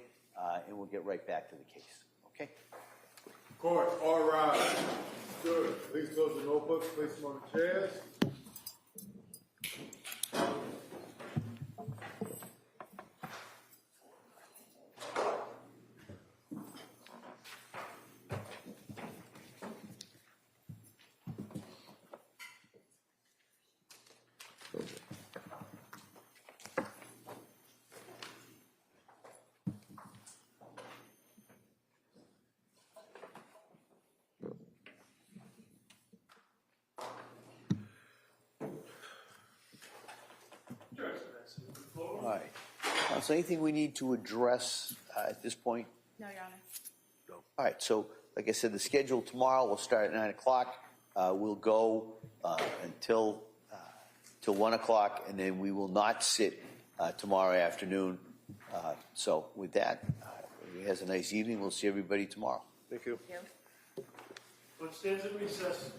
and we'll get right back to the case. Okay? Court, all rise. Good. Please close the notebooks. Place them on the chairs. All right. So anything we need to address at this point? No, Your Honor. All right, so like I said, the schedule tomorrow will start at 9 o'clock. We'll go until 1 o'clock, and then we will not sit tomorrow afternoon. So with that, everybody has a nice evening. We'll see everybody tomorrow. Thank you. What stands at recess?